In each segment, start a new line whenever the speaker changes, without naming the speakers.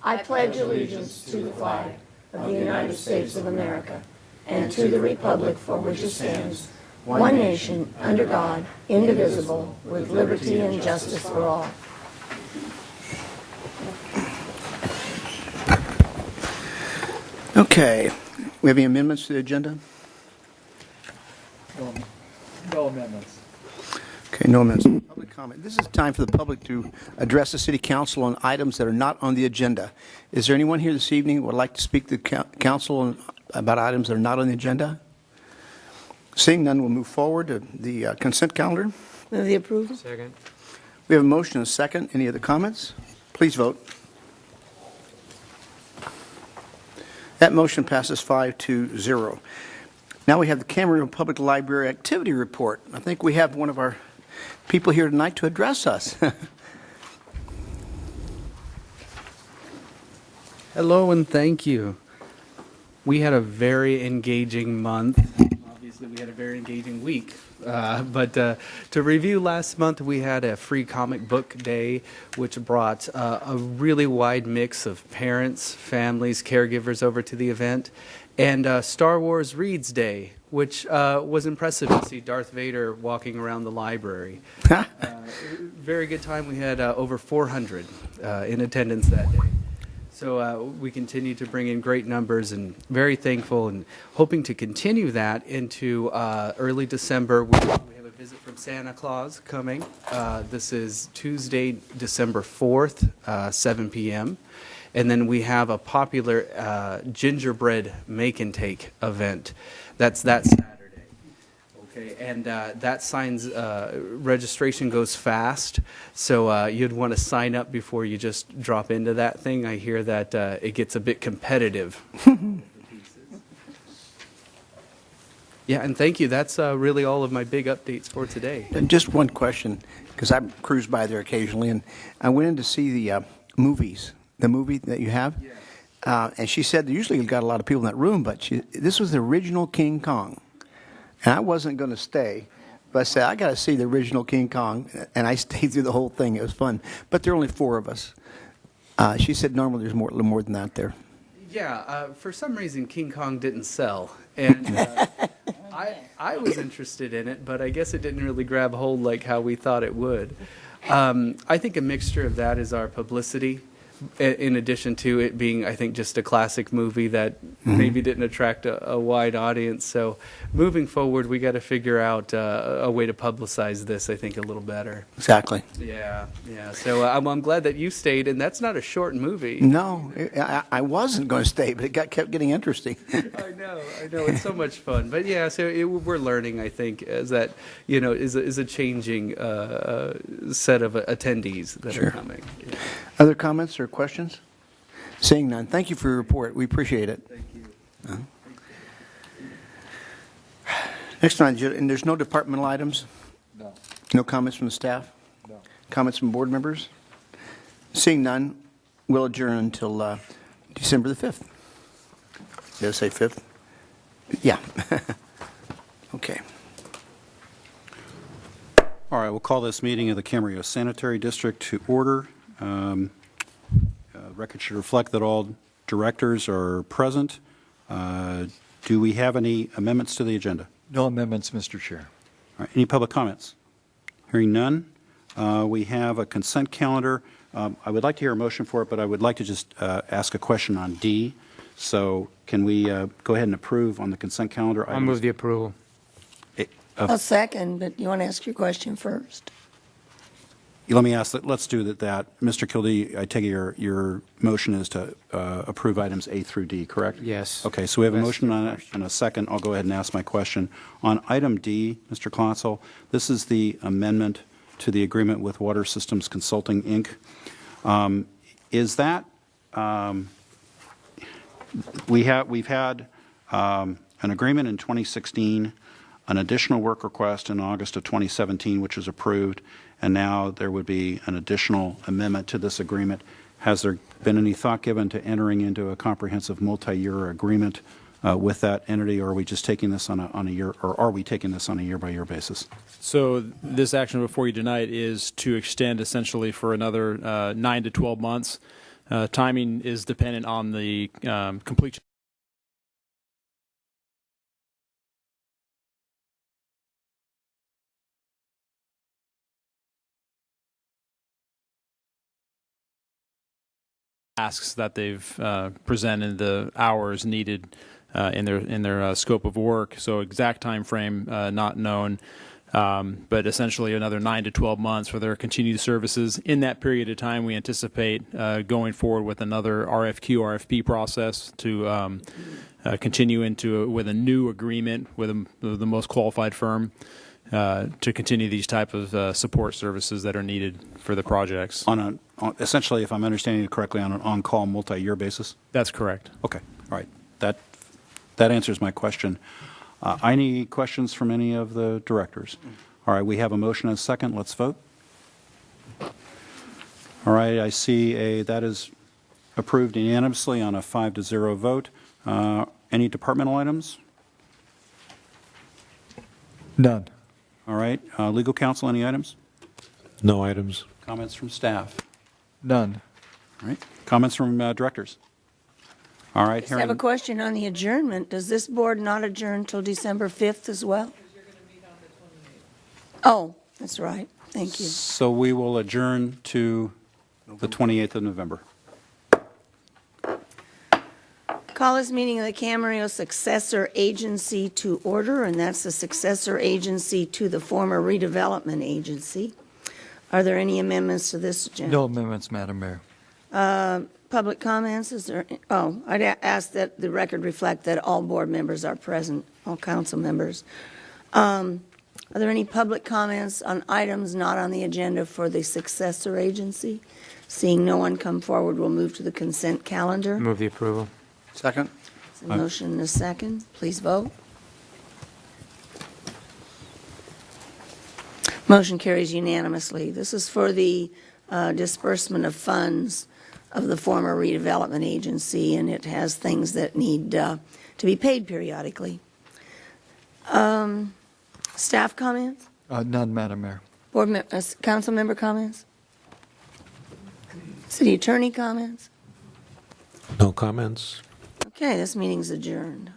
I pledge allegiance to the flag of the United States of America and to the republic for which it stands, one nation, under God, indivisible, with liberty and justice for all.
Okay. We have any amendments to the agenda?
No amendments.
Okay, no amendments. Public comment. This is time for the public to address the City Council on items that are not on the agenda. Is there anyone here this evening who would like to speak to the Council about items that are not on the agenda? Seeing none, we'll move forward to the consent calendar.
Move the approval.
Second.
We have a motion and a second. Any other comments? Please vote. That motion passes 5-0. Now we have the Camarillo Public Library Activity Report. I think we have one of our people here tonight to address us.
Hello and thank you. We had a very engaging month. Obviously, we had a very engaging week. But to review last month, we had a free comic book day, which brought a really wide mix of parents, families, caregivers over to the event. And Star Wars Reads Day, which was impressive to see Darth Vader walking around the library. Very good time. We had over 400 in attendance that day. So we continue to bring in great numbers and very thankful and hoping to continue that into early December. We have a visit from Santa Claus coming. This is Tuesday, December 4th, 7 p.m. And then we have a popular gingerbread make and take event. That's that Saturday. Okay, and that signs registration goes fast, so you'd want to sign up before you just drop into that thing. I hear that it gets a bit competitive. Yeah, and thank you. That's really all of my big updates for today.
And just one question, because I cruise by there occasionally, and I went in to see the movies, the movie that you have. Yeah. And she said usually you've got a lot of people in that room, but this was the original King Kong. And I wasn't going to stay, but I said, I got to see the original King Kong. And I stayed through the whole thing. It was fun. But there are only 4 of us. She said normally there's a little more than that there.
Yeah, for some reason King Kong didn't sell. And I was interested in it, but I guess it didn't really grab hold like how we thought it would. I think a mixture of that is our publicity, in addition to it being, I think, just a classic movie that maybe didn't attract a wide audience. So moving forward, we got to figure out a way to publicize this, I think, a little better.
Exactly.
Yeah. So I'm glad that you stayed, and that's not a short movie.
No, I wasn't going to stay, but it kept getting interesting.
I know. It's so much fun. But yeah, so we're learning, I think, as that, is a changing set of attendees that are coming. Yeah.
Other comments or questions? Seeing none. Thank you for your report. We appreciate it.
Thank you.
Next on, and there's no departmental items?
No.
No comments from the staff?
No.
Comments from board members? Seeing none, we'll adjourn until December the 5th. Did I say 5th? Yeah. Okay.
All right, we'll call this meeting of the Camarillo Sanitary District to order. Record should reflect that all directors are present. Do we have any amendments to the agenda?
No amendments, Mr. Chair.
All right, any public comments? Hearing none. We have a consent calendar. I would like to hear a motion for it, but I would like to just ask a question on D. So can we go ahead and approve on the consent calendar?
I'll move the approval.
I'll second, but you want to ask your question first?
Let me ask that. Let's do that. Mr. Kildee, I take it your motion is to approve items A through D, correct?
Yes.
Okay, so we have a motion on it and a second. I'll go ahead and ask my question. On item D, Mr. Klotzel, this is the amendment to the agreement with Water Systems Consulting, Inc. Is that we've had an agreement in 2016, an additional work request in August of 2017, which was approved, and now there would be an additional amendment to this agreement. Has there been any thought given to entering into a comprehensive multi-year agreement with that entity, or are we just taking this on a year, or are we taking this on a year-by-year basis?
So this action before you tonight is to extend essentially for another 9 to 12 months.
Timing is dependent on the completion. Tasks that they've presented, the hours needed in their scope of work. So exact time frame not known, but essentially another 9 to 12 months for their continued services. In that period of time, we anticipate going forward with another RFQ, RFP process to continue with a new agreement with the most qualified firm to continue these type of support services that are needed for the projects.
Essentially, if I'm understanding it correctly, on an on-call multi-year basis?
That's correct.
Okay, all right. That answers my question. Any questions from any of the directors? All right, we have a motion and a second. Let's vote. All right, I see that is approved unanimously on a 5-0 vote. Any departmental items?
None.
All right, legal counsel, any items?
No items.
Comments from staff?
None.
All right, comments from directors? All right,
I have a question on the adjournment. Does this board not adjourn till December 5th as well? Oh, that's right. Thank you.
So we will adjourn to the 28th of November.
Call this meeting of the Camarillo Successor Agency to order, and that's the successor agency to the former redevelopment agency. Are there any amendments to this agenda?
No amendments, Madam Mayor.
Public comments? Is there? Oh, I'd ask that the record reflect that all board members are present, all council members. Are there any public comments on items not on the agenda for the successor agency? Seeing no one come forward, we'll move to the consent calendar.
Move the approval.
Second?
A motion and a second. Please vote. Motion carries unanimously. This is for the disbursement of funds of the former redevelopment agency, and it has things that need to be paid periodically. Staff comments?
None, Madam Mayor.
Council member comments? City attorney comments?
No comments.
Okay, this meeting's adjourned.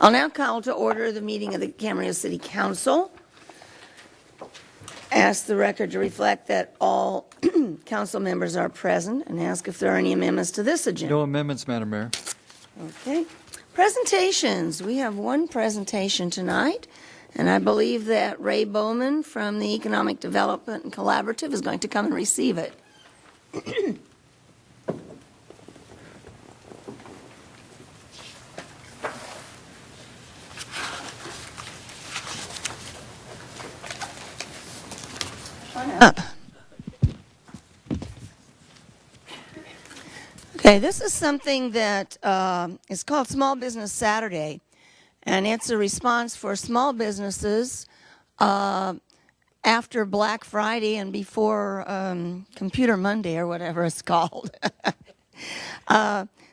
I'll now call to order the meeting of the Camarillo City Council. Ask the record to reflect that all council members are present, and ask if there are any amendments to this agenda.
No amendments, Madam Mayor.
Okay. Presentations. We have one presentation tonight, and I believe that Ray Bowman from the Economic Development Collaborative is going to come and receive it. Up. Okay, this is something that is called Small Business Saturday, and it's a response for small businesses after Black Friday and before Computer Monday or whatever it's called.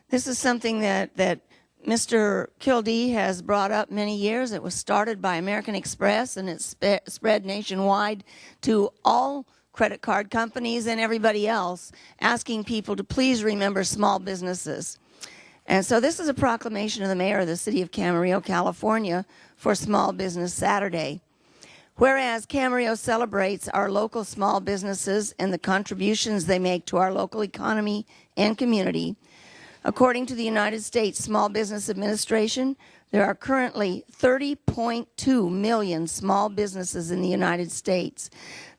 This is something that Mr. Kildee has brought up many years. It was started by American Express, and it's spread nationwide to all credit card companies and everybody else, asking people to please remember small businesses. And so this is a proclamation of the mayor of the city of Camarillo, California, for Small Business Saturday. Whereas Camarillo celebrates our local small businesses and the contributions they make to our local economy and community, according to the United States Small Business Administration, there are currently 30.2 million small businesses in the United States.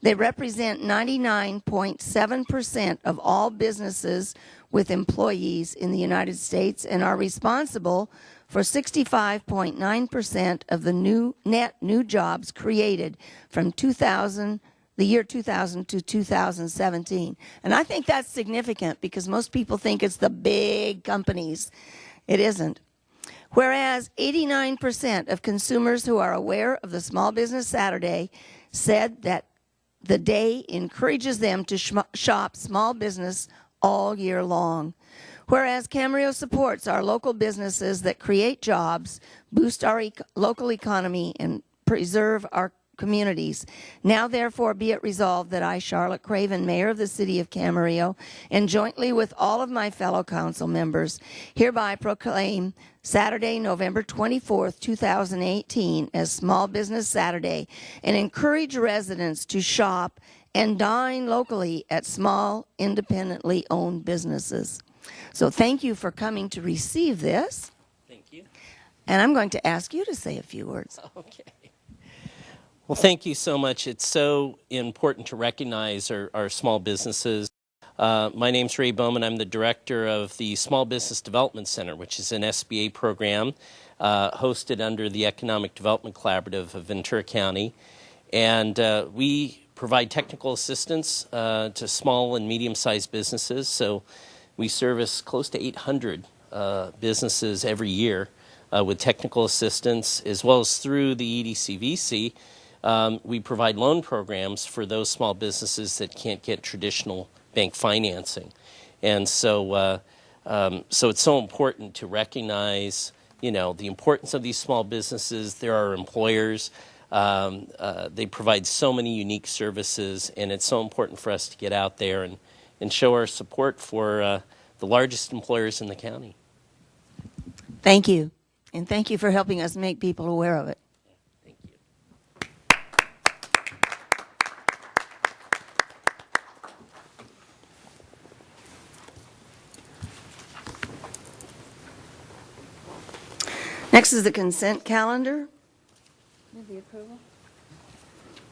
They represent 99.7% of all businesses with employees in the United States and are responsible for 65.9% of the net new jobs created from the year 2000 to 2017. And I think that's significant because most people think it's the big companies. It isn't. Whereas 89% of consumers who are aware of the Small Business Saturday said that the day encourages them to shop small business all year long. Whereas Camarillo supports our local businesses that create jobs, boost our local economy, and preserve our communities. Now therefore be it resolved that I, Charlotte Craven, Mayor of the City of Camarillo, and jointly with all of my fellow council members, hereby proclaim Saturday, November 24th, 2018 as Small Business Saturday and encourage residents to shop and dine locally at small, independently owned businesses. So thank you for coming to receive this.
Thank you.
And I'm going to ask you to say a few words.
Okay. Well, thank you so much. It's so important to recognize our small businesses. My name's Ray Bowman. I'm the director of the Small Business Development Center, which is an SBA program hosted under the Economic Development Collaborative of Ventura County. And we provide technical assistance to small and medium-sized businesses. So we service close to 800 businesses every year with technical assistance, as well as through the EDCVC. We provide loan programs for those small businesses that can't get traditional bank financing. And so it's so important to recognize, the importance of these small businesses. They're our employers. They provide so many unique services, and it's so important for us to get out there and show our support for the largest employers in the county.
Thank you. And thank you for helping us make people aware of it.
Thank you.
Next is the consent calendar.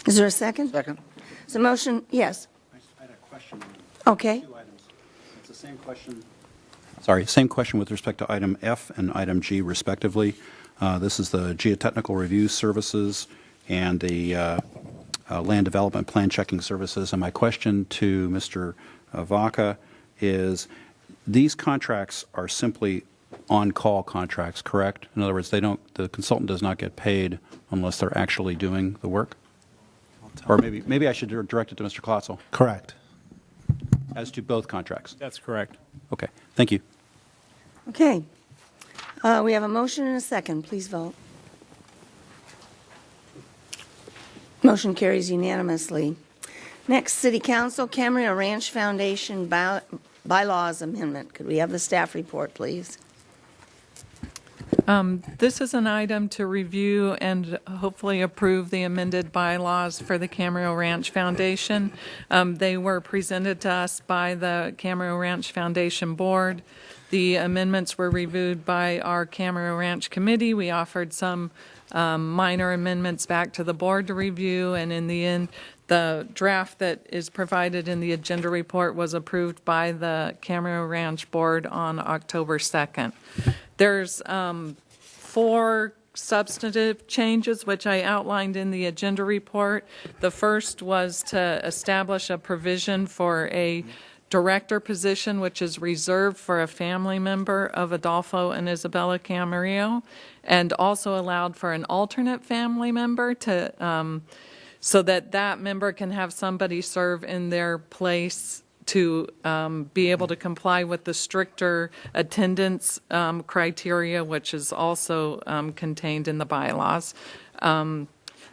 Is there a second?
Second.
So motion, yes.
I had a question.
Okay.
Two items. It's the same question. Sorry, same question with respect to item F and item G respectively. This is the geotechnical review services and the land development plan checking services. And my question to Mr. Vaca is, these contracts are simply on-call contracts, correct? In other words, the consultant does not get paid unless they're actually doing the work? Or maybe I should direct it to Mr. Klotzel.
Correct.
As to both contracts?
That's correct.
Okay, thank you.
Okay. We have a motion and a second. Please vote. Motion carries unanimously. Next, City Council, Camarillo Ranch Foundation Bylaws Amendment. Could we have the staff report, please?
This is an item to review and hopefully approve the amended bylaws for the Camarillo Ranch Foundation. They were presented to us by the Camarillo Ranch Foundation Board. The amendments were reviewed by our Camarillo Ranch Committee. We offered some minor amendments back to the board to review, and in the end, the draft that is provided in the agenda report was approved by the Camarillo Ranch Board on October 2nd. There's 4 substantive changes, which I outlined in the agenda report. The first was to establish a provision for a director position, which is reserved for a family member of Adolfo and Isabella Camarillo, and also allowed for an alternate family member to, so that member can have somebody serve in their place to be able to comply with the stricter attendance criteria, which is also contained in the bylaws.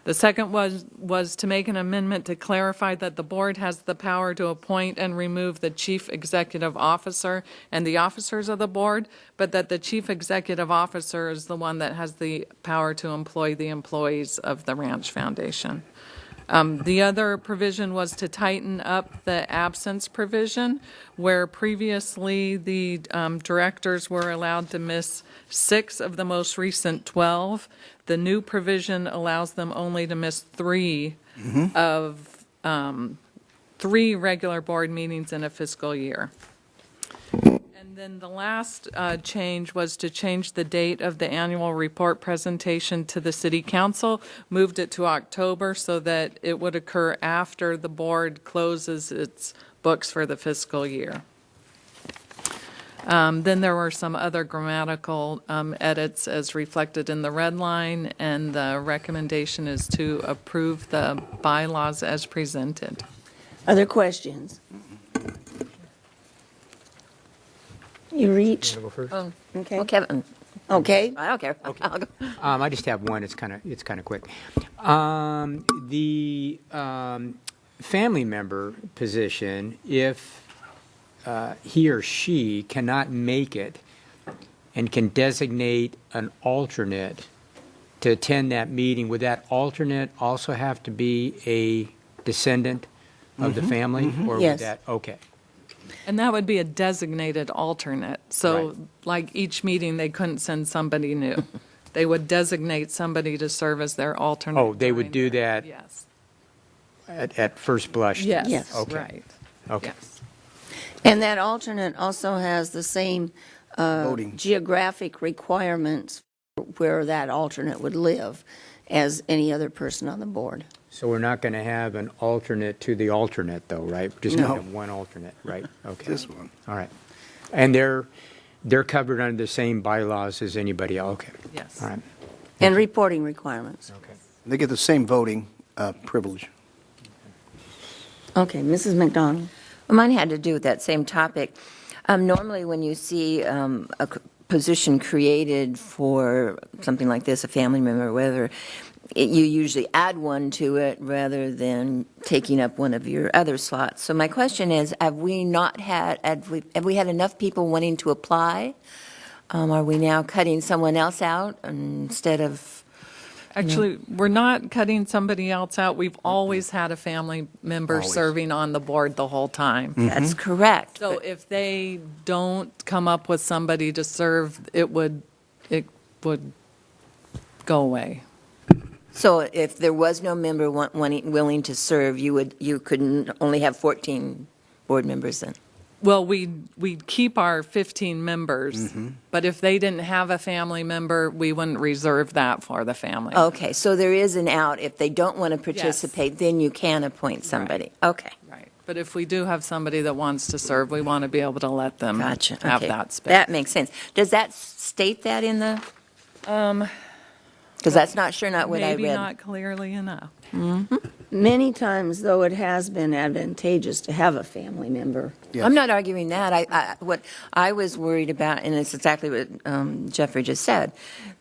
The second was to make an amendment to clarify that the board has the power to appoint and remove the chief executive officer and the officers of the board, but that the chief executive officer is the one that has the power to employ the employees of the Ranch Foundation. The other provision was to tighten up the absence provision, where previously the directors were allowed to miss 6 of the most recent 12. The new provision allows them only to miss 3 of 3 regular board meetings in a fiscal year. And then the last change was to change the date of the annual report presentation to the City Council, moved it to October so that it would occur after the board closes its books for the fiscal year. Then there were some other grammatical edits as reflected in the red line, and the recommendation is to approve the bylaws as presented.
Other questions? You reach. Okay.
Well, Kevin,
Okay?
I don't care. I'll go.
I just have one. It's kind of quick. The family member position, if he or she cannot make it and can designate an alternate to attend that meeting, would that alternate also have to be a descendant of the family? Or
Yes.
would that, okay.
And that would be a designated alternate. So
Right.
like each meeting, they couldn't send somebody new. They would designate somebody to serve as their alternate.
Oh, they would
during
do
their-
that
Yes.
at first blush?
Yes,
Yes.
Okay.
right.
Okay.
Yes.
And that alternate also has the same
Voting.
geographic requirements where that alternate would live as any other person on the board.
So we're not going to have an alternate to the alternate, though, right? We're just
No.
going to have one alternate, right? Okay.
This one.
All right. And they're covered under the same bylaws as anybody else? Okay.
Yes.
All right.
And reporting requirements.
Okay.
They get the same voting privilege.
Okay, Mrs. McDonald.
Well, mine had to do with that same topic. Normally, when you see position created for something like this, a family member or whatever, you usually add one to it rather than taking up one of your other slots. So my question is, have we had enough people wanting to apply? Are we now cutting someone else out instead of?
Actually, we're not cutting somebody else out. We've always had a family member serving on the board the whole time.
That's correct.
So
but-
if they don't come up with somebody to serve, it would go away.
So if there was no member willing to serve, you couldn't only have 14 board members then?
Well, we'd keep our 15 members, but if they didn't have a family member, we wouldn't reserve that for the family.
Okay, so there is an out. If they don't want to participate, then you can appoint somebody. Okay.
Right. But if we do have somebody that wants to serve, we want to be able to let them
Gotcha.
have
Okay.
that space.
That makes sense. Does that state that in the? Because that's not what I
Maybe
read.
not clearly enough.
Many times, though, it has been advantageous to have a family member.
Yes.
I'm not arguing that. What I was worried about, and it's exactly what Jeffrey just said,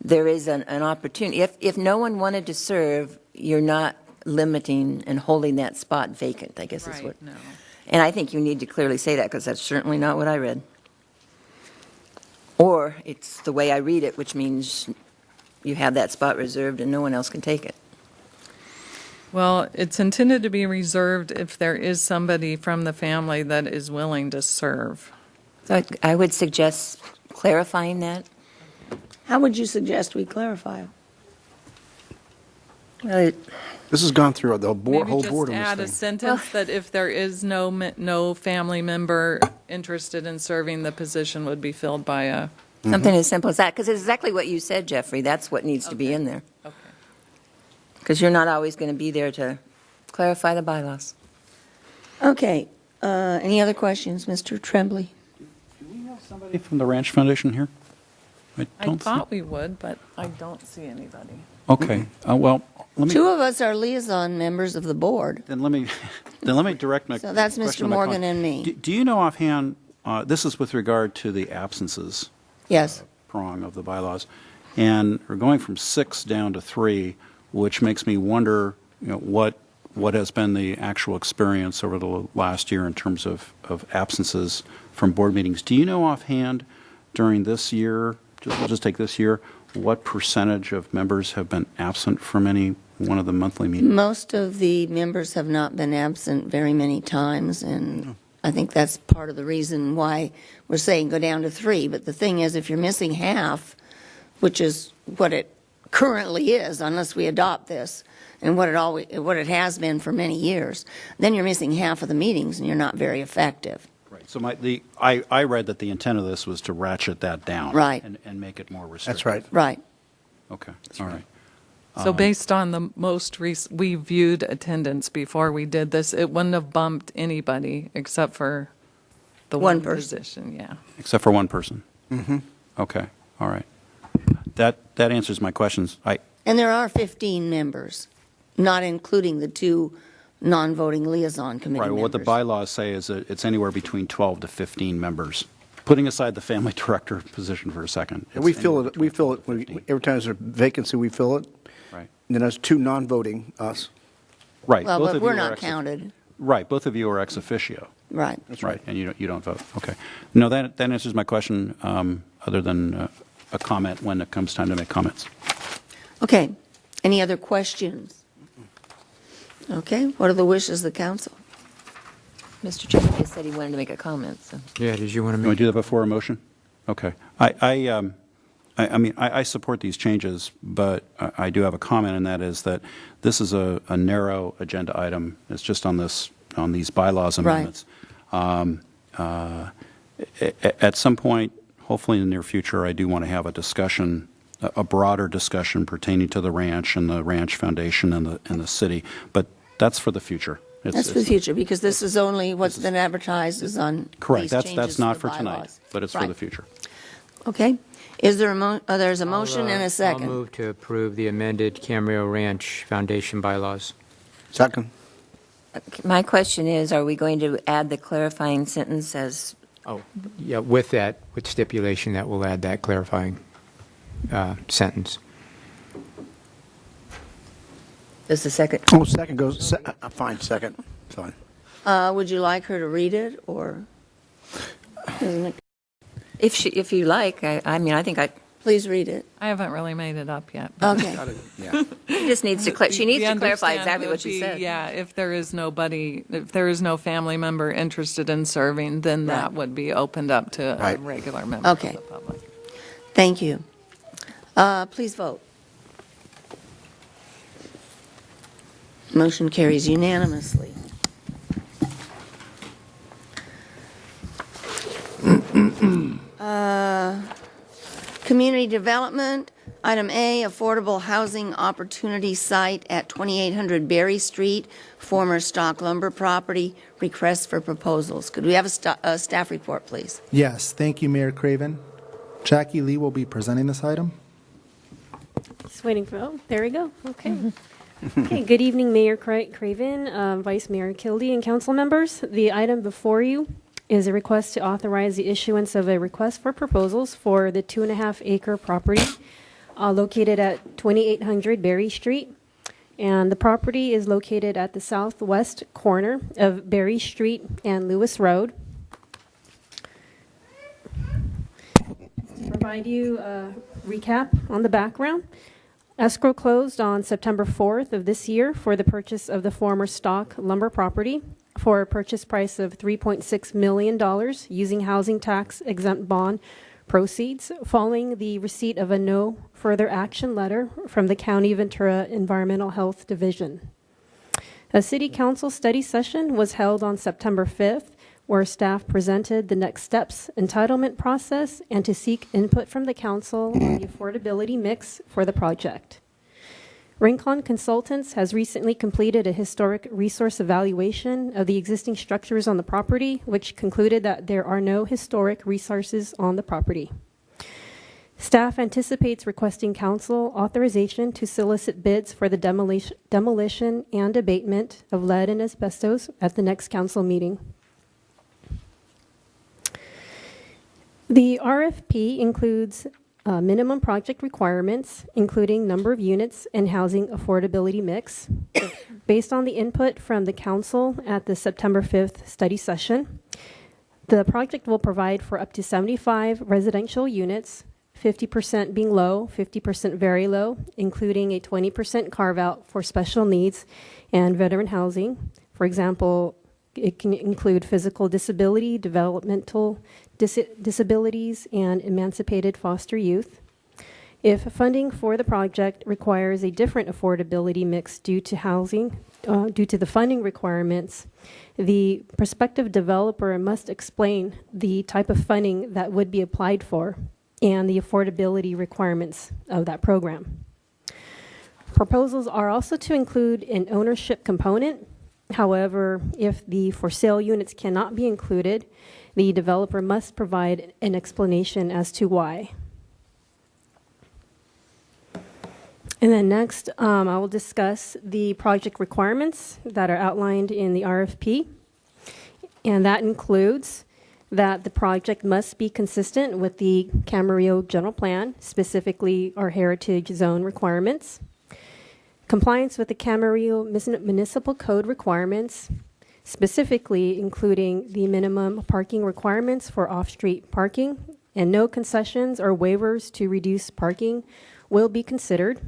there is an opportunity. If no one wanted to serve, you're not limiting and holding that spot vacant, I guess is what.
Right, no.
And I think you need to clearly say that, because that's certainly not what I read. Or it's the way I read it, which means you have that spot reserved and no one else can take it.
Well, it's intended to be reserved if there is somebody from the family that is willing to serve.
So I would suggest clarifying that.
How would you suggest we clarify?
Well,
This has gone through the board, whole board
Maybe
on
just add a
this thing.
sentence that if there is no family member interested in serving, the position would be filled by a.
Something as simple as that, because it's exactly what you said, Jeffrey. That's what needs to be in there.
Okay.
Because you're not always going to be there to clarify the bylaws.
Okay, any other questions, Mr. Tremblay?
Do we have somebody from the Ranch Foundation here?
I
don't see-
thought we would, but I don't see anybody.
Okay, well, let me.
Two of us are liaison members of the board.
Then let me direct my.
So that's Mr.
question to my
Morgan
colleague.
and me.
Do you know offhand, this is with regard to the absences
Yes.
prong of the bylaws, and we're going from 6 down to 3, which makes me wonder, what has been the actual experience over the last year in terms of absences from board meetings. Do you know offhand during this year, we'll just take this year, what percentage of members have been absent from any one of the monthly meetings?
Most of the members have not been absent very many times, and I think that's part of the reason why we're saying go down to 3. But the thing is, if you're missing half, which is what it currently is, unless we adopt this, and what it has been for many years, then you're missing half of the meetings, and you're not very effective.
Right. So I read that the intent of this was to ratchet that down.
Right.
And make it more restrictive.
That's right.
Right.
Okay, all right.
So based on the most we viewed attendance before we did this, it wouldn't have bumped anybody except for the
One
one
person.
position, yeah.
Except for one person? Mm-hmm. Okay, all right. That answers my questions.
And there are 15 members, not including the 2 non-voting liaison committee
Right,
members.
well, what the bylaws say is that it's anywhere between 12 to 15 members, putting aside the family director position for a second.
And we
it's
fill
anywhere
it, we
between
fill it,
12 and 15.
every time there's a vacancy, we fill it.
Right.
And then there's 2 non-voting, us.
Right.
Well,
both
but
of
we're
you are
not
ex-
counted.
Right, both of you are ex officio.
Right.
Right, and you don't vote. Okay. No, that answers my question, other than a comment when it comes time to make comments.
Okay. Any other questions? Okay. What are the wishes of the council?
Mr. Chairman just said he wanted to make a comment, so.
Yeah, did you want to
You want
make?
to do that before a motion? Okay. I mean, I support these changes, but I do have a comment, and that is that this is a narrow agenda item. It's just on these bylaws amendments. At some point, hopefully in the near future, I do want to have a discussion, a broader discussion pertaining to the ranch and the Ranch Foundation and the city. But that's for the future.
That's for the future, because this is only what's been advertised is on
Correct.
these
That's
changes
not
to
for
the
tonight,
bylaws.
but it's for
Right.
the future.
Okay. Is there there's a motion and a
I'll
second?
move to approve the amended Camarillo Ranch Foundation bylaws.
Second.
My question is, are we going to add the clarifying sentence as,
Oh, yeah, with that, with stipulation that we'll add that clarifying sentence.
does the second?
Oh, second goes, fine, second, fine.
Would you like her to read it, or? Isn't it-
If you like, I mean, I think
Please read it.
I haven't really made it up yet. but-
Okay.
Yeah.
she just needs to, she needs
The
to clarify
understand
exactly
would
what she
be,
said.
Yeah, if there is no family member interested in serving, then
Right.
that would be opened up to a
Right.
regular member of
Okay.
the public.
Thank you. Please vote. Motion carries unanimously. Community development, item A, affordable housing opportunity site at 2800 Berry Street, former stock lumber property, request for proposals. Could we have a staff report, please?
Yes, thank you, Mayor Craven. Jackie Lee will be presenting this item.
Just waiting for, oh, there we go. Okay. Okay, good evening, Mayor Craven, Vice Mayor Kildee, and council members. The item before you is a request to authorize the issuance of a request for proposals for the 2.5-acre property located at 2800 Berry Street. And the property is located at the southwest corner of Berry Street and Lewis Road. To provide you a recap on the background, escrow closed on September 4th of this year for the purchase of the former stock lumber property for a purchase price of $3.6 million using housing tax exempt bond proceeds following the receipt of a no further action letter from the County Ventura Environmental Health Division. A city council study session was held on September 5th where staff presented the next steps entitlement process and to seek input from the council on the affordability mix for the project. Rincon Consultants has recently completed a historic resource evaluation of the existing structures on the property, which concluded that there are no historic resources on the property. Staff anticipates requesting council authorization to solicit bids for the demolition and abatement of lead and asbestos at the next council meeting. The RFP includes minimum project requirements, including number of units and housing affordability mix, based on the input from the council at the September 5th study session. The project will provide for up to 75 residential units, 50% being low, 50% very low, including a 20% carve-out for special needs and veteran housing. For example, it can include physical disability, developmental disabilities, and emancipated foster youth. If funding for the project requires a different affordability mix due to the funding requirements, the prospective developer must explain the type of funding that would be applied for and the affordability requirements of that program. Proposals are also to include an ownership component. However, if the for sale units cannot be included, the developer must provide an explanation as to why. And then next, I will discuss the project requirements that are outlined in the RFP. And that includes that the project must be consistent with the Camarillo General Plan, specifically our heritage zone requirements, compliance with the Camarillo Municipal Code requirements, specifically including the minimum parking requirements for off-street parking, and no concessions or waivers to reduce parking will be considered.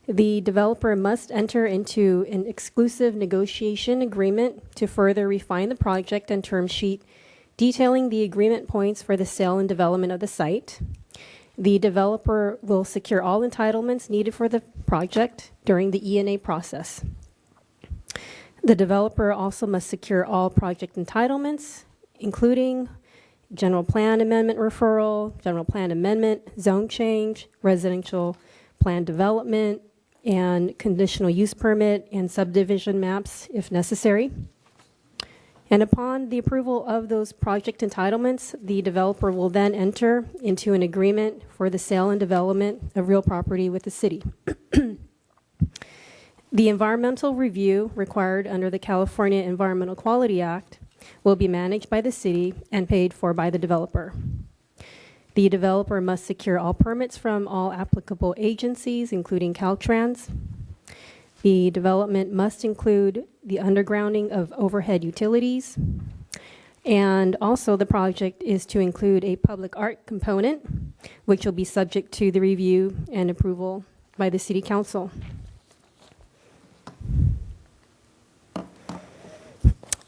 The developer must enter into an exclusive negotiation agreement to further refine the project and term sheet, detailing the agreement points for the sale and development of the site. The developer will secure all entitlements needed for the project during the E&A process. The developer also must secure all project entitlements, including general plan amendment referral, general plan amendment, zone change, residential plan development, and conditional use permit and subdivision maps if necessary. And upon the approval of those project entitlements, the developer will then enter into an agreement for the sale and development of real property with the city. The environmental review required under the California Environmental Quality Act will be managed by the city and paid for by the developer. The developer must secure all permits from all applicable agencies, including Caltrans. The development must include the undergrounding of overhead utilities. And also the project is to include a public art component, which will be subject to the review and approval by the City Council.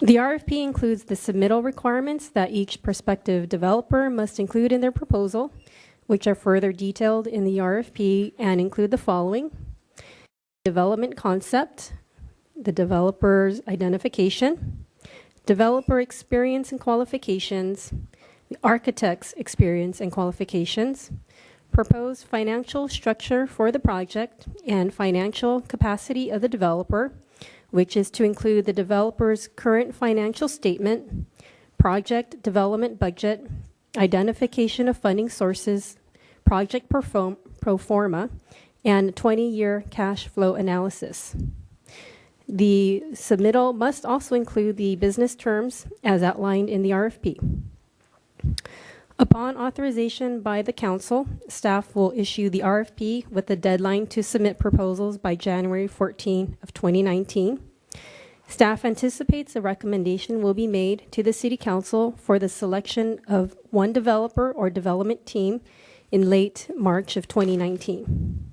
The RFP includes the submittal requirements that each prospective developer must include in their proposal, which are further detailed in the RFP and include the following: development concept, the developer's identification, developer experience and qualifications, the architect's experience and qualifications, proposed financial structure for the project, and financial capacity of the developer, which is to include the developer's current financial statement, project development budget, identification of funding sources, project pro forma, and 20-year cash flow analysis. The submittal must also include the business terms as outlined in the RFP. Upon authorization by the council, staff will issue the RFP with the deadline to submit proposals by January 14 of 2019. Staff anticipates a recommendation will be made to the City Council for the selection of one developer or development team in late March of 2019.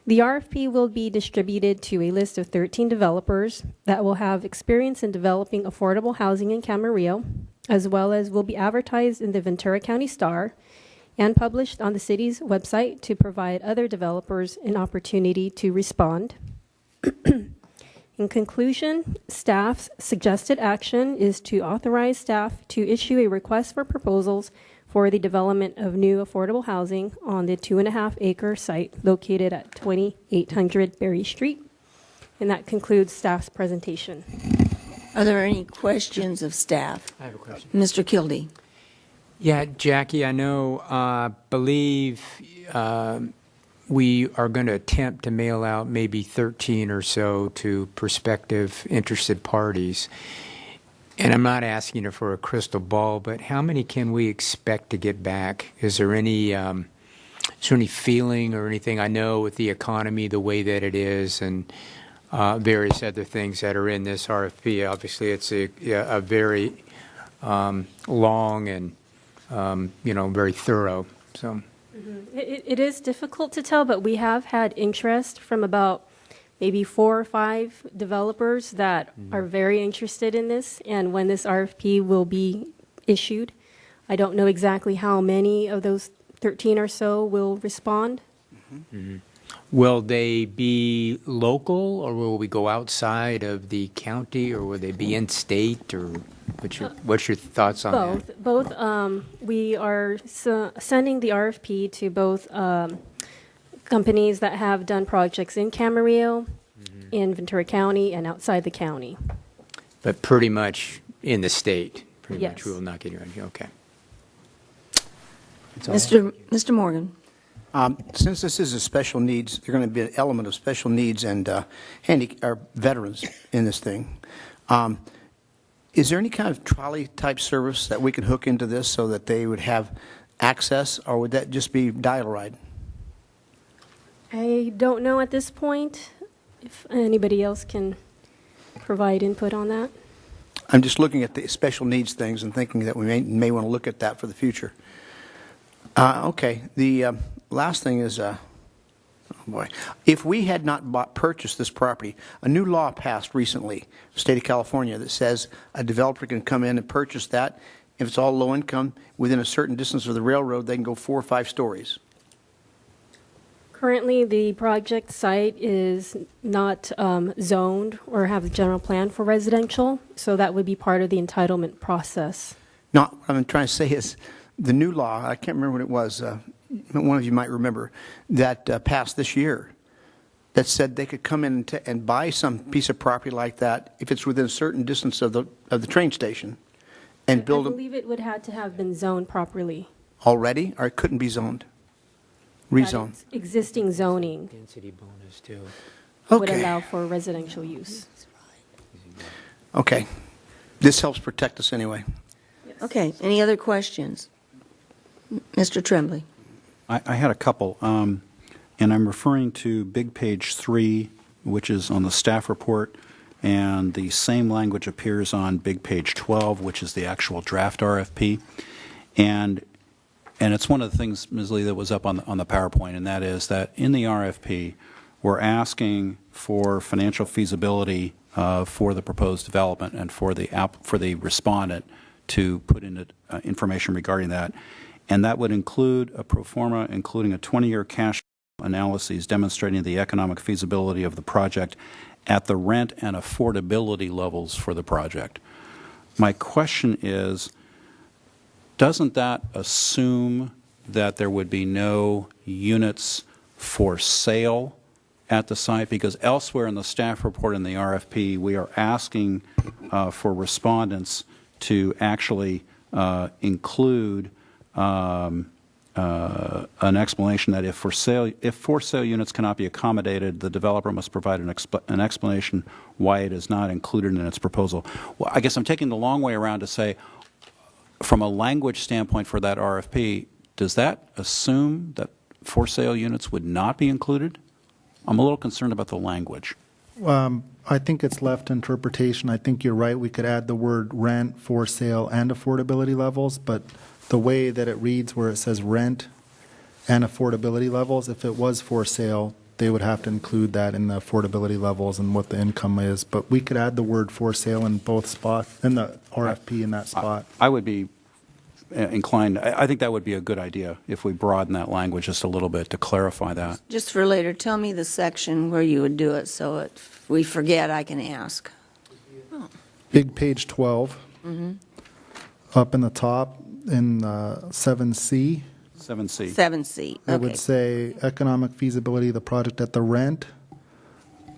The RFP will be distributed to a list of 13 developers that will have experience in developing affordable housing in Camarillo, as well as will be advertised in the Ventura County Star and published on the city's website to provide other developers an opportunity to respond. In conclusion, staff's suggested action is to authorize staff to issue a request for proposals for the development of new affordable housing on the 2.5-acre site located at 2800 Berry Street. And that concludes staff's presentation.
Are there any questions of staff?
I have a question.
Mr. Kildee.
Yeah, Jackie, I know, believe we are going to attempt to mail out maybe 13 or so to prospective interested parties. And I'm not asking you for a crystal ball, but how many can we expect to get back? Is there any feeling or anything? I know with the economy the way that it is and various other things that are in this RFP, obviously it's a very long and very thorough. So
it is difficult to tell, but we have had interest from about maybe 4 or 5 developers that are very interested in this, and when this RFP will be issued, I don't know exactly how many of those 13 or so will respond.
Will they be local, or will we go outside of the county, or will they be in state, or what's your thoughts on that?
Both. We are sending the RFP to both companies that have done projects in Camarillo, in Ventura County, and outside the county.
But pretty much in the state. Pretty
Yes.
much we will not get you on. Okay.
Mr. Morgan.
Since this is a special needs, there's going to be an element of special needs and veterans in this thing. Is there any kind of trolley-type service that we could hook into this so that they would have access, or would that just be dial ride?
I don't know at this point if anybody else can provide input on that.
I'm just looking at the special needs things and thinking that we may want to look at that for the future. Okay, the last thing is, oh boy, if we had not purchased this property, a new law passed recently, state of California, that says a developer can come in and purchase that. If it's all low income, within a certain distance of the railroad, they can go 4 or 5 stories.
Currently, the project site is not zoned or have a general plan for residential, so that would be part of the entitlement process.
No, what I'm trying to say is the new law, I can't remember what it was, one of you might remember, that passed this year, that said they could come in and buy some piece of property like that if it's within a certain distance of the train station and build
I believe it would have to have been zoned properly.
already, or it couldn't be zoned? Rezone.
That existing zoning
Density bonus, too.
would
Okay.
allow for residential use.
Okay. This helps protect us anyway.
Okay, any other questions? Mr. Tremblay?
I had a couple, and I'm referring to big page 3, which is on the staff report, and the same language appears on big page 12, which is the actual draft RFP. And it's one of the things, Ms. Lee, that was up on the PowerPoint, and that is that in the RFP, we're asking for financial feasibility for the proposed development and for the respondent to put in information regarding that. And that would include a pro forma, including a 20-year cash analysis demonstrating the economic feasibility of the project at the rent and affordability levels for the project. My question is, doesn't that assume that there would be no units for sale at the site? Because elsewhere in the staff report in the RFP, we are asking for respondents to actually include an explanation that if for sale units cannot be accommodated, the developer must provide an explanation why it is not included in its proposal. Well, I guess I'm taking the long way around to say, from a language standpoint for that RFP, does that assume that for sale units would not be included? I'm a little concerned about the language.
I think it's left interpretation. I think you're right. We could add the word rent, for sale, and affordability levels, but the way that it reads where it says rent and affordability levels, if it was for sale, they would have to include that in the affordability levels and what the income is. But we could add the word for sale in both spots, in the RFP in that spot.
I would be inclined, I think that would be a good idea if we broaden that language just a little bit to clarify that.
Just for later, tell me the section where you would do it so if we forget, I can ask.
Big page 12, up in the top in 7C.
7C.
7C,
It
okay.
would say economic feasibility of the project at the rent,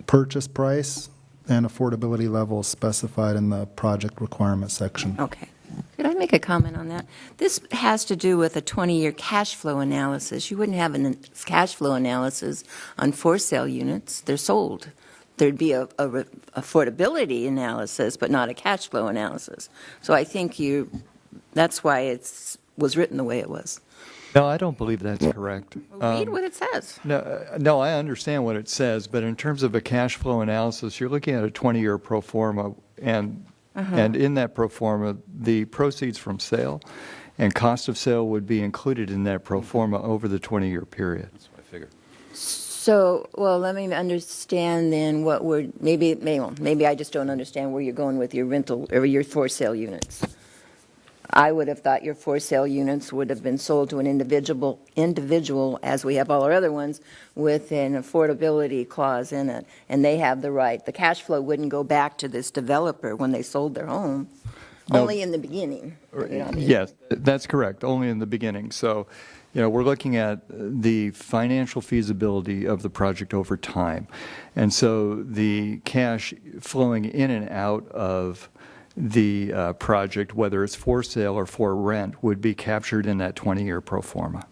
purchase price, and affordability levels specified in the project requirement section.
Okay. Could I make a comment on that? This has to do with a 20-year cash flow analysis. You wouldn't have a cash flow analysis on for sale units. They're sold. There'd be a affordability analysis, but not a cash flow analysis. So I think that's why it was written the way it was.
No, I don't believe that's correct.
Read what it says.
No, I understand what it says, but in terms of a cash flow analysis, you're looking at a 20-year pro forma, and in that pro forma, the proceeds from sale and cost of sale would be included in that pro forma over the 20-year period.
That's what I figured.
So, well, let me understand then what maybe I just don't understand where you're going with your rental or your for sale units. I would have thought your for sale units would have been sold to an individual, as we have all our other ones, with an affordability clause in it, and they have the right. The cash flow wouldn't go back to this developer when they sold their home, only in the beginning.
Yes, that's correct, only in the beginning. So, we're looking at the financial feasibility of the project over time. And so the cash flowing in and out of the project, whether it's for sale or for rent, would be captured in that 20-year pro forma.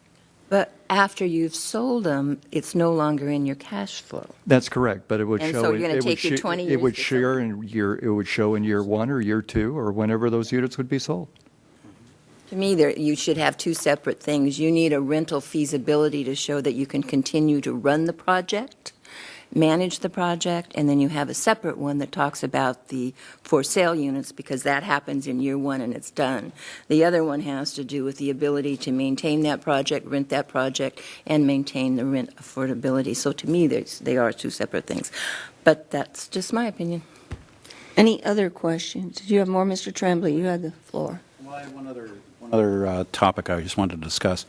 But after you've sold them, it's no longer in your cash flow.
That's correct, but it would
And
show.
so you're gonna
it would
take your
sh-
20
It
years
would
to
share in year. It would show in year 1 or year 2 or whenever those units would be sold.
To me, you should have two separate things. You need a rental feasibility to show that you can continue to run the project, manage the project, and then you have a separate one that talks about the for sale units, because that happens in year 1 and it's done. The other one has to do with the ability to maintain that project, rent that project, and maintain the rent affordability. So to me, they are two separate things. But that's just my opinion.
Any other questions? Did you have more, Mr. Tremblay? You had the floor.
Well, I have one other topic I just wanted to discuss.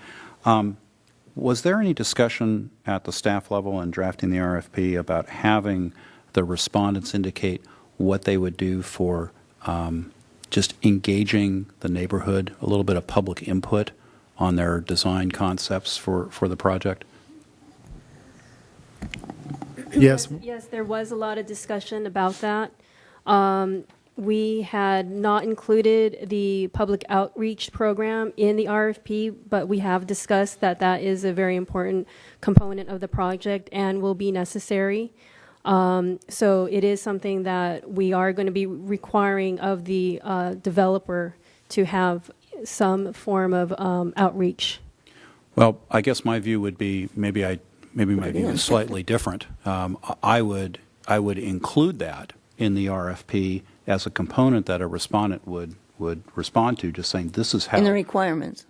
Was there any discussion at the staff level in drafting the RFP about having the respondents indicate what they would do for just engaging the neighborhood, a little bit of public input on their design concepts for the project?
Yes.
Yes, there was a lot of discussion about that. We had not included the public outreach program in the RFP, but we have discussed that that is a very important component of the project and will be necessary. So it is something that we are going to be requiring of the developer to have some form of outreach.
Well, I guess my view would be, maybe my view is slightly different. I would include that in the RFP as a component that a respondent would respond to, just saying this is how.
In the requirements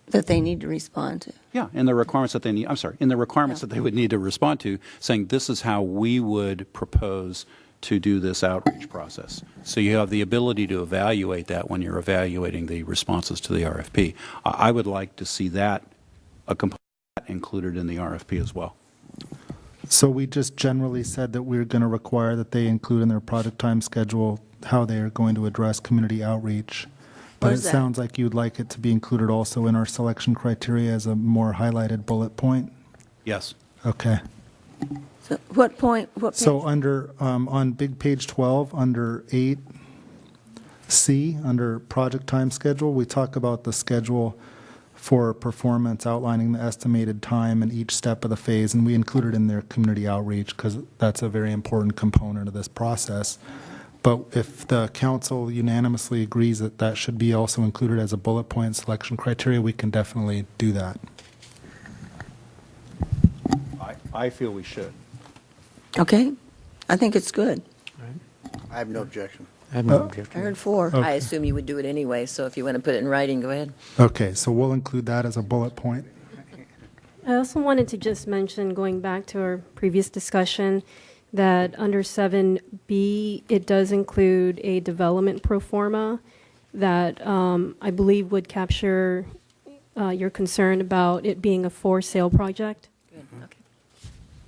that they need to respond to.
Yeah, in the requirements that they need, in the requirements that they would need to respond to, saying this is how we would propose to do this outreach process. So you have the ability to evaluate that when you're evaluating the responses to the RFP. I would like to see that, a component included in the RFP as well.
So we just generally said that we're going to require that they include in their project time schedule how they are going to address community outreach. But
Where's
it
that?
sounds like you'd like it to be included also in our selection criteria as a more highlighted bullet point.
Yes.
Okay.
So what point? What page?
So under, on big page 12, under 8C, under project time schedule, we talk about the schedule for performance, outlining the estimated time in each step of the phase, and we included in there community outreach because that's a very important component of this process. But if the council unanimously agrees that that should be also included as a bullet point selection criteria, we can definitely do that.
I feel we should.
Okay. I think it's good.
I have no objection.
I have no
I
objection.
heard 4.
Okay.
I assume you would do it anyway, so if you want to put it in writing, go ahead.
Okay, so we'll include that as a bullet point.
I also wanted to just mention, going back to our previous discussion, that under 7B, it does include a development pro forma that I believe would capture your concern about it being a for sale project.
Good, okay.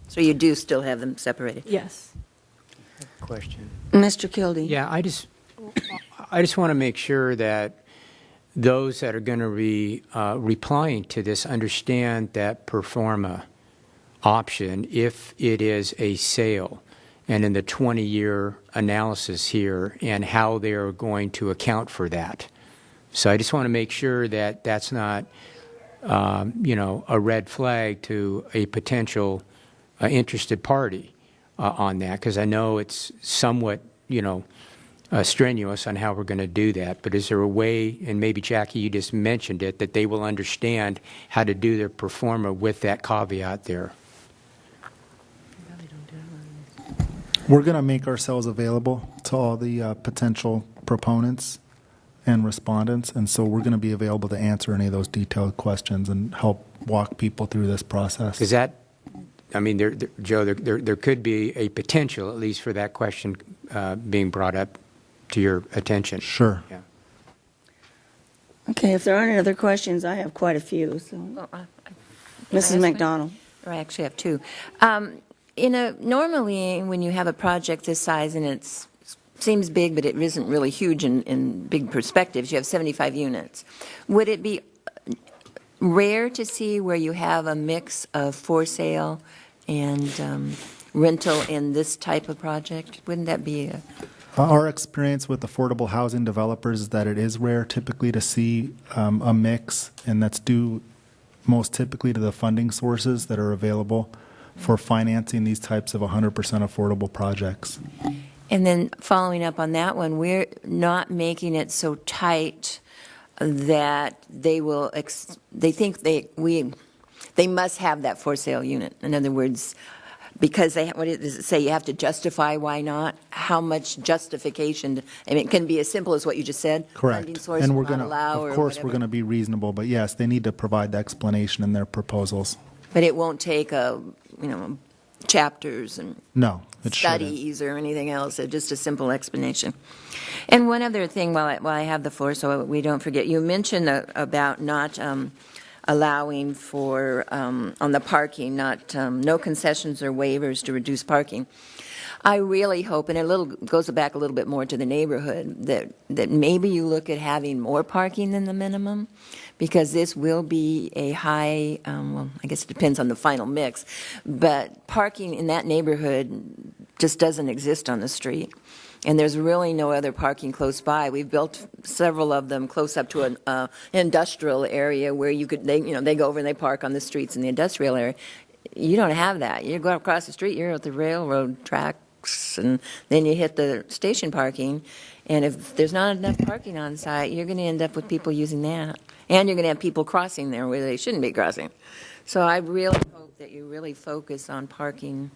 So you do still have them separated?
Yes.
Question.
Mr. Kildee.
Yeah, I just want to make sure that those that are going to be replying to this understand that pro forma option if it is a sale, and in the 20-year analysis here and how they are going to account for that. So I just want to make sure that that's not, a red flag to a potential interested party on that, because I know it's somewhat, strenuous on how we're going to do that. But is there a way, and maybe Jackie, you just mentioned it, that they will understand how to do their pro forma with that caveat there?
We're going to make ourselves available to all the potential proponents and respondents, and so we're going to be available to answer any of those detailed questions and help walk people through this process.
Because that, Joe, there could be a potential, at least for that question being brought up to your attention.
Sure.
Yeah.
Okay, if there aren't any other questions, I have quite a few. So,
Well,
Mrs. McDonald.
Or I actually have 2. Normally, when you have a project this size and it seems big, but it isn't really huge in big perspectives, you have 75 units. Would it be rare to see where you have a mix of for sale and rental in this type of project? Wouldn't that be
Our experience with affordable housing developers is that it is rare typically to see a mix, and that's due most typically to the funding sources that are available for financing these types of 100% affordable projects.
And then following up on that one, we're not making it so tight that they will, they think they must have that for sale unit. In other words, because what does it say? You have to justify why not? How much justification? I mean, it can be as simple as what you just said.
Correct.
Funding source
And
will
we're
not
going to,
allow,
of
or
course, we're
whatever.
going to be reasonable, but yes, they need to provide the explanation in their proposals.
But it won't take chapters and
No, it shouldn't.
studies or anything else, just a simple explanation. And one other thing while I have the floor, so we don't forget, you mentioned about not allowing for, on the parking, no concessions or waivers to reduce parking. I really hope, and it goes back a little bit more to the neighborhood, that maybe you look at having more parking than the minimum, because this will be a high, well, I guess it depends on the final mix, but parking in that neighborhood just doesn't exist on the street. And there's really no other parking close by. We've built several of them close up to an industrial area where they go over and they park on the streets in the industrial area. You don't have that. You go across the street, you're at the railroad tracks, and then you hit the station parking. And if there's not enough parking on site, you're going to end up with people using that. And you're going to have people crossing there where they shouldn't be crossing. So I really hope that you really focus on parking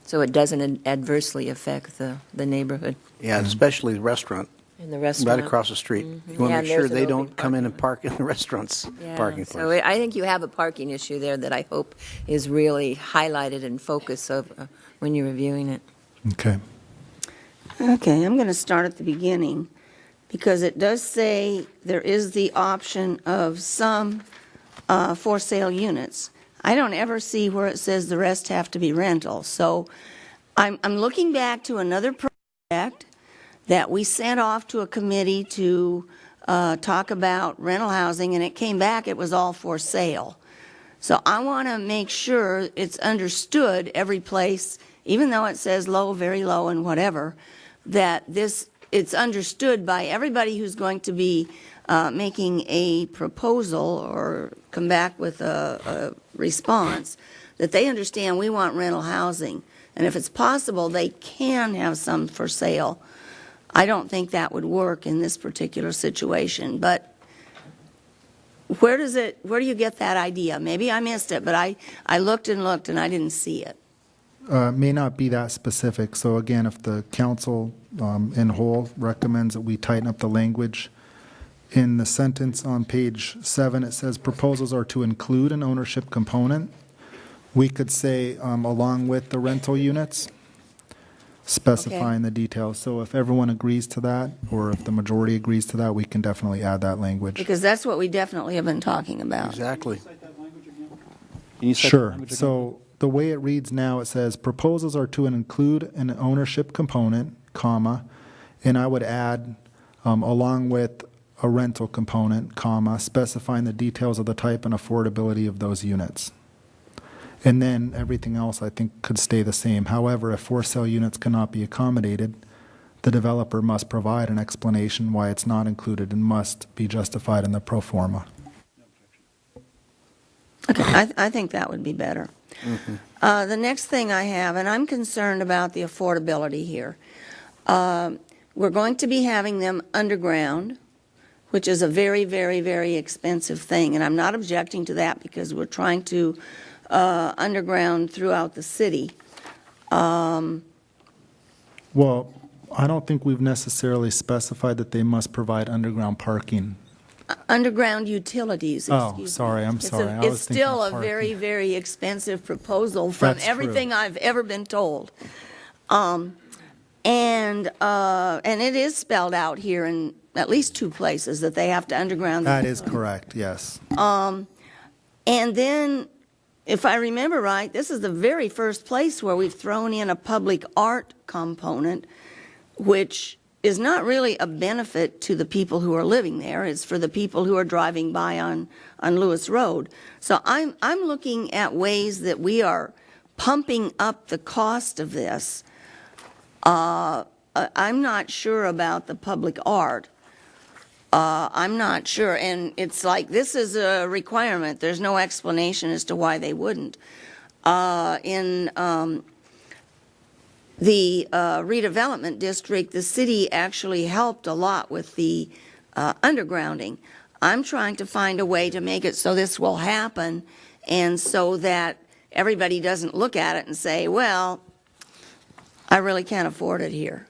so it doesn't adversely affect the neighborhood.
Yeah, and especially the restaurant.
And the restaurant.
Right across the street. You want to
Yeah,
make
and
sure
there's an
they
open
don't come in and park in the restaurant's parking place.
So I think you have a parking issue there that I hope is really highlighted in focus of when you're reviewing it.
Okay.
Okay, I'm going to start at the beginning, because it does say there is the option of some for sale units. I don't ever see where it says the rest have to be rental. So I'm looking back to another project that we sent off to a committee to talk about rental housing, and it came back, it was all for sale. So I want to make sure it's understood every place, even though it says low, very low, and whatever, that it's understood by everybody who's going to be making a proposal or come back with a response, that they understand we want rental housing. And if it's possible, they can have some for sale. I don't think that would work in this particular situation, but where do you get that idea? Maybe I missed it, but I looked and looked and I didn't see it.
May not be that specific. So again, if the council in whole recommends that we tighten up the language, in the sentence on page 7, it says proposals are to include an ownership component. We could say along with the rental units, specifying the details. So if everyone agrees to that, or if the majority agrees to that, we can definitely add that language.
Because that's what we definitely have been talking about.
Exactly.
Sure. So the way it reads now, it says proposals are to include an ownership component, comma, and I would add along with a rental component, comma, specifying the details of the type and affordability of those units. And then everything else, I think, could stay the same. However, if for sale units cannot be accommodated, the developer must provide an explanation why it's not included and must be justified in the pro forma.
Okay, I think that would be better. The next thing I have, and I'm concerned about the affordability here. We're going to be having them underground, which is a very, very, very expensive thing. And I'm not objecting to that because we're trying to underground throughout the city.
Well, I don't think we've necessarily specified that they must provide underground parking.
Underground utilities,
Oh,
excuse me.
sorry, I'm sorry. I was
It's
thinking
still
of
a very,
parking.
very expensive proposal from
That's true.
everything I've ever been told. And it is spelled out here in at least 2 places that they have to underground.
That is correct, yes.
And then, if I remember right, this is the very first place where we've thrown in a public art component, which is not really a benefit to the people who are living there. It's for the people who are driving by on Lewis Road. So I'm looking at ways that we are pumping up the cost of this. I'm not sure about the public art. I'm not sure. And it's like, this is a requirement. There's no explanation as to why they wouldn't. In the redevelopment district, the city actually helped a lot with the undergrounding. I'm trying to find a way to make it so this will happen, and so that everybody doesn't look at it and say, well, I really can't afford it here.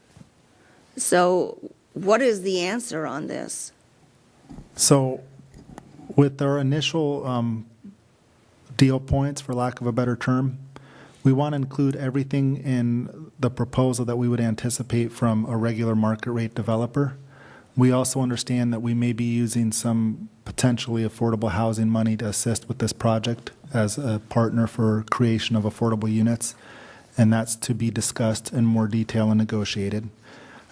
So what is the answer on this?
So with our initial deal points, for lack of a better term, we want to include everything in the proposal that we would anticipate from a regular market rate developer. We also understand that we may be using some potentially affordable housing money to assist with this project as a partner for creation of affordable units, and that's to be discussed in more detail and negotiated.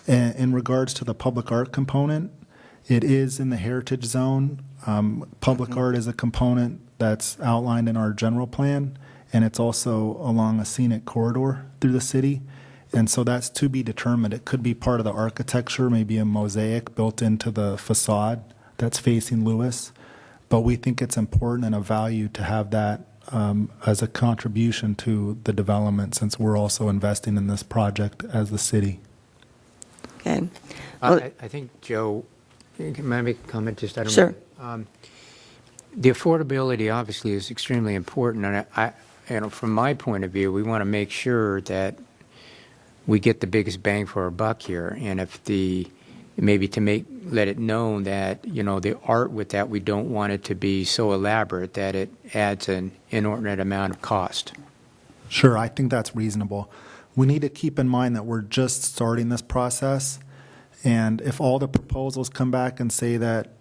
In regards to the public art component, it is in the heritage zone. Public art is a component that's outlined in our general plan, and it's also along a scenic corridor through the city. And so that's to be determined. It could be part of the architecture, maybe a mosaic built into the facade that's facing Lewis. But we think it's important and of value to have that as a contribution to the development, since we're also investing in this project as the city.
Okay.
I think, Joe, can I make a comment? Just, I don't
Sure.
The affordability obviously is extremely important, and from my point of view, we want to make sure that we get the biggest bang for our buck here. And if maybe to let it known that, the art with that, we don't want it to be so elaborate that it adds an inordinate amount of cost.
Sure, I think that's reasonable. We need to keep in mind that we're just starting this process, and if all the proposals come back and say that,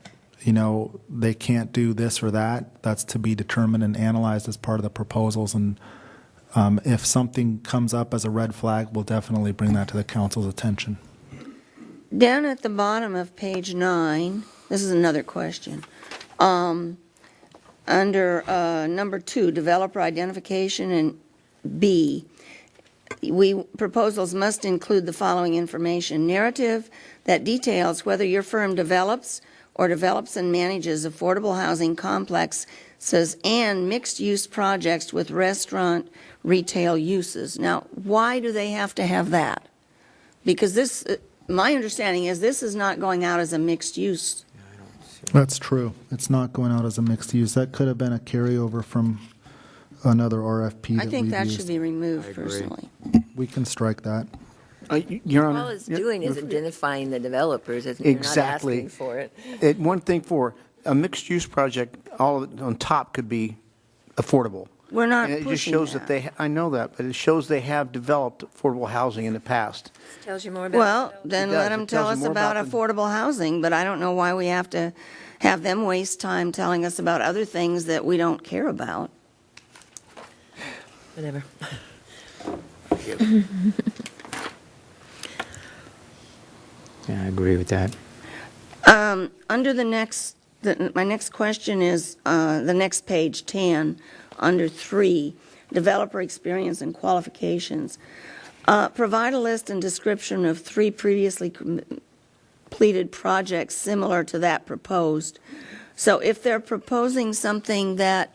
they can't do this or that, that's to be determined and analyzed as part of the proposals. And if something comes up as a red flag, we'll definitely bring that to the council's attention.
Down at the bottom of page 9, this is another question. Under number 2, developer identification, and B, proposals must include the following information: narrative that details whether your firm develops and manages affordable housing complexes and mixed-use projects with restaurant, retail uses. Now, why do they have to have that? Because this, my understanding is this is not going out as a mixed use.
That's true. It's not going out as a mixed use. That could have been a carryover from another RFP.
I think that should be removed personally.
We can strike that.
Your Honor,
All it's doing is identifying the developers, and
exactly.
you're not asking for it.
One thing for a mixed-use project, all of it on top could be affordable.
We're not
and it
pushing
just shows
that.
I know that, but it shows they have developed affordable housing in the past.
Tells you more about
Well,
it.
then
It does.
let them
It
tell
tells
us
you more
about
about the-
affordable housing, but I don't know why we have to have them waste time telling us about other things that we don't care about.
Whatever.
Yeah, I agree with that.
Under my next question is the next page, 10, under 3, developer experience and qualifications. Provide a list and description of 3 previously completed projects similar to that proposed. So if they're proposing something that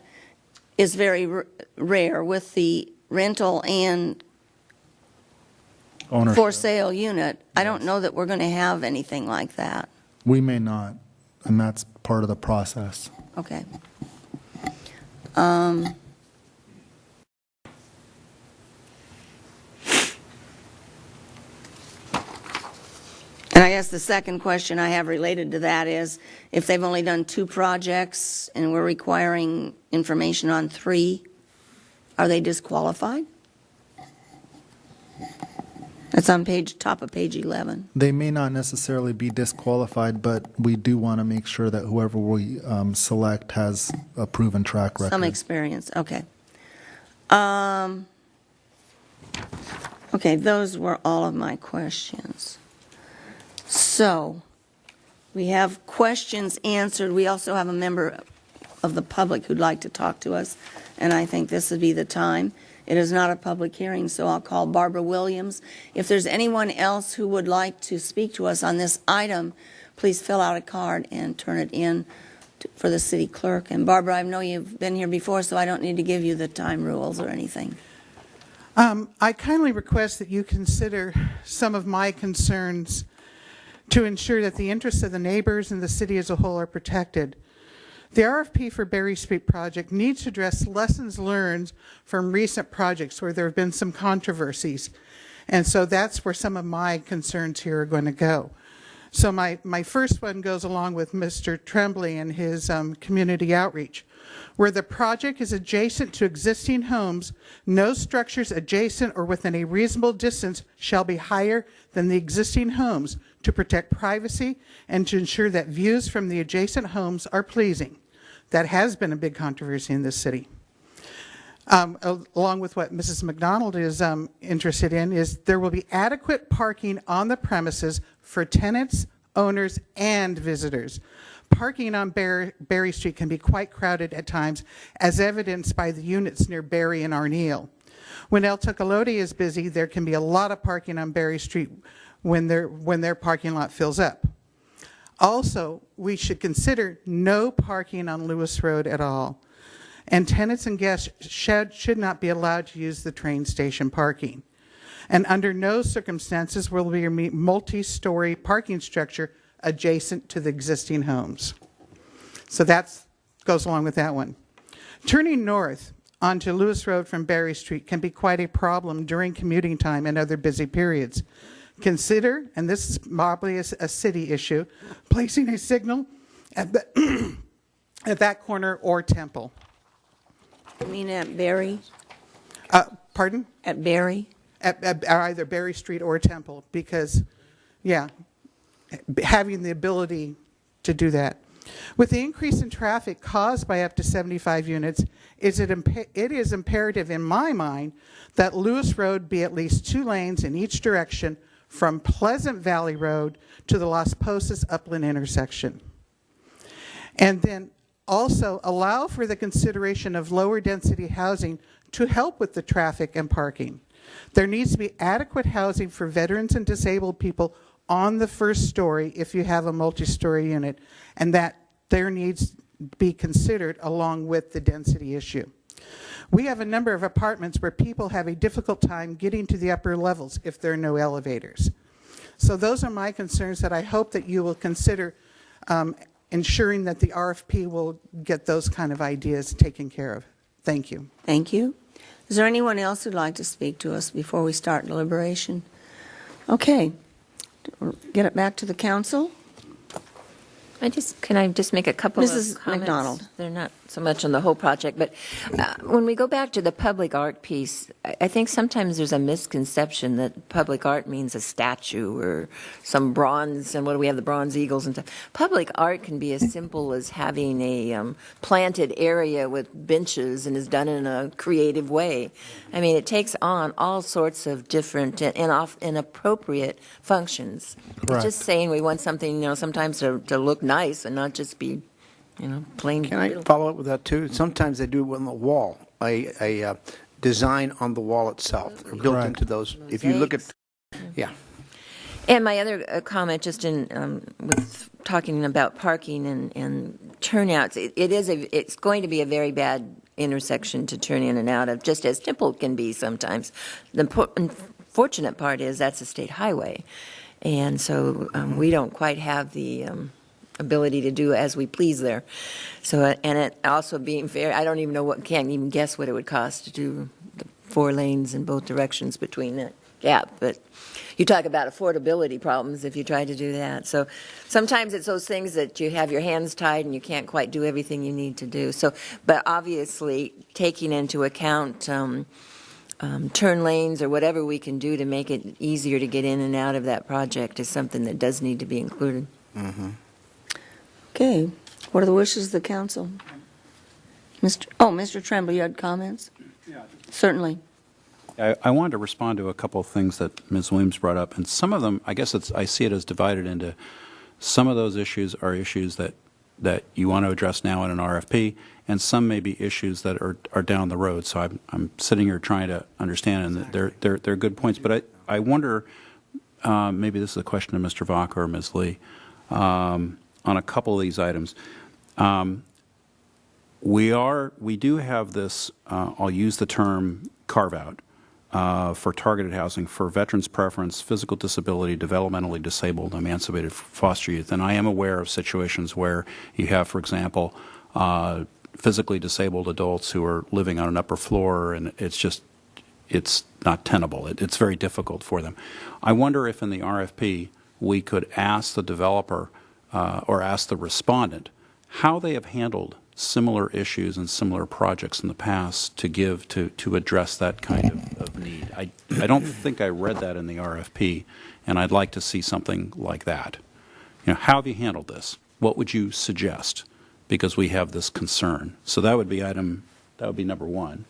is very rare with the rental and
Ownership.
for sale unit, I don't know that we're going to have anything like that.
We may not, and that's part of the process.
Okay. And I guess the second question I have related to that is, if they've only done 2 projects and we're requiring information on 3, are they disqualified? That's on top of page 11.
They may not necessarily be disqualified, but we do want to make sure that whoever we select has a proven track record.
Some experience, okay. Okay, those were all of my questions. So, we have questions answered. We also have a member of the public who'd like to talk to us, and I think this would be the time. It is not a public hearing, so I'll call Barbara Williams. If there's anyone else who would like to speak to us on this item, please fill out a card and turn it in for the city clerk. And Barbara, I know you've been here before, so I don't need to give you the time rules or anything.
I kindly request that you consider some of my concerns to ensure that the interests of the neighbors and the city as a whole are protected. The RFP for Berry Street project needs to address lessons learned from recent projects where there have been some controversies. And so that's where some of my concerns here are going to go. So my first one goes along with Mr. Tremblay and his community outreach. Where the project is adjacent to existing homes, no structures adjacent or within a reasonable distance shall be higher than the existing homes to protect privacy and to ensure that views from the adjacent homes are pleasing. That has been a big controversy in this city. Along with what Mrs. McDonald is interested in, is there will be adequate parking on the premises for tenants, owners, and visitors. Parking on Berry Street can be quite crowded at times, as evidenced by the units near Berry and Arneal. When El Tocolote is busy, there can be a lot of parking on Berry Street when their parking lot fills up. Also, we should consider no parking on Lewis Road at all. And tenants and guests should not be allowed to use the train station parking. And under no circumstances will there be a multi-story parking structure adjacent to the existing homes. So that goes along with that one. Turning north onto Lewis Road from Berry Street can be quite a problem during commuting time and other busy periods. Consider, and this is probably a city issue, placing a signal at that corner or Temple.
You mean at Berry?
Pardon?
At Berry?
At either Berry Street or Temple, because, yeah, having the ability to do that. With the increase in traffic caused by up to 75 units, it is imperative in my mind that Lewis Road be at least 2 lanes in each direction from Pleasant Valley Road to the Las Posas Upland intersection. And then also allow for the consideration of lower density housing to help with the traffic and parking. There needs to be adequate housing for veterans and disabled people on the first story if you have a multi-story unit, and that there needs to be considered along with the density issue. We have a number of apartments where people have a difficult time getting to the upper levels if there are no elevators. So those are my concerns that I hope that you will consider ensuring that the RFP will get those kind of ideas taken care of. Thank you.
Thank you. Is there anyone else who'd like to speak to us before we start deliberation? Okay. Get it back to the council.
Can I just make a couple
Mrs.
of comments?
McDonald.
They're not so much on the whole project, but when we go back to the public art piece, I think sometimes there's a misconception that public art means a statue or some bronze, and what do we have, the bronze eagles and stuff. Public art can be as simple as having a planted area with benches and is done in a creative way. I mean, it takes on all sorts of different and appropriate functions.
Correct.
Just saying we want something, sometimes to look nice and not just be, plain.
Can I follow up with that too? Sometimes they do it on the wall, a design on the wall itself. They're built into those. If you look at, yeah.
And my other comment, just in with talking about parking and turnouts, it's going to be a very bad intersection to turn in and out of, just as Temple can be sometimes. The unfortunate part is that's a state highway, and so we don't quite have the ability to do as we please there. So, and it also being fair, I don't even know can't even guess what it would cost to do the 4 lanes in both directions between that gap. But you talk about affordability problems if you try to do that. So sometimes it's those things that you have your hands tied and you can't quite do everything you need to do. So, but obviously taking into account turn lanes or whatever we can do to make it easier to get in and out of that project is something that does need to be included.
Mm-hmm.
Okay. What are the wishes of the council? Mr. Tremblay, you had comments? Yeah. Certainly.
I wanted to respond to a couple of things that Ms. Williams brought up, and some of them, I guess I see it as divided into some of those issues are issues that you want to address now in an RFP, and some may be issues that are down the road. So I'm sitting here trying to understand, and they're good points. But I wonder, maybe this is a question to Mr. Vaca or Ms. Lee. on a couple of these items. We do have this, I'll use the term carve-out for targeted housing for veterans preference, physical disability, developmentally disabled, emancipated foster youth. And I am aware of situations where you have, for example, physically disabled adults who are living on an upper floor, and it's not tenable. It's very difficult for them. I wonder if in the RFP we could ask the developer or ask the respondent how they have handled similar issues and similar projects in the past to address that kind of need. I don't think I read that in the RFP, and I'd like to see something like that. How have you handled this? What would you suggest? Because we have this concern. So that would be number one.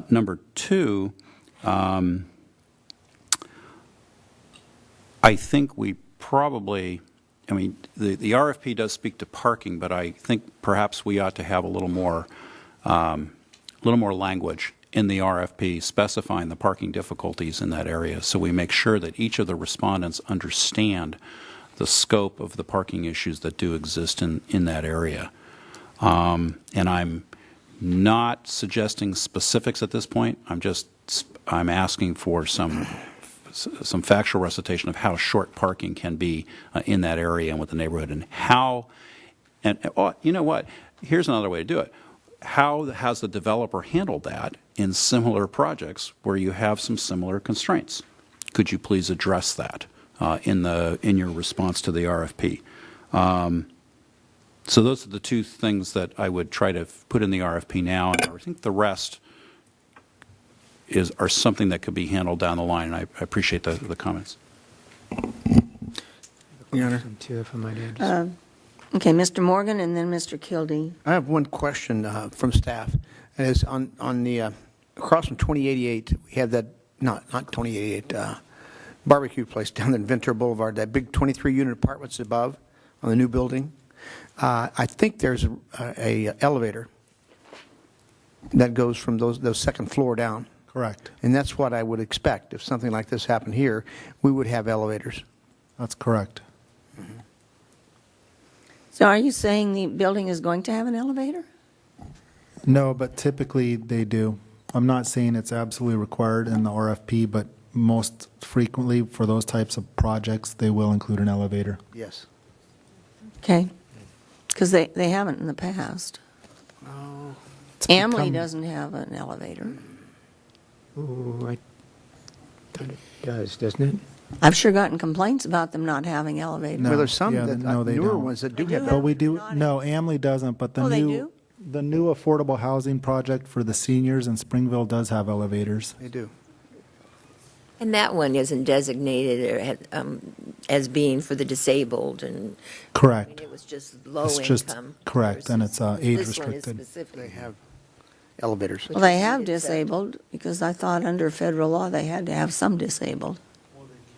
Number two, I think we probably, the RFP does speak to parking, but I think perhaps we ought to have a little more language in the RFP specifying the parking difficulties in that area, so we make sure that each of the respondents understand the scope of the parking issues that do exist in that area. And I'm not suggesting specifics at this point. I'm asking for some factual recitation of how short parking can be in that area and with the neighborhood, and how. And you know what? Here's another way to do it. How has the developer handled that in similar projects where you have some similar constraints? Could you please address that in your response to the RFP? So those are the two things that I would try to put in the RFP now, and I think the rest are something that could be handled down the line, and I appreciate the comments.
Your Honor. If I might add.
Okay, Mr. Morgan and then Mr. Kildee.
I have one question from staff. And it's on the across from 2088, we have that, not 2088, barbecue place down in Ventura Boulevard, that big 23-unit apartments above on the new building. I think there's a elevator that goes from those second floor down.
Correct.
And that's what I would expect. If something like this happened here, we would have elevators.
That's correct.
So are you saying the building is going to have an elevator?
No, but typically they do. I'm not saying it's absolutely required in the RFP, but most frequently for those types of projects, they will include an elevator.
Yes.
Okay. Because they haven't in the past. Amley doesn't have an elevator.
Oh, I thought it does, doesn't it?
I've sure gotten complaints about them not having elevators.
Well, there's some
they
newer
don't.
ones that do have
But we do, no, Amley doesn't, but the
they
new,
do?
the new affordable housing project for the seniors in Springville does have elevators.
They do.
And that one isn't designated as being for the disabled, and
Correct.
it was just low
It's just,
income.
correct, and it's age
This one is
restricted.
specifically.
They have elevators.
Well, they have disabled, because I thought under federal law they had to have some disabled.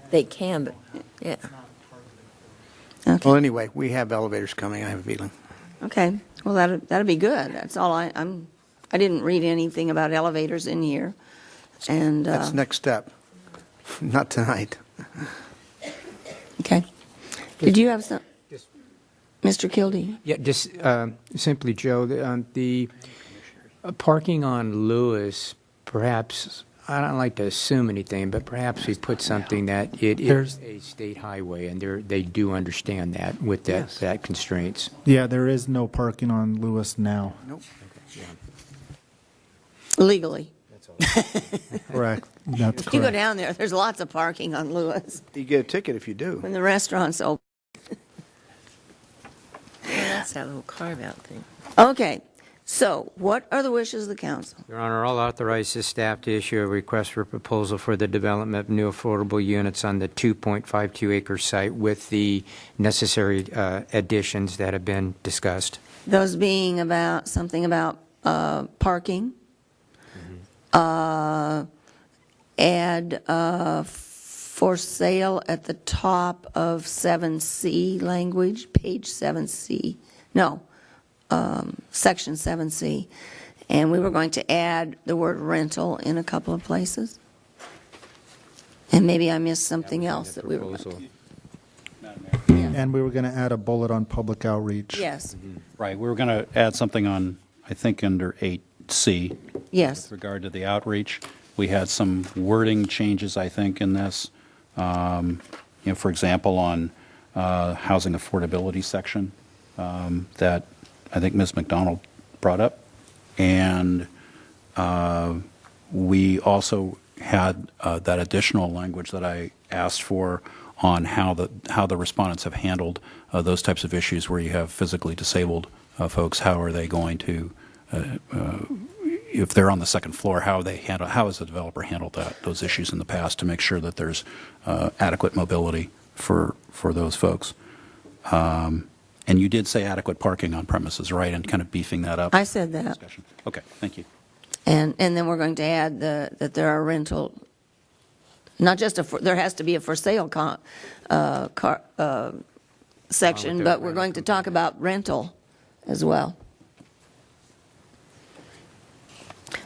They can, but, yeah.
Okay.
Well, anyway, we have elevators coming, I have a feeling.
Okay. Well, that'll be good. That's all I didn't read anything about elevators in here. And
That's next step. Not tonight.
okay. Did you have some? Mr. Kildee?
Yeah, just simply, Joe, the parking on Lewis, perhaps, I don't like to assume anything, but perhaps we put something that it is a state highway, and they do understand that with that constraints.
Yeah, there is no parking on Lewis now.
Nope.
Legally.
Correct. That's
If you go
correct.
down there, there's lots of parking on Lewis
You get a ticket if you do.
when the restaurant's open.
That's that little carve-out thing.
Okay. So what are the wishes of the council?
Your Honor, I'll authorize the staff to issue a request for proposal for the development of new affordable units on the 2.52-acre site with the necessary additions that have been discussed.
Those being about something about parking, add for sale at the top of 7C language, page 7C. No, section 7C. And we were going to add the word rental in a couple of places. And maybe I missed something else that we were going to.
Madam Mayor.
Yes.
And we were going to add a bullet on public outreach.
Yes,
Right, we were going to add something on, I think, under 8C.
yes.
With regard to the outreach. We had some wording changes, I think, in this. For example, on housing affordability section that I think Ms. McDonald brought up. And we also had that additional language that I asked for on how the respondents have handled those types of issues where you have physically disabled folks. How are they going to, if they're on the second floor, how has the developer handled those issues in the past to make sure that there's adequate mobility for those folks. And you did say adequate parking on premises, right? And kind of beefing that up.
I said that.
Discussion. Okay, thank you.
And then we're going to add that there are rental, not just there has to be a for sale section, but we're going to talk about rental as well.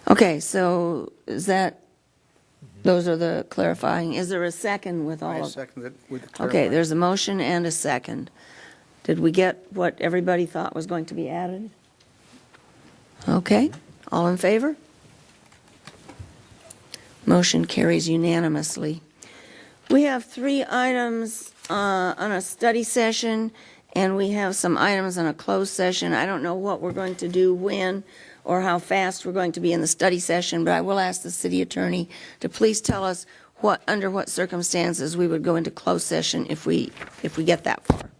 Okay, so is that, those are the clarifying. Is there a second with all
I
of?
second it with the
Okay,
clarifying.
there's a motion and a second. Did we get what everybody thought was going to be added? Okay, all in favor? Motion carries unanimously. We have 3 items on a study session, and we have some items on a closed session. I don't know what we're going to do when or how fast we're going to be in the study session, but I will ask the city attorney to please tell us under what circumstances we would go into closed session if we get that far.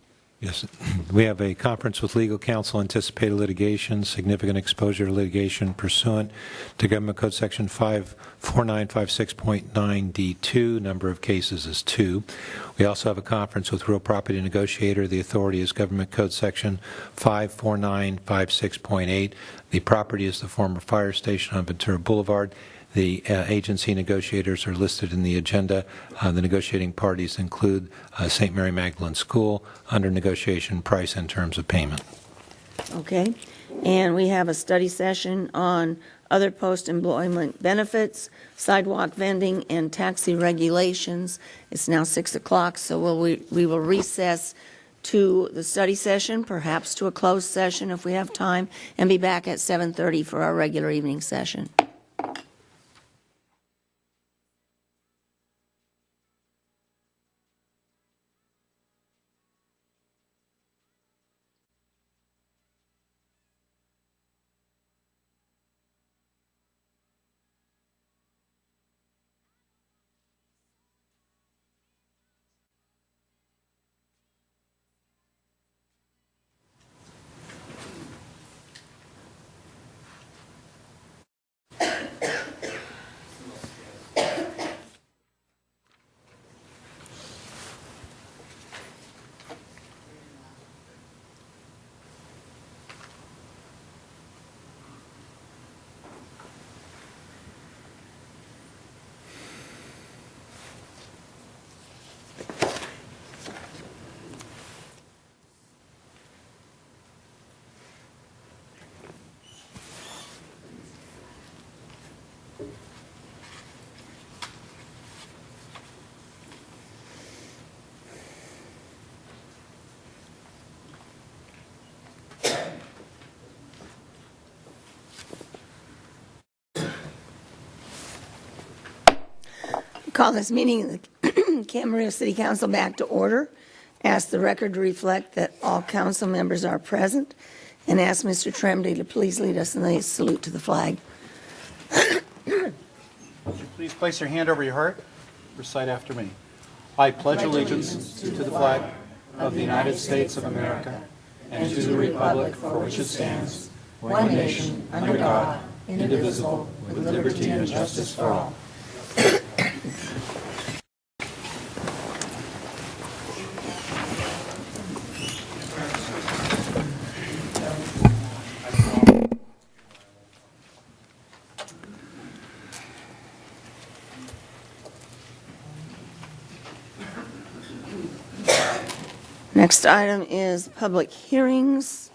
Yes, we have a conference with legal counsel, anticipated litigation, significant exposure to litigation pursuant to Government Code Section 54956.9D2. Number of cases is 2. We also have a conference with real property negotiator. The authority is Government Code Section 54956.8. The property is the former fire station on Ventura Boulevard. The agency negotiators are listed in the agenda. The negotiating parties include St. Mary Magdalene School under negotiation, price, and terms of payment.
Okay, and we have a study session on other post-employment benefits, sidewalk vending, and taxi regulations. It's now 6 o'clock, so we will recess to the study session, perhaps to a closed session if we have time, and be back at 7:30 for our regular evening session. Call this meeting of the Camarillo City Council back to order. Ask the record to reflect that all council members are present, and ask Mr. Tremblay to please lead us in the salute to the flag.
Would you please place your hand over your heart? Recite after me. I pledge allegiance to the flag of the United States of America and to the republic for which it stands, one nation, under God, indivisible, with liberty and justice for all.
Next item is public hearings.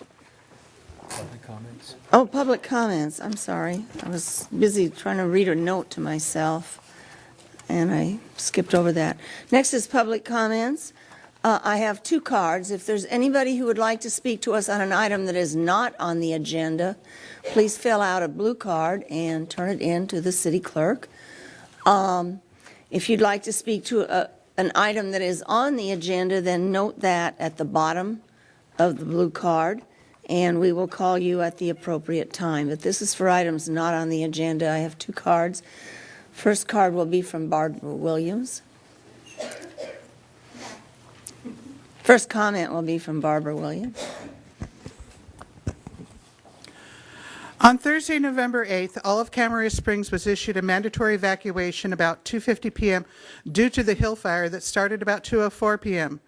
Public comments?
Oh, public comments, I'm sorry. I was busy trying to read a note to myself, and I skipped over that. Next is public comments.
I have 2 cards. If there's anybody who would like to speak to us on an item that is not on the agenda, please fill out a blue card and turn it in to the city clerk. If you'd like to speak to an item that is on the agenda, then note that at the bottom of the blue card, and we will call you at the appropriate time. But this is for items not on the agenda. I have 2 cards. First card will be from Barbara Williams. First comment will be from Barbara Williams.
On Thursday, November 8th, all of Camarillo Springs was issued a mandatory evacuation about 2:50 p.m. due to the hill fire that started about 2:04 p.m.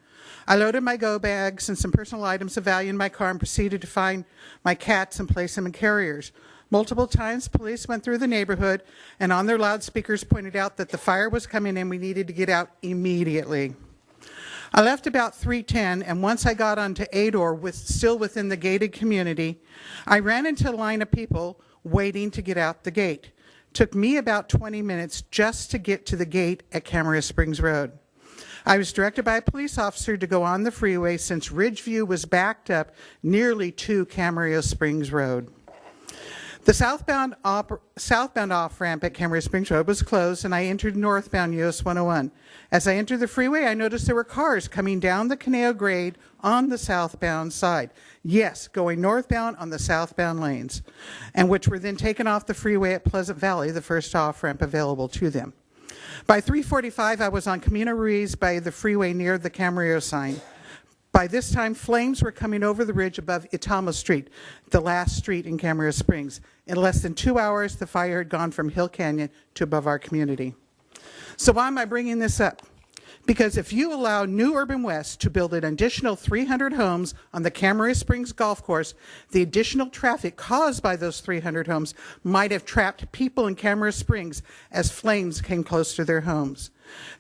I loaded my go bags and some personal items of value in my car and proceeded to find my cats and place them in carriers. Multiple times, police went through the neighborhood and on their loudspeakers pointed out that the fire was coming and we needed to get out immediately. I left about 3:10, and once I got onto Ador, still within the gated community, I ran into a line of people waiting to get out the gate. Took me about 20 minutes just to get to the gate at Camarillo Springs Road. I was directed by a police officer to go on the freeway since Ridgeview was backed up nearly to Camarillo Springs Road. The southbound off-ramp at Camarillo Springs Road was closed, and I entered northbound US 101. As I entered the freeway, I noticed there were cars coming down the Caneo grade on the southbound side. Yes, going northbound on the southbound lanes, and which were then taken off the freeway at Pleasant Valley, the first off-ramp available to them. By 3:45, I was on Camino Ruiz by the freeway near the Camarillo sign. By this time, flames were coming over the ridge above Itamo Street, the last street in Camarillo Springs. In less than 2 hours, the fire had gone from Hill Canyon to above our community. So why am I bringing this up? Because if you allow New Urban West to build an additional 300 homes on the Camarillo Springs Golf Course, the additional traffic caused by those 300 homes might have trapped people in Camarillo Springs as flames came close to their homes.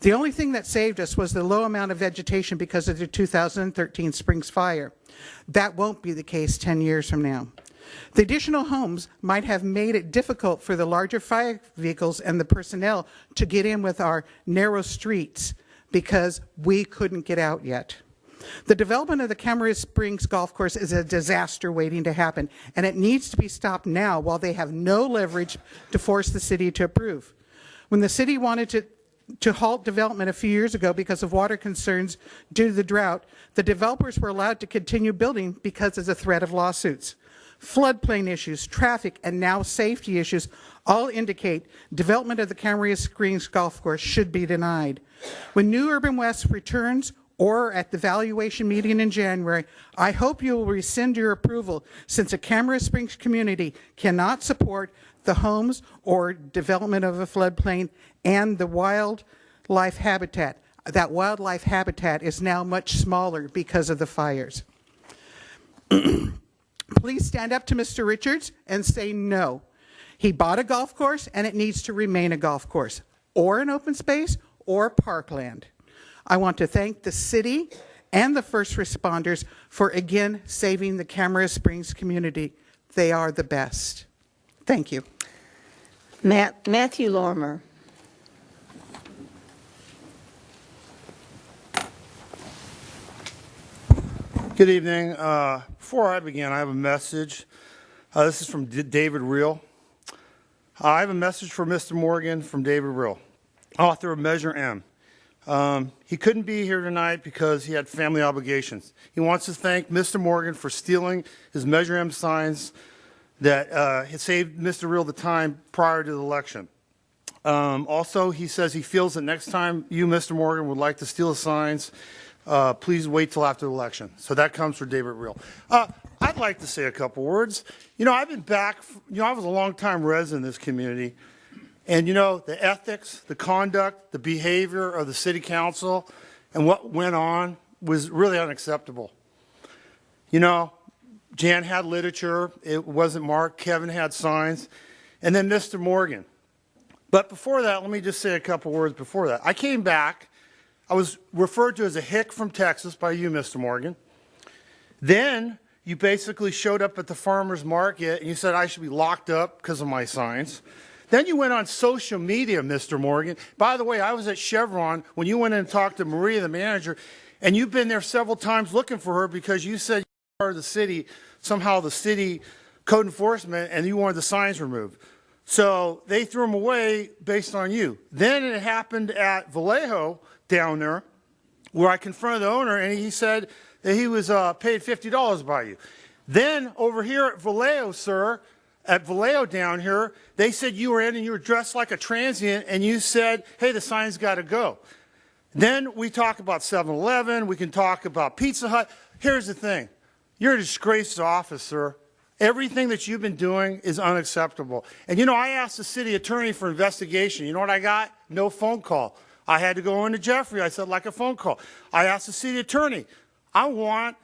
The only thing that saved us was the low amount of vegetation because of the 2013 Springs fire. That won't be the case 10 years from now. The additional homes might have made it difficult for the larger fire vehicles and the personnel to get in with our narrow streets because we couldn't get out yet. The development of the Camarillo Springs Golf Course is a disaster waiting to happen, and it needs to be stopped now while they have no leverage to force the city to approve. When the city wanted to halt development a few years ago because of water concerns due to the drought, the developers were allowed to continue building because of the threat of lawsuits. Floodplain issues, traffic, and now safety issues all indicate development of the Camarillo Springs Golf Course should be denied. When New Urban West returns or at the valuation meeting in January, I hope you will rescind your approval since the Camarillo Springs community cannot support the homes or development of a floodplain and the wildlife habitat. That wildlife habitat is now much smaller because of the fires. Please stand up to Mr. Richards and say no. He bought a golf course and it needs to remain a golf course, or an open space, or parkland. I want to thank the city and the first responders for again saving the Camarillo Springs community. They are the best. Thank you.
Matthew Lorimer.
Good evening. Before I begin, I have a message. This is from David Reel. I have a message for Mr. Morgan from David Reel, author of Measure M. He couldn't be here tonight because he had family obligations. He wants to thank Mr. Morgan for stealing his Measure M signs that had saved Mr. Reel the time prior to the election. Also, he says he feels that next time you, Mr. Morgan, would like to steal the signs, please wait till after the election. So that comes from David Reel. I'd like to say a couple words. You know, I've been back, I was a long-time resident in this community. And, the ethics, the conduct, the behavior of the city council and what went on was really unacceptable. Jan had literature. It wasn't marked. Kevin had signs. And then Mr. Morgan. But before that, let me just say a couple words before that. I came back. I was referred to as a hick from Texas by you, Mr. Morgan. Then you basically showed up at the farmer's market and you said I should be locked up because of my signs. Then you went on social media, Mr. Morgan. By the way, I was at Chevron when you went in and talked to Maria, the manager, And you've been there several times looking for her because you said you were the city, somehow the city code enforcement, and you wanted the signs removed. So they threw them away based on you. Then it happened at Vallejo down there, where I confronted the owner, and he said that he was paid $50 by you. Then over here at Vallejo, sir, at Vallejo down here, they said you were in and you were dressed like a transient, and you said, hey, the sign's got to go. Then we talk about 7-Eleven, we can talk about Pizza Hut. Here's the thing. You're a disgraced office, sir. Everything that you've been doing is unacceptable. And you know, I asked the city attorney for investigation. You know what I got? No phone call. I had to go into Jeffrey. I said, like a phone call. I asked the city attorney, I want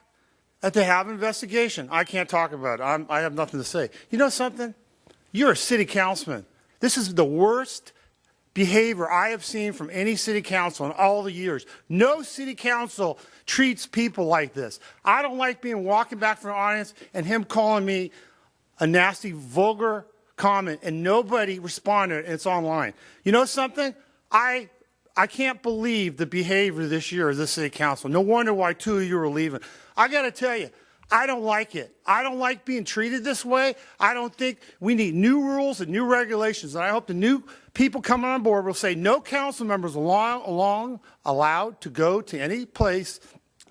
to have an investigation. I can't talk about it. I have nothing to say. You know something? You're a city councilman. This is the worst behavior I have seen from any city council in all the years. No city council treats people like this. I don't like being walking back from the audience and him calling me a nasty, vulgar comment, and nobody responded, and it's online. You know something? I can't believe the behavior this year of this city council. No wonder why 2 of you are leaving. I got to tell you, I don't like it. I don't like being treated this way. I don't think we need new rules and new regulations. And I hope the new people coming on board will say no council members allowed to go to any place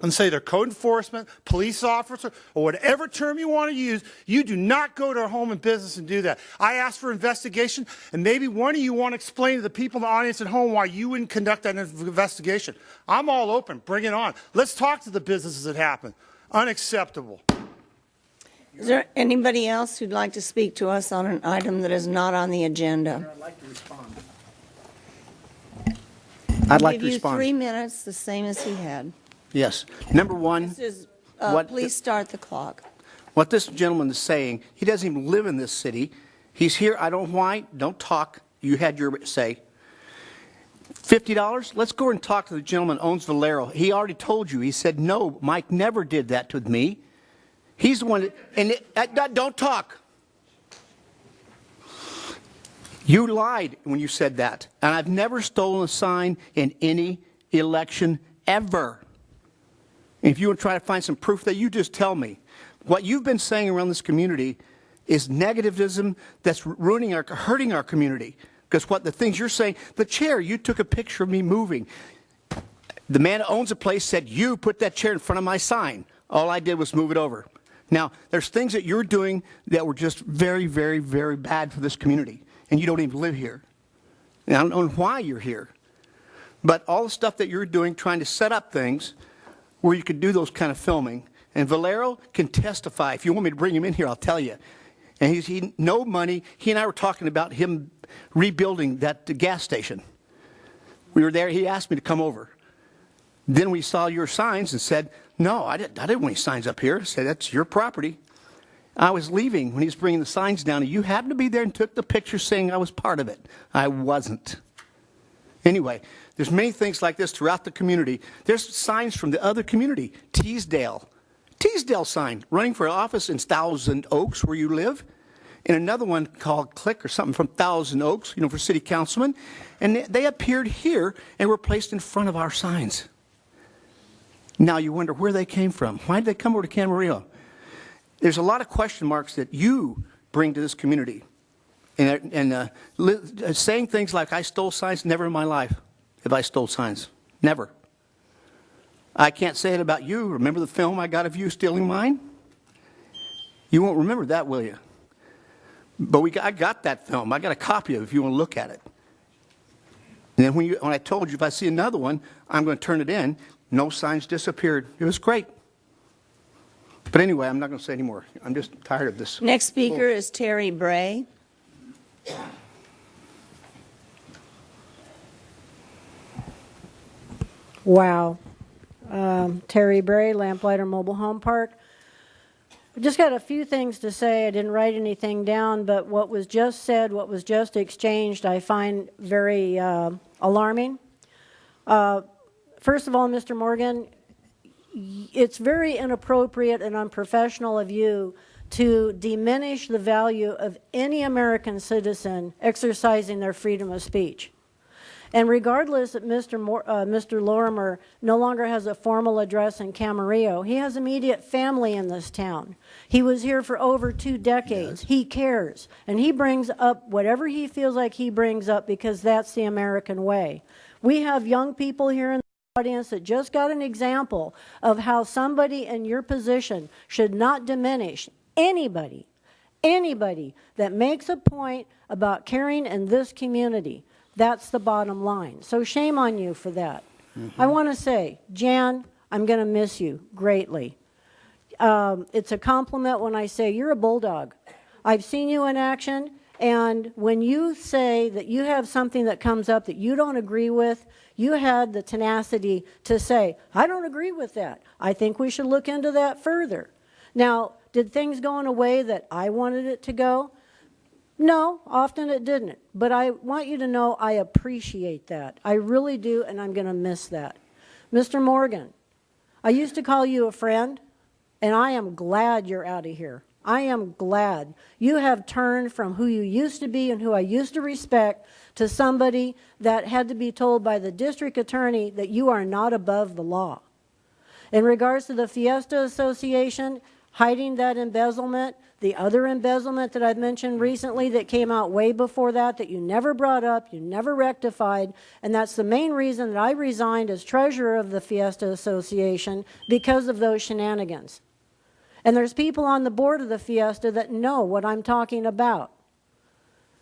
and say they're code enforcement, police officer, or whatever term you want to use. You do not go to a home and business and do that. I asked for investigation, and maybe one of you want to explain to the people in the audience at home why you wouldn't conduct that investigation. I'm all open. Bring it on. Let's talk to the businesses that happen. Unacceptable.
Is there anybody else who'd like to speak to us on an item that is not on the agenda?
I'd like to respond. I'd like to
Give you
respond.
3 minutes, the same as he had.
Yes. Number one,
This is,
what
please start the clock.
what this gentleman is saying, he doesn't even live in this city. He's here. I don't whine. Don't talk. You had your say. $50? Let's go and talk to the gentleman who owns Valero. He already told you. He said, no, Mike never did that to me. He's the one that, don't talk. You lied when you said that. And I've never stolen a sign in any election ever. And if you want to try to find some proof that, you just tell me. What you've been saying around this community is negativism that's hurting our community. Because what the things you're saying, the chair, you took a picture of me moving. The man who owns the place said, you put that chair in front of my sign. All I did was move it over. Now, there's things that you're doing that were just very, very, very bad for this community. And you don't even live here. And I don't know why you're here. But all the stuff that you're doing, trying to set up things where you could do those kind of filming. And Valero can testify. If you want me to bring him in here, I'll tell you. And he no money. He and I were talking about him rebuilding that gas station. We were there. He asked me to come over. Then we saw your signs and said, no, I didn't want any signs up here. I said, that's your property. I was leaving when he was bringing the signs down, and you happened to be there and took the picture saying I was part of it. I wasn't. Anyway, there's many things like this throughout the community. There's signs from the other community. Teasdale sign, running for office in Thousand Oaks, where you live. And another one called Click or something from Thousand Oaks, for city councilmen. And they appeared here and were placed in front of our signs. Now you wonder where they came from. Why did they come over to Camarillo? There's a lot of question marks that you bring to this community. And saying things like, I stole signs, never in my life have I stole signs. Never. I can't say it about you. Remember the film I got of you stealing mine? You won't remember that, will you? But I got that film. I got a copy of it if you want to look at it. And then when I told you if I see another one, I'm going to turn it in, no signs disappeared. It was great. But anyway, I'm not going to say any more. I'm just tired of this.
Next speaker is Terry Bray.
Wow. Terry Bray, Lamplighter Mobile Home Park. I've just got a few things to say. I didn't write anything down, but what was just said, what was just exchanged, I find very alarming. First of all, Mr. Morgan, it's very inappropriate and unprofessional of you to diminish the value of any American citizen exercising their freedom of speech. And regardless that Mr. Lorimer no longer has a formal address in Camarillo, he has immediate family in this town. He was here for over 2 decades. He cares. And he brings up whatever he feels like he brings up because that's the American way. We have young people here in the audience that just got an example of how somebody in your position should not diminish anybody that makes a point about caring in this community. That's the bottom line. So shame on you for that. I want to say, Jan, I'm going to miss you greatly. It's a compliment when I say you're a bulldog. I've seen you in action, and when you say that you have something that comes up that you don't agree with, you had the tenacity to say, I don't agree with that. I think we should look into that further. Now, did things go in a way that I wanted it to go? No, often it didn't. But I want you to know I appreciate that. I really do, and I'm going to miss that. Mr. Morgan, I used to call you a friend, and I am glad you're out of here. I am glad. You have turned from who you used to be and who I used to respect to somebody that had to be told by the district attorney that you are not above the law. In regards to the Fiesta Association, hiding that embezzlement, the other embezzlement that I've mentioned recently that came out way before that you never brought up, you never rectified, and that's the main reason that I resigned as treasurer of the Fiesta Association, because of those shenanigans. And there's people on the board of the Fiesta that know what I'm talking about.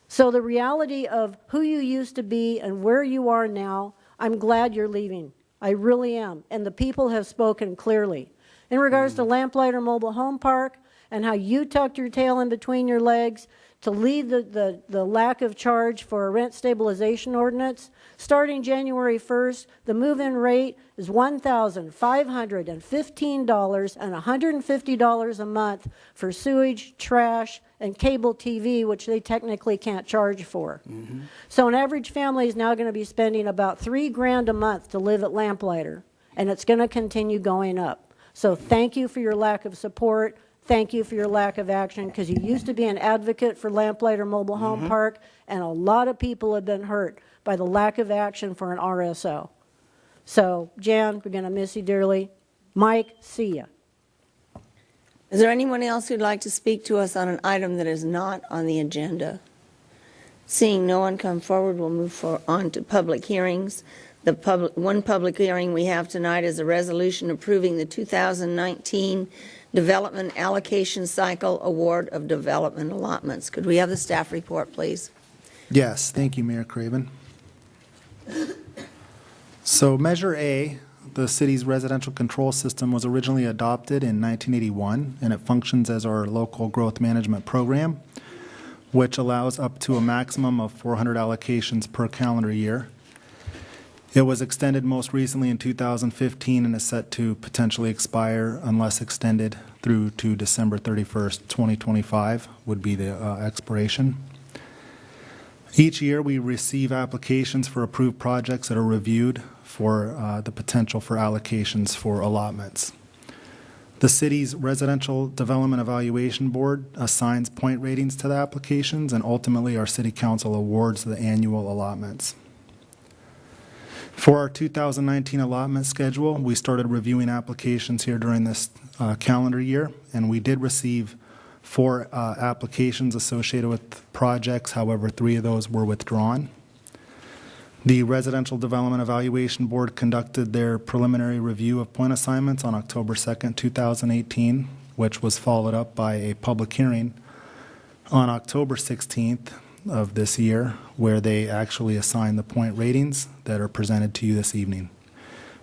So the reality of who you used to be and where you are now, I'm glad you're leaving. I really am. And the people have spoken clearly. In regards to Lamplighter Mobile Home Park and how you tucked your tail in between your legs to lead the lack of charge for a rent stabilization ordinance, starting January 1st, the move-in rate is $1,515 and $150 a month for sewage, trash, and cable TV, which they technically can't charge for. So an average family is now going to be spending about $3,000 a month to live at Lamplighter, and it's going to continue going up. So thank you for your lack of support. Thank you for your lack of action, because you used to be an advocate for Lamplighter Mobile Home Park, and a lot of people have been hurt by the lack of action for an RSO. So, Jan, we're going to miss you dearly. Mike, see ya.
Is there anyone else who'd like to speak to us on an item that is not on the agenda? Seeing no one come forward, we'll move on to public hearings. One public hearing we have tonight is a resolution approving the 2019 Development Allocation Cycle Award of Development Allotments. Could we have the staff report, please?
Yes, thank you, Mayor Craven. So Measure A, the city's residential control system, was originally adopted in 1981, and it functions as our local growth management program, which allows up to a maximum of 400 allocations per calendar year. It was extended most recently in 2015 and is set to potentially expire unless extended through to December 31st, 2025 would be the expiration. Each year we receive applications for approved projects that are reviewed for the potential for allocations for allotments. The city's Residential Development Evaluation Board assigns point ratings to the applications, and ultimately our city council awards the annual allotments. For our 2019 allotment schedule, we started reviewing applications here during this calendar year, and we did receive 4 applications associated with projects. However, 3 of those were withdrawn. The Residential Development Evaluation Board conducted their preliminary review of point assignments on October 2nd, 2018, which was followed up by a public hearing on October 16th of this year, where they actually assign the point ratings that are presented to you this evening.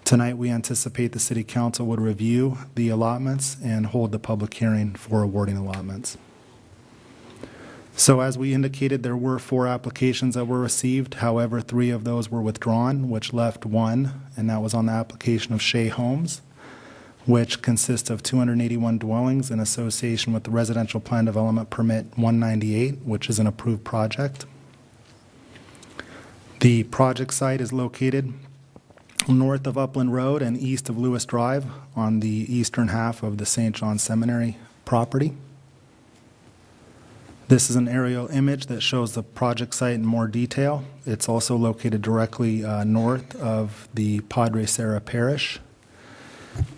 Tonight, we anticipate the City Council would review the allotments and hold the public hearing for awarding allotments. So as we indicated, there were 4 applications that were received. However, 3 of those were withdrawn, which left 1, and that was on the application of Shea Homes, which consists of 281 dwellings in association with the Residential Plan Development Permit 198, which is an approved project. The project site is located north of Upland Road and east of Lewis Drive on the eastern half of the St. John Seminary property. This is an aerial image that shows the project site in more detail. It's also located directly north of the Padre Serra Parish.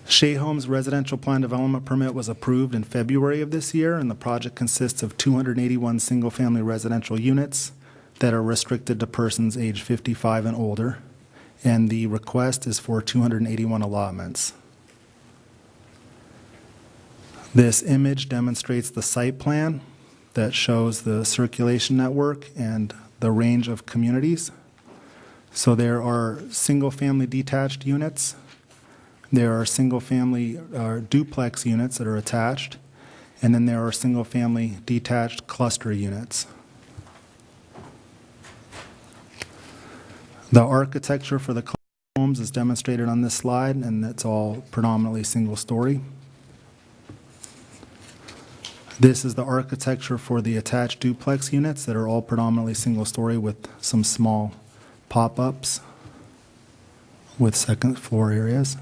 Shea Homes Residential Plan Development Permit was approved in February of this year, and the project consists of 281 single-family residential units that are restricted to persons age 55 and older, and the request is for 281 allotments. This image demonstrates the site plan that shows the circulation network and the range of communities. So there are single-family detached units. There are single-family duplex units that are attached. And then there are single-family detached cluster units. The architecture for the homes is demonstrated on this slide, and it's all predominantly single-story. This is the architecture for the attached duplex units that are all predominantly single-story with some small pop-ups with second floor areas.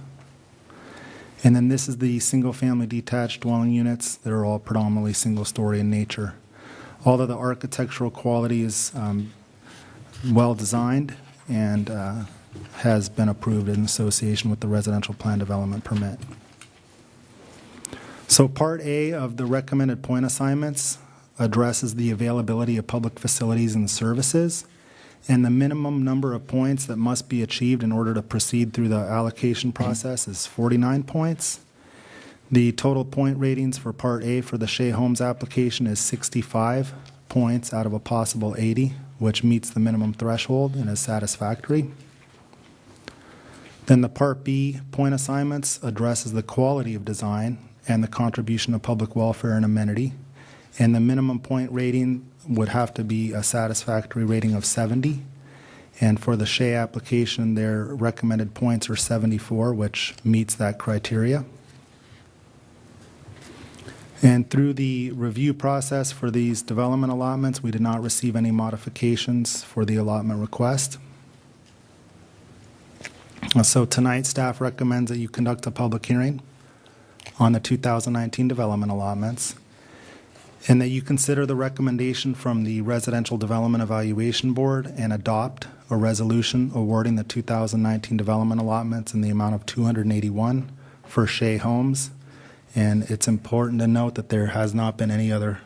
And then this is the single-family detached dwelling units that are all predominantly single-story in nature. Although the architectural quality is well-designed and has been approved in association with the residential plan development permit. So Part A of the recommended point assignments addresses the availability of public facilities and services, and the minimum number of points that must be achieved in order to proceed through the allocation process is 49 points. The total point ratings for Part A for the Shea Homes application is 65 points out of a possible 80, which meets the minimum threshold and is satisfactory. Then the Part B point assignments addresses the quality of design and the contribution of public welfare and amenity. And the minimum point rating would have to be a satisfactory rating of 70. And for the Shea application, their recommended points are 74, which meets that criteria. And through the review process for these development allotments, we did not receive any modifications for the allotment request. So tonight, staff recommends that you conduct a public hearing on the 2019 development allotments, and that you consider the recommendation from the Residential Development Evaluation Board and adopt a resolution awarding the 2019 development allotments in the amount of 281 for Shea Homes. And it's important to note that there has not been any other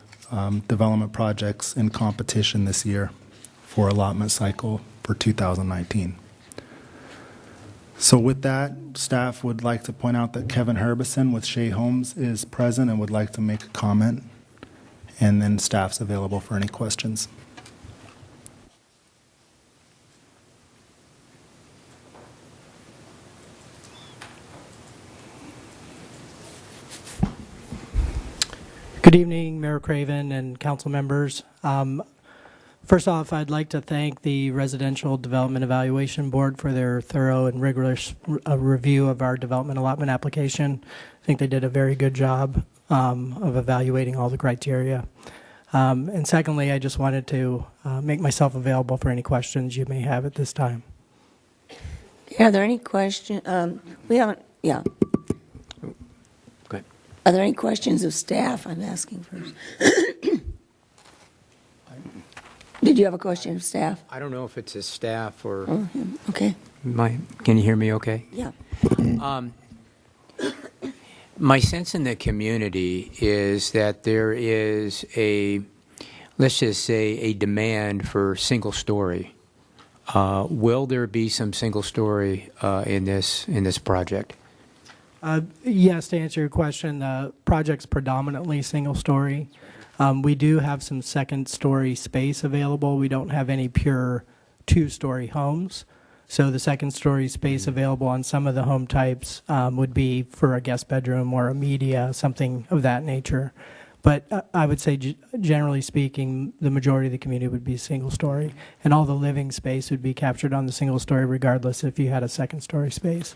development projects in competition this year for allotment cycle for 2019. So with that, staff would like to point out that Kevin Herbison with Shea Homes is present and would like to make a comment, and then staff's available for any questions.
Good evening, Mayor Craven and council members. First off, I'd like to thank the Residential Development Evaluation Board for their thorough and rigorous review of our development allotment application. I think they did a very good job of evaluating all the criteria. And secondly, I just wanted to make myself available for any questions you may have at this time.
Are there any questions? We haven't, yeah.
Good.
Are there any questions of staff? I'm asking first. Did you have a question of staff?
I don't know if it's a staff or...
Oh, yeah. Okay.
Can you hear me okay?
Yeah.
My sense in the community is that there is a, let's just say, a demand for single story. Will there be some single story in this project?
Yes, to answer your question, the project's predominantly single story. We do have some second story space available. We don't have any pure two-story homes. So the second story space available on some of the home types would be for a guest bedroom or a media, something of that nature. But I would say, generally speaking, the majority of the community would be single story, and all the living space would be captured on the single story regardless if you had a second story space.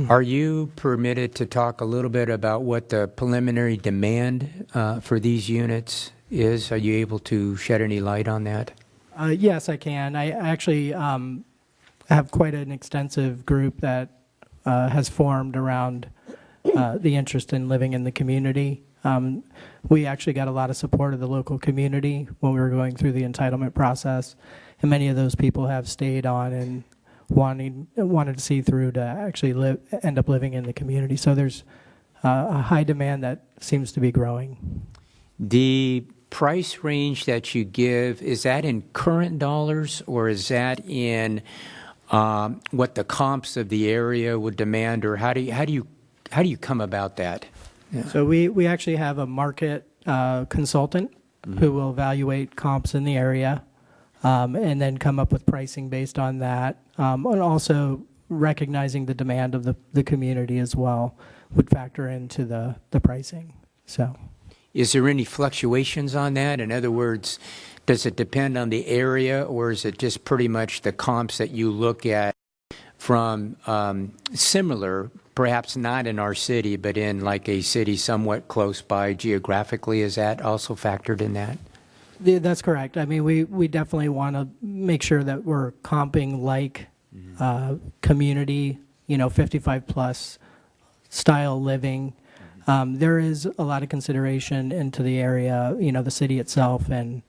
Are you permitted to talk a little bit about what the preliminary demand for these units is? Are you able to shed any light on that?
Yes, I can. I actually have quite an extensive group that has formed around the interest in living in the community. We actually got a lot of support of the local community when we were going through the entitlement process, and many of those people have stayed on and wanted to see through to actually end up living in the community. So there's a high demand that seems to be growing.
The price range that you give, is that in current dollars, or is that in what the comps of the area would demand, or how do you come about that? Yeah.
So we actually have a market consultant who will evaluate comps in the area and then come up with pricing based on that, and also recognizing the demand of the community as well would factor into the pricing. So,
is there any fluctuations on that? In other words, does it depend on the area, or is it just pretty much the comps that you look at from similar, perhaps not in our city, but in like a city somewhat close by geographically? Is that also factored in that?
That's correct. I mean, we definitely want to make sure that we're comping like community, 55 plus style living. There is a lot of consideration into the area, the city itself and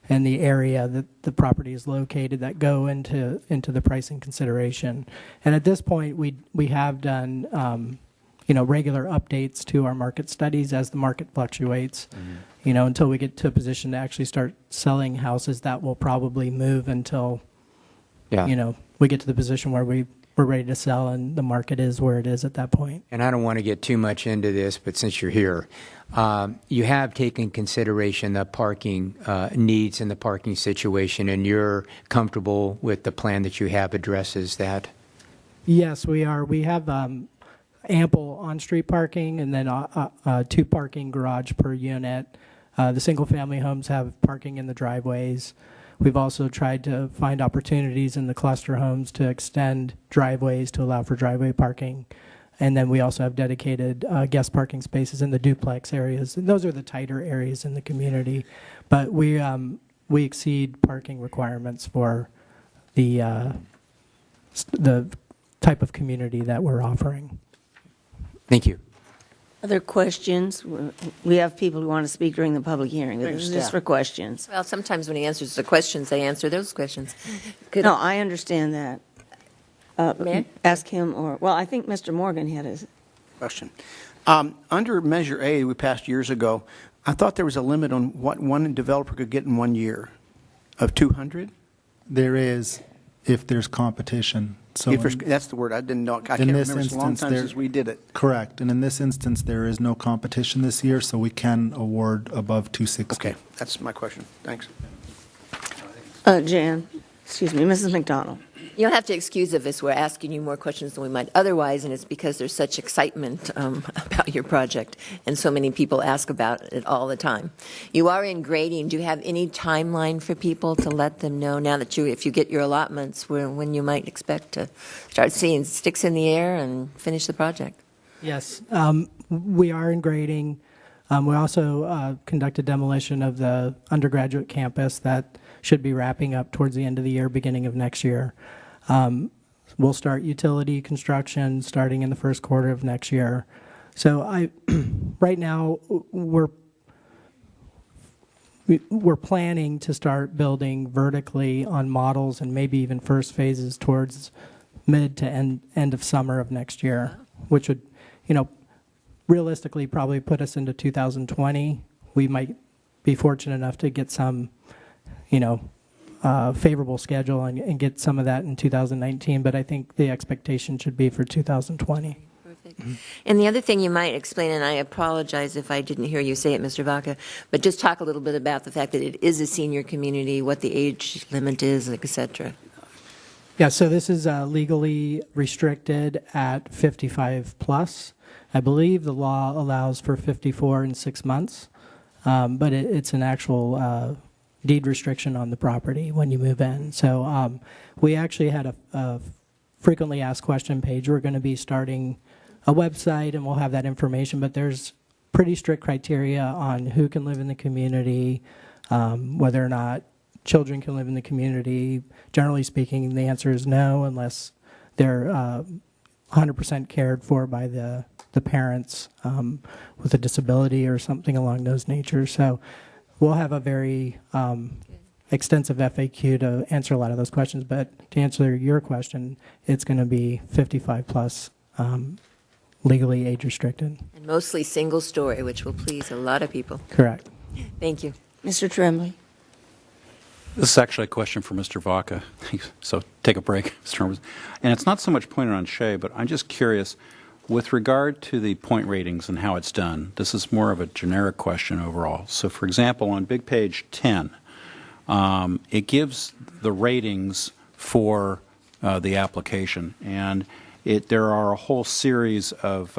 the area that the property is located that go into the pricing consideration. And at this point, we have done regular updates to our market studies as the market fluctuates. Until we get to a position to actually start selling houses, that will probably move until we get to the position where we're ready to sell and the market is where it is at that point.
And I don't want to get too much into this, but since you're here, you have taken consideration the parking needs and the parking situation, and you're comfortable with the plan that you have addresses that?
Yes, we are. We have ample on-street parking and then 2 parking garage per unit. The single-family homes have parking in the driveways. We've also tried to find opportunities in the cluster homes to extend driveways to allow for driveway parking. And then we also have dedicated guest parking spaces in the duplex areas. And those are the tighter areas in the community. But we exceed parking requirements for the type of community that we're offering.
Thank you.
Other questions? We have people who want to speak during the public hearing. This is just for questions.
Well, sometimes when he answers the questions, they answer those questions.
No, I understand that.
May I?
Ask him I think Mr. Morgan had a
question. Under Measure A we passed years ago, I thought there was a limit on what one developer could get in 1 year of 200?
There is, if there's competition. So
that's the word. I didn't know. I can't remember. It's a long time since we did it.
Correct. And in this instance, there is no competition this year, so we can award above 260.
Okay. That's my question. Thanks.
Jan, excuse me, Mrs. McDonald.
You'll have to excuse if we're asking you more questions than we might otherwise, and it's because there's such excitement about your project, and so many people ask about it all the time. You are in grading. Do you have any timeline for people to let them know now that if you get your allotments, when you might expect to start seeing sticks in the air and finish the project?
Yes, we are in grading. We also conducted demolition of the undergraduate campus that should be wrapping up towards the end of the year, beginning of next year. We'll start utility construction starting in the first quarter of next year. So right now we're planning to start building vertically on models and maybe even first phases towards mid to end of summer of next year, which would, realistically probably put us into 2020. We might be fortunate enough to get some, favorable schedule and get some of that in 2019, but I think the expectation should be for 2020.
Perfect. And the other thing you might explain, and I apologize if I didn't hear you say it, Mr. Vaca, but just talk a little bit about the fact that it is a senior community, what the age limit is, et cetera.
Yeah, so this is legally restricted at 55 plus. I believe the law allows for 54 and 6 months, but it's an actual deed restriction on the property when you move in. So we actually had a frequently asked question page. We're going to be starting a website, and we'll have that information, but there's pretty strict criteria on who can live in the community, whether or not children can live in the community. Generally speaking, the answer is no, unless they're 100% cared for by the the parents with a disability or something along those natures. So we'll have a very extensive FAQ to answer a lot of those questions. But to answer your question, it's going to be 55 plus, legally age restricted.
And mostly single story, which will please a lot of people.
Correct.
Thank you.
Mr. Tremblay.
This is actually a question for Mr. Vaca, so take a break, Mr. Herman. And it's not so much pointed on Shay, but I'm just curious, with regard to the point ratings and how it's done, this is more of a generic question overall. So, for example, on big page 10, it gives the ratings for the application, and there are a whole series of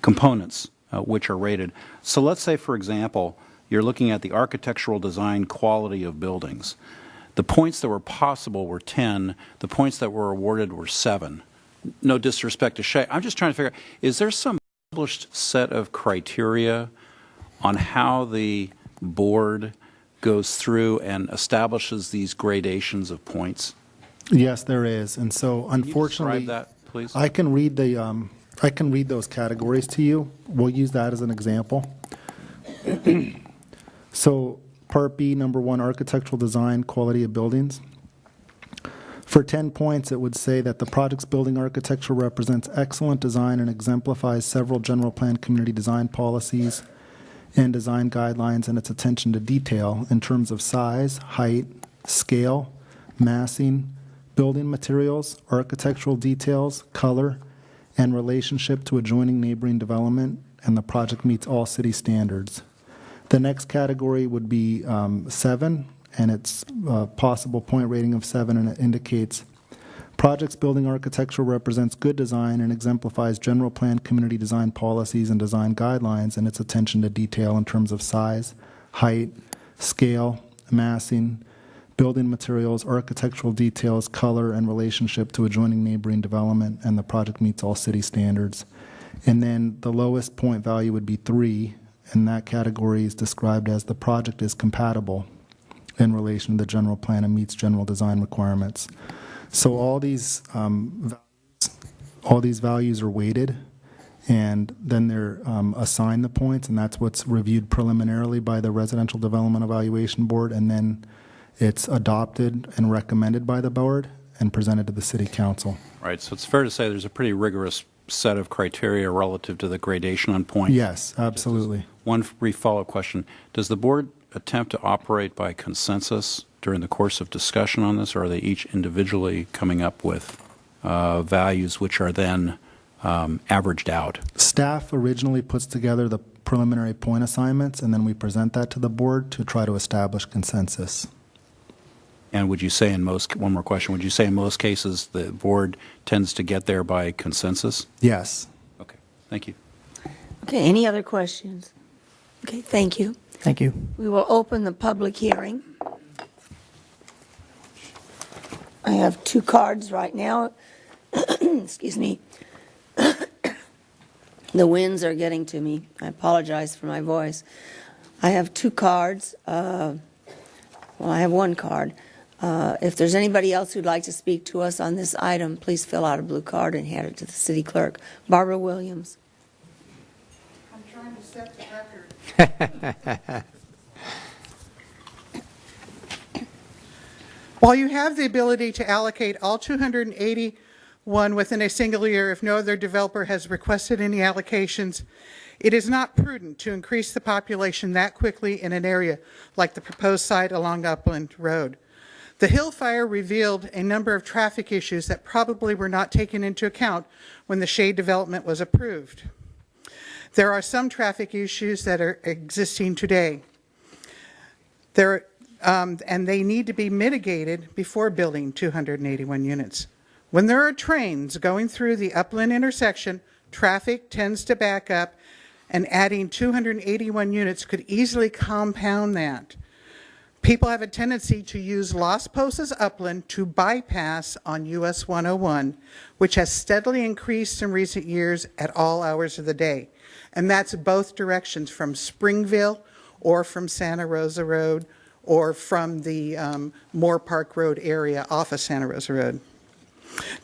components which are rated. So let's say, for example, you're looking at the architectural design quality of buildings. The points that were possible were 10. The points that were awarded were 7. No disrespect to Shay. I'm just trying to figure out, is there some published set of criteria on how the board goes through and establishes these gradations of points?
Yes, there is. And so, unfortunately,
Can you describe that, please?
I can read those categories to you. We'll use that as an example. So, Part B, number 1, architectural design, quality of buildings. For 10 points, it would say that the project's building architecture represents excellent design and exemplifies several general plan community design policies and design guidelines, and its attention to detail in terms of size, height, scale, massing, building materials, architectural details, color, and relationship to adjoining neighboring development, and the project meets all city standards. The next category would be 7, and it's a possible point rating of 7, and it indicates project's building architecture represents good design and exemplifies general plan community design policies and design guidelines, and its attention to detail in terms of size, height, scale, massing, building materials, architectural details, color, and relationship to adjoining neighboring development, and the project meets all city standards. And then the lowest point value would be 3, and that category is described as the project is compatible in relation to the general plan and meets general design requirements. So all these values are weighted, and then they're assigned the points, and that's what's reviewed preliminarily by the Residential Development Evaluation Board, and then it's adopted and recommended by the board and presented to the City Council.
Right, so it's fair to say there's a pretty rigorous set of criteria relative to the gradation on points.
Yes, absolutely.
One brief follow-up question. Does the board attempt to operate by consensus during the course of discussion on this, or are they each individually coming up with values which are then averaged out?
Staff originally puts together the preliminary point assignments, and then we present that to the board to try to establish consensus.
And would you say one more question, would you say in most cases the board tends to get there by consensus?
Yes.
Okay, thank you.
Okay, any other questions? Okay, thank you.
Thank you.
We will open the public hearing. I have 2 cards right now. Excuse me. The winds are getting to me. I apologize for my voice. I have 2 cards. Well, I have 1 card. If there's anybody else who'd like to speak to us on this item, please fill out a blue card and hand it to the city clerk. Barbara Williams.
I'm trying to set the record. While you have the ability to allocate all 281 within a single year if no other developer has requested any allocations, it is not prudent to increase the population that quickly in an area like the proposed site along Upland Road. The Hill Fire revealed a number of traffic issues that probably were not taken into account when the shade development was approved. There are some traffic issues that are existing today. And they need to be mitigated before building 281 units. When there are trains going through the Upland intersection, traffic tends to back up, and adding 281 units could easily compound that. People have a tendency to use Las Posas Upland to bypass on US 101, which has steadily increased in recent years at all hours of the day. And that's both directions, from Springville or from Santa Rosa Road or from the Moore Park Road area off of Santa Rosa Road.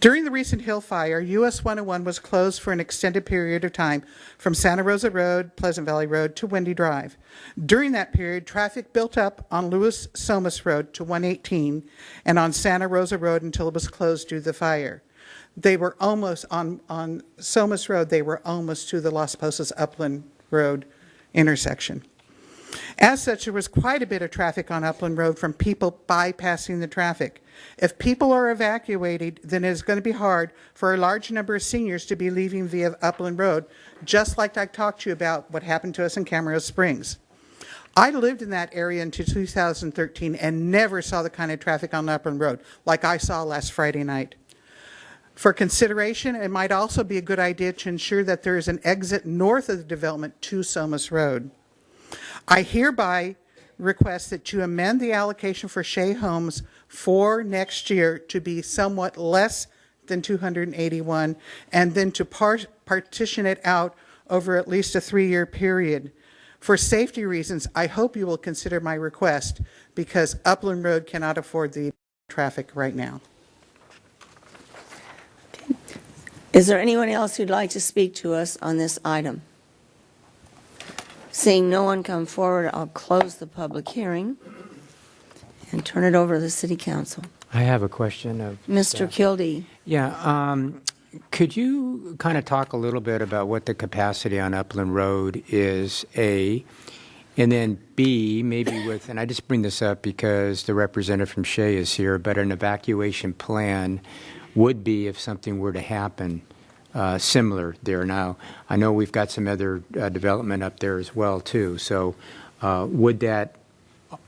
During the recent Hill fire, US 101 was closed for an extended period of time from Santa Rosa Road, Pleasant Valley Road to Wendy Drive. During that period, traffic built up on Lewis Somas Road to 118 and on Santa Rosa Road until it was closed due to the fire. They were almost on Somas Road, they were almost to the Las Posas Upland Road intersection. As such, there was quite a bit of traffic on Upland Road from people bypassing the traffic. If people are evacuated, then it is going to be hard for a large number of seniors to be leaving via Upland Road, just like I talked to you about what happened to us in Camarillo Springs. I lived in that area until 2013 and never saw the kind of traffic on Upland Road like I saw last Friday night. For consideration, it might also be a good idea to ensure that there is an exit north of the development to Somas Road. I hereby request that you amend the allocation for Shea Homes for next year to be somewhat less than 281 and then to partition it out over at least a 3-year period. For safety reasons, I hope you will consider my request because Upland Road cannot afford the traffic right now.
Is there anyone else who'd like to speak to us on this item? Seeing no one come forward, I'll close the public hearing and turn it over to the City Council.
I have a question of
Mr. Kildee.
Yeah, could you kind of talk a little bit about what the capacity on Upland Road is, A, and then B, maybe with, and I just bring this up because the representative from Shea is here, but an evacuation plan would be if something were to happen similar there. Now, I know we've got some other development up there as well, too. So would that,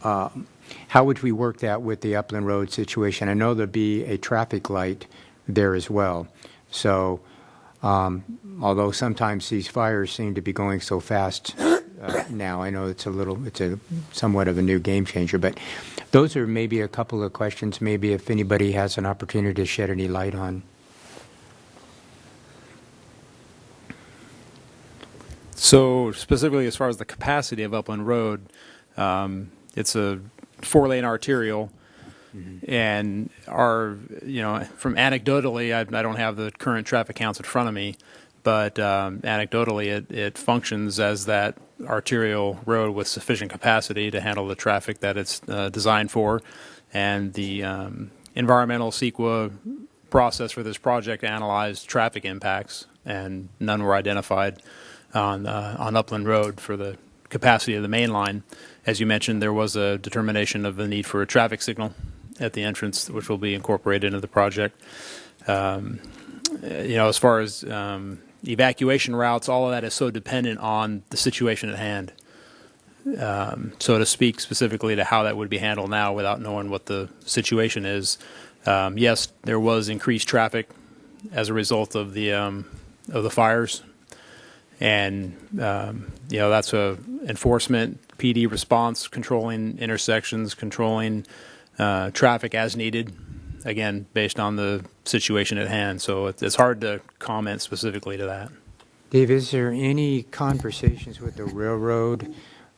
how would we work that with the Upland Road situation? I know there'd be a traffic light there as well. So although sometimes these fires seem to be going so fast now, I know it's a somewhat of a new game changer, but those are maybe a couple of questions, maybe if anybody has an opportunity to shed any light on.
So specifically as far as the capacity of Upland Road, it's a 4-lane arterial. And from anecdotally, I don't have the current traffic counts in front of me, but anecdotally it functions as that arterial road with sufficient capacity to handle the traffic that it's designed for. And the environmental CEQA process for this project analyzed traffic impacts, and none were identified on Upland Road for the capacity of the main line. As you mentioned, there was a determination of the need for a traffic signal at the entrance, which will be incorporated into the project. As far as evacuation routes, all of that is so dependent on the situation at hand. So to speak specifically to how that would be handled now without knowing what the situation is, yes, there was increased traffic as a result of the fires. And, that's a enforcement, PD response, controlling intersections, controlling traffic as needed, again, based on the situation at hand. So it's hard to comment specifically to that.
Dave, is there any conversations with the railroad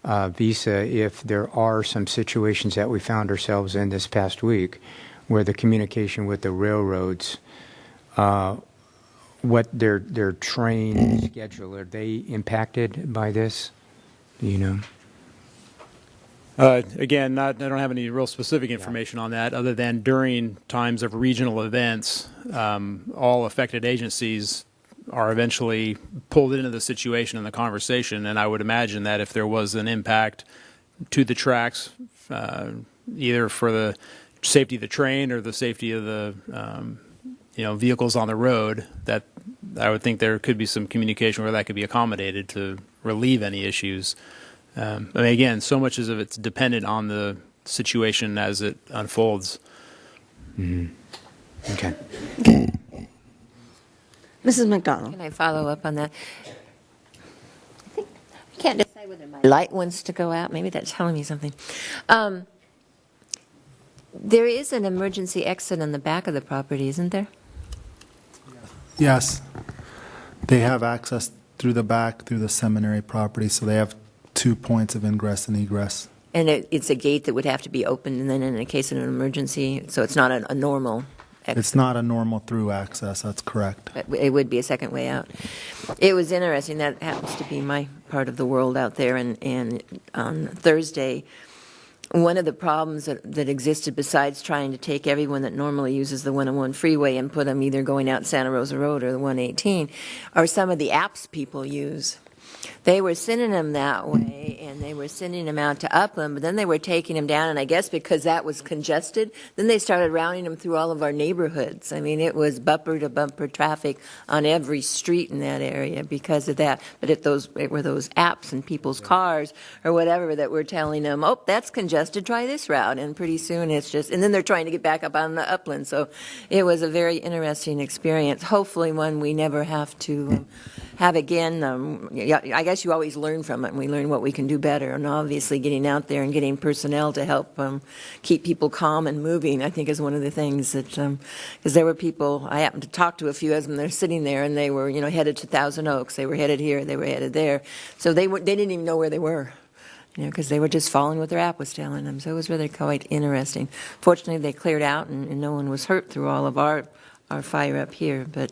visa if there are some situations that we found ourselves in this past week where the communication with the railroads, what their train schedule, are they impacted by this? Do you know?
Again, I don't have any real specific information on that other than during times of regional events, all affected agencies are eventually pulled into the situation and the conversation. And I would imagine that if there was an impact to the tracks, either for the safety of the train or the safety of the vehicles on the road, that I would think there could be some communication where that could be accommodated to relieve any issues. Again, so much of it's dependent on the situation as it unfolds.
Mm-hmm. Okay.
Mrs. McDonald.
Can I follow up on that? I can't decide whether my light wants to go out. Maybe that's telling me something. There is an emergency exit on the back of the property, isn't there?
Yes. They have access through the back, through the seminary property, so they have 2 points of ingress and egress.
And it's a gate that would have to be opened, and then in the case of an emergency, so it's not a normal
It's not a normal through access, that's correct.
It would be a second way out. It was interesting. That happens to be my part of the world out there. And on Thursday, one of the problems that existed, besides trying to take everyone that normally uses the 101 freeway and put them either going out Santa Rosa Road or the 118, are some of the apps people use. They were sending them that way, and they were sending them out to Upland, but then they were taking them down, and I guess because that was congested, then they started rounding them through all of our neighborhoods. I mean, it was bumper-to-bumper traffic on every street in that area because of that. But it were those apps in people's cars or whatever that were telling them, oh, that's congested, try this route, and pretty soon it's just, and then they're trying to get back up on the Upland. So it was a very interesting experience, hopefully one we never have to have again. I guess you always learn from it, and we learn what we can do better. And obviously getting out there and getting personnel to help keep people calm and moving, I think, is one of the things that, because there were people, I happened to talk to a few of them, they're sitting there, and they were, headed to Thousand Oaks. They were headed here, they were headed there. So they didn't even know where they were, because they were just following what their app was telling them. So it was really quite interesting. Fortunately, they cleared out, and no one was hurt through all of our fire up here. But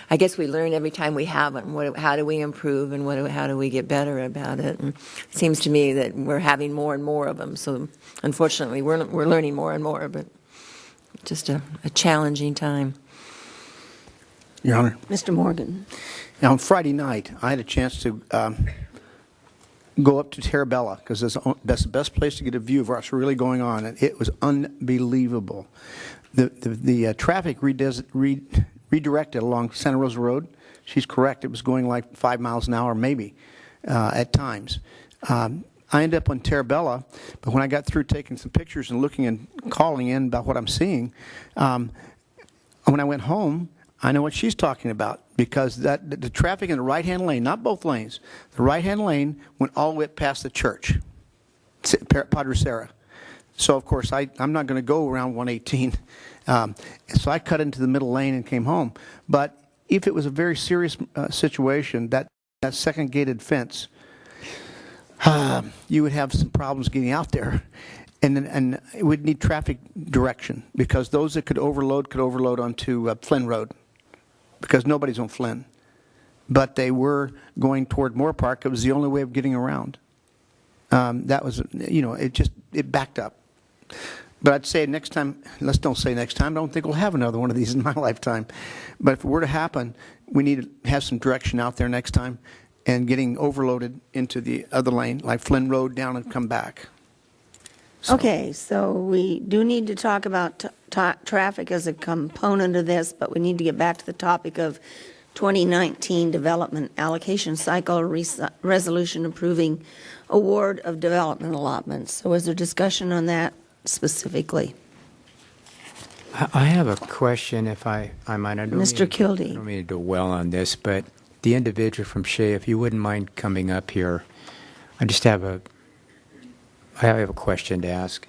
I guess we learn every time we have it. And how do we improve, and how do we get better about it? And it seems to me that we're having more and more of them. So unfortunately, we're learning more and more. But just a challenging time.
Your Honor.
Mr. Morgan.
Now, on Friday night, I had a chance to go up to Terabella because that's the best place to get a view of what's really going on, and it was unbelievable. The traffic redirected along Santa Rosa Road. She's correct. It was going like 5 miles an hour, maybe, at times. I ended up on Terabella, but when I got through taking some pictures and looking and calling in about what I'm seeing, when I went home, I know what she's talking about, because the traffic in the right-hand lane, not both lanes, the right-hand lane went all the way past the church, Padre Serra. So, of course, I'm not going to go around 118. So I cut into the middle lane and came home. But if it was a very serious situation, that second gated fence, you would have some problems getting out there. And it would need traffic direction, because those that could overload onto Flynn Road, because nobody's on Flynn. But they were going toward Moore Park. It was the only way of getting around. That was, it backed up. But I'd say next time, let's don't say next time, I don't think we'll have another one of these in my lifetime. But if it were to happen, we need to have some direction out there next time, and getting overloaded into the other lane, like Flynn Road, down and come back.
Okay, so we do need to talk about traffic as a component of this, but we need to get back to the topic of 2019 development allocation cycle resolution approving award of development allotments. So is there discussion on that specifically?
I have a question, if I might.
Mr. Kildee.
I don't mean to dwell on this, but the individual from Shea, if you wouldn't mind coming up here, I have a question to ask.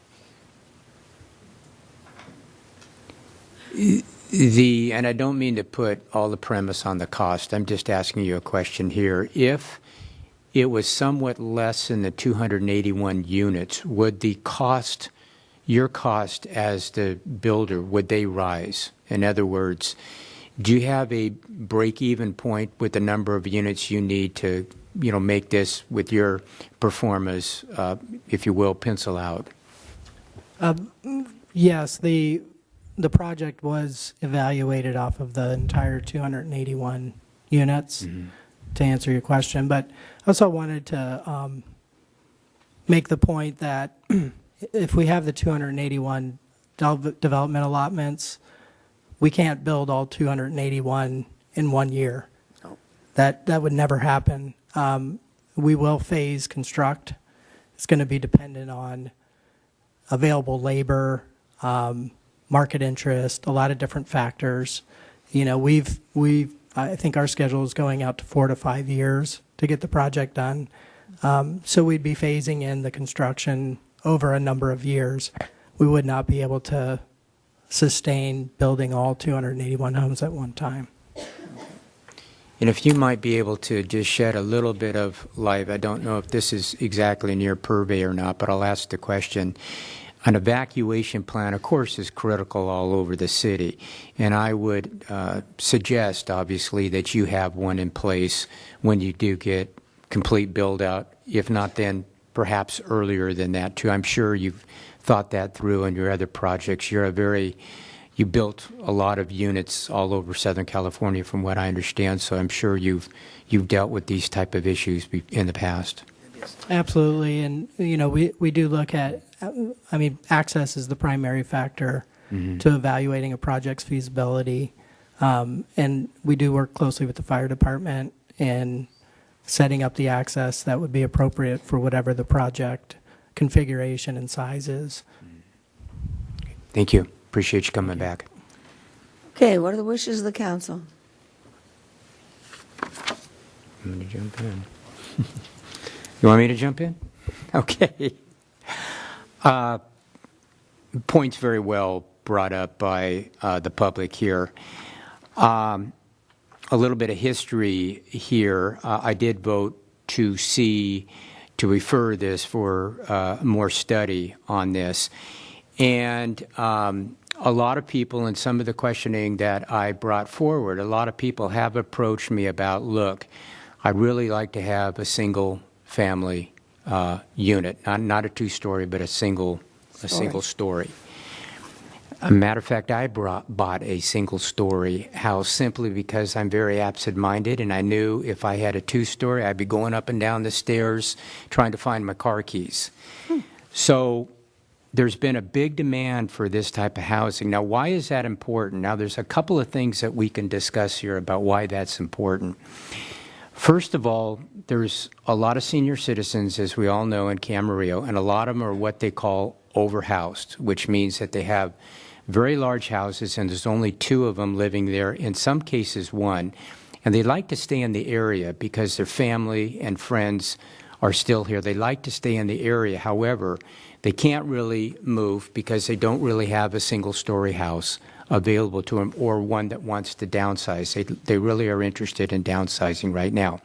And I don't mean to put all the premise on the cost. I'm just asking you a question here. If it was somewhat less than the 281 units, would the cost, your cost as the builder, would they rise? In other words, do you have a break-even point with the number of units you need to, make this with your performance, if you will, pencil out?
Yes, the project was evaluated off of the entire 281 units, to answer your question. But I also wanted to make the point that if we have the 281 development allotments, we can't build all 281 in 1 year.
No.
That would never happen. We will phase construct. It's going to be dependent on available labor, market interest, a lot of different factors. I think our schedule is going out to 4 to 5 years to get the project done. So we'd be phasing in the construction over a number of years. We would not be able to sustain building all 281 homes at one time.
And if you might be able to just shed a little bit of light, I don't know if this is exactly in your purvey or not, but I'll ask the question. an evacuation plan, of course, is critical all over the city. And I would suggest, obviously, that you have one in place when you do get complete build-out, if not then perhaps earlier than that, too. I'm sure you've thought that through in your other projects. You built a lot of units all over Southern California, from what I understand, so I'm sure you've dealt with these type of issues in the past.
Absolutely, and we do look at, access is the primary factor to evaluating a project's feasibility, and we do work closely with the fire department in setting up the access that would be appropriate for whatever the project configuration and size is.
Thank you. Appreciate you coming back.
Okay, what are the wishes of the council?
I'm going to jump in. You want me to jump in? Okay. Points very well brought up by the public here. A little bit of history here. I did vote to refer this for more study on this. And a lot of people, in some of the questioning that I brought forward, a lot of people have approached me about, look, I'd really like to have a single family unit, not a two-story, but a single story. A matter of fact, I bought a single-story house simply because I'm very absent-minded, and I knew if I had a two-story, I'd be going up and down the stairs trying to find my car keys. So there's been a big demand for this type of housing. Now, why is that important? Now, there's a couple of things that we can discuss here about why that's important. First of all, there's a lot of senior citizens, as we all know, in Camarillo, and a lot of them are what they call overhoused, which means that they have very large houses and there's only two of them living there, in some cases one, and they like to stay in the area because their family and friends are still here. They like to stay in the area. However, they can't really move because they don't really have a single-story house available to them or one that wants to downsize. They really are interested in downsizing right now.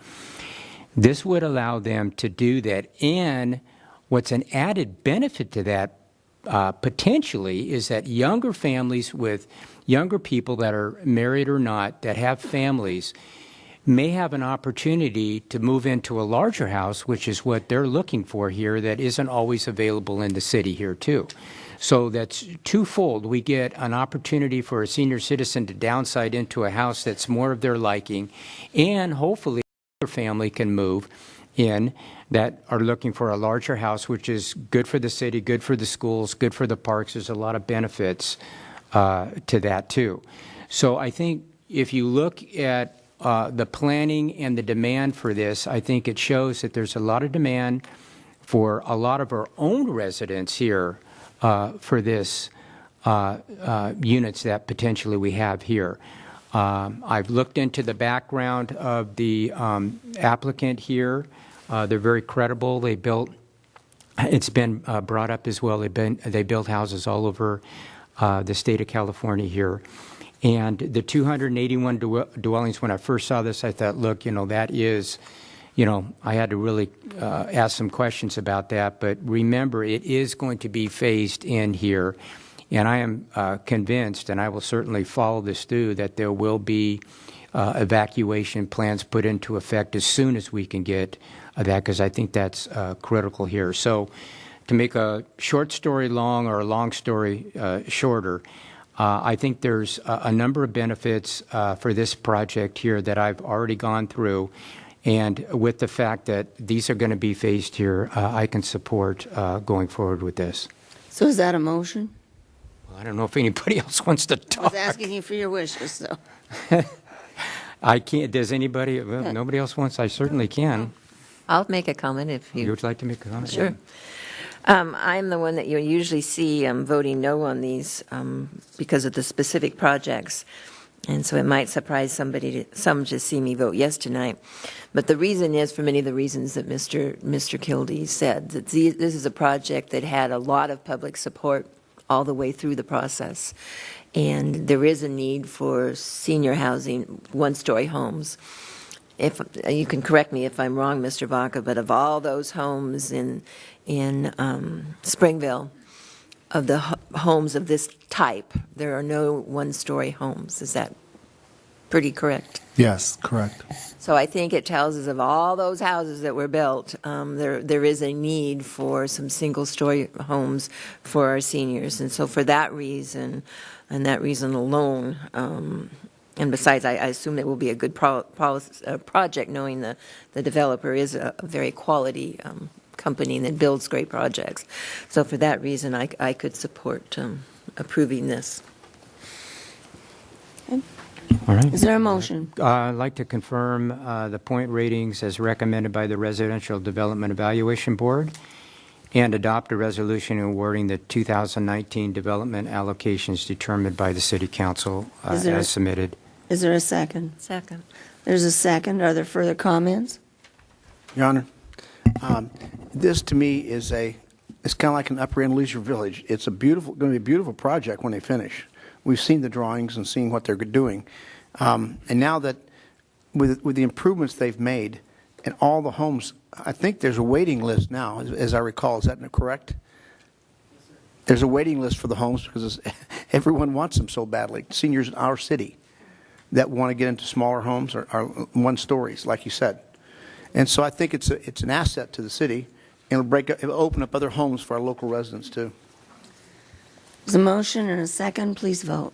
This would allow them to do that, and what's an added benefit to that potentially is that younger families with younger people that are married or not, that have families, may have an opportunity to move into a larger house, which is what they're looking for here, that isn't always available in the city here too. So that's twofold. We get an opportunity for a senior citizen to downsize into a house that's more of their liking, and hopefully their family can move in that are looking for a larger house, which is good for the city, good for the schools, good for the parks. There's a lot of benefits to that too. So I think if you look at the planning and the demand for this, I think it shows that there's a lot of demand for a lot of our own residents here for this units that potentially we have here. I've looked into the background of the applicant here. They're very credible. They built, it's been brought up as well, they built houses all over the state of California here. And the 281 dwellings, when I first saw this, I thought, look, that is, I had to really ask some questions about that. But remember, it is going to be phased in here. And I am convinced, and I will certainly follow this through, that there will be evacuation plans put into effect as soon as we can get that, because I think that's critical here. So to make a short story long or a long story shorter, I think there's a number of benefits for this project here that I've already gone through. And with the fact that these are going to be phased here, I can support going forward with this.
So is that a motion?
Well, I don't know if anybody else wants to talk.
I was asking you for your wishes, so.
I can't. Does anybody? Well, nobody else wants. I certainly can.
I'll make a comment if you.
You would like to make a comment?
Sure. I'm the one that you usually see voting no on these because of the specific projects. And so it might surprise some to see me vote yes tonight. But the reason is for many of the reasons that Mr. Kildee said, that this is a project that had a lot of public support all the way through the process. And there is a need for senior housing, one-story homes. If you can correct me if I'm wrong, Mr. Vaca, but of all those homes in Springville, homes of this type. There are no one-story homes. Is that pretty correct?
Yes, correct.
So I think it tells us of all those houses that were built, there is a need for some single-story homes for our seniors. And so for that reason, and that reason alone, and besides, I assume it will be a good project, knowing the developer is a very quality company that builds great projects. So for that reason, I could support approving this.
All right.
Is there a motion?
I'd like to confirm the point ratings as recommended by the Residential Development Evaluation Board and adopt a resolution awarding the 2019 development allocations determined by the City Council as submitted.
Is there a second?
Second.
There's a second. Are there further comments?
Your Honor, this to me is it's kind of like an Upper End Leisure Village. It's going to be a beautiful project when they finish. We've seen the drawings and seen what they're doing. And now that with the improvements they've made and all the homes, I think there's a waiting list now, as I recall. Is that correct? There's a waiting list for the homes because everyone wants them so badly. Seniors in our city that want to get into smaller homes or one stories, like you said. And so I think it's an asset to the city, and it'll open up other homes for our local residents too.
There's a motion and a second. Please vote.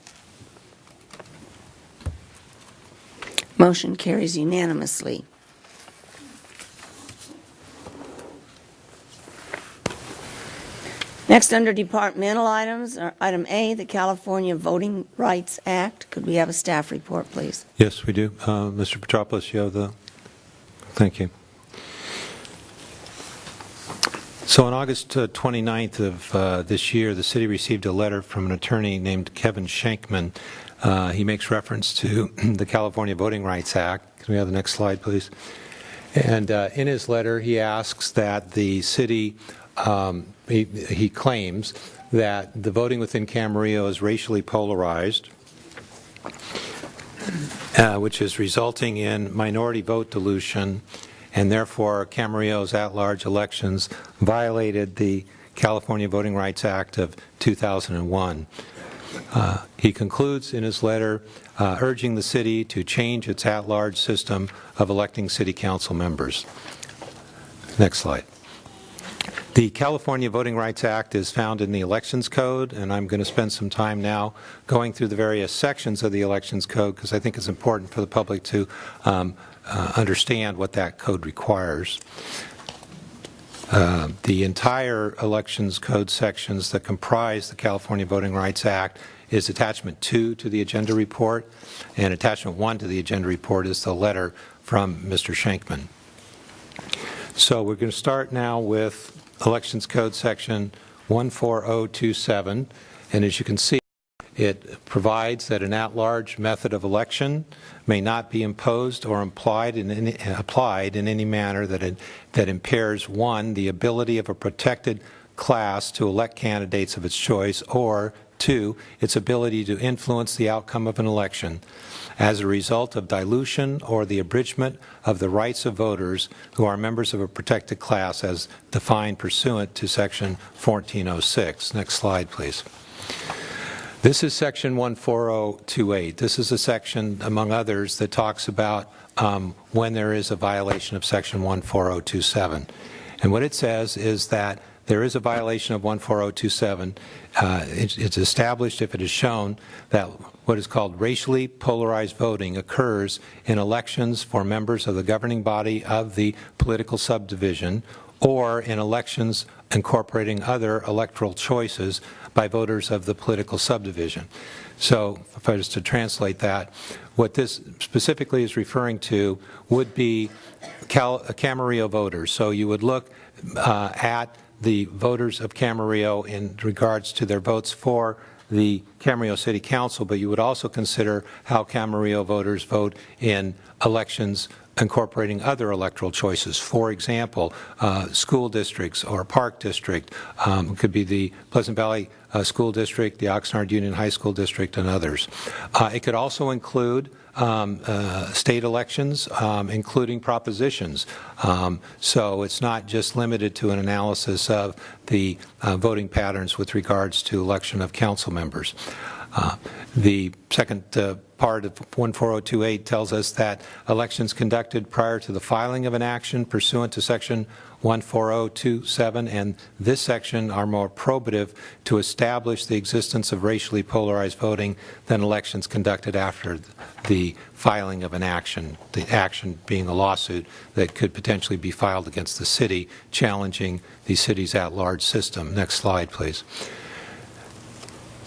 Motion carries unanimously. Next, under departmental items, item A, the California Voting Rights Act. Could we have a staff report, please?
Yes, we do. Mr. Petropoulos, you have the... Thank you. So on August 29th of this year, the city received a letter from an attorney named Kevin Shankman. He makes reference to the California Voting Rights Act. Can we have the next slide, please? And in his letter, he asks that the city, he claims that the voting within Camarillo is racially polarized, which is resulting in minority vote dilution, and therefore Camarillo's at-large elections violated the California Voting Rights Act of 2001. He concludes in his letter urging the city to change its at-large system of electing city council members. Next slide. The California Voting Rights Act is found in the Elections Code, and I'm going to spend some time now going through the various sections of the Elections Code because I think it's important for the public to understand what that code requires. The entire Elections Code sections that comprise the California Voting Rights Act is Attachment 2 to the agenda report, and Attachment 1 to the agenda report is the letter from Mr. Shankman. So we're going to start now with Elections Code section 14027, and as you can see, it provides that an at-large method of election may not be imposed or applied in any manner that impairs, 1, the ability of a protected class to elect candidates of its choice, or 2, its ability to influence the outcome of an election as a result of dilution or the abridgment of the rights of voters who are members of a protected class as defined pursuant to Section 1406. Next slide, please. This is Section 14028. This is a section, among others, that talks about when there is a violation of Section 14027. And what it says is that there is a violation of 14027. It's established if it is shown that what is called racially polarized voting occurs in elections for members of the governing body of the political subdivision or in elections incorporating other electoral choices by voters of the political subdivision. So if I was to translate that, what this specifically is referring to would be Camarillo voters. So you would look at the voters of Camarillo in regards to their votes for the Camarillo City Council, but you would also consider how Camarillo voters vote in elections incorporating other electoral choices. For example, school districts or park district, could be the Pleasant Valley School District, the Oxnard Union High School District, and others. It could also include state elections, including propositions. So it's not just limited to an analysis of the voting patterns with regards to election of council members. The second part of 14028 tells us that elections conducted prior to the filing of an action pursuant to Section 14027 and this section are more probative to establish the existence of racially polarized voting than elections conducted after the filing of an action, the action being a lawsuit that could potentially be filed against the city challenging the city's at-large system. Next slide, please.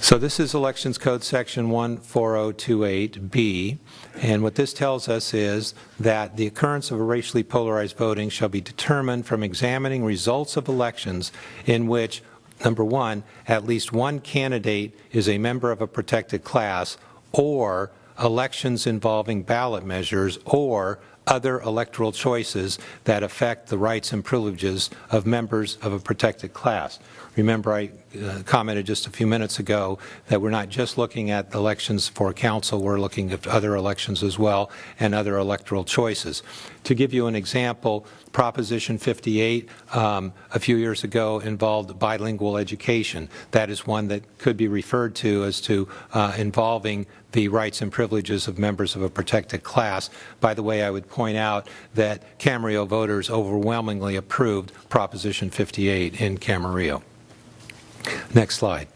So this is Elections Code Section 14028B, and what this tells us is that the occurrence of a racially polarized voting shall be determined from examining results of elections in which, number one, at least one candidate is a member of a protected class, or elections involving ballot measures, or other electoral choices that affect the rights and privileges of members of a protected class. Remember, I commented just a few minutes ago that we're not just looking at elections for council, we're looking at other elections as well and other electoral choices. To give you an example, Proposition 58 a few years ago involved bilingual education. That is one that could be referred to as involving the rights and privileges of members of a protected class. By the way, I would point out that Camarillo voters overwhelmingly approved Proposition 58 in Camarillo. Next slide.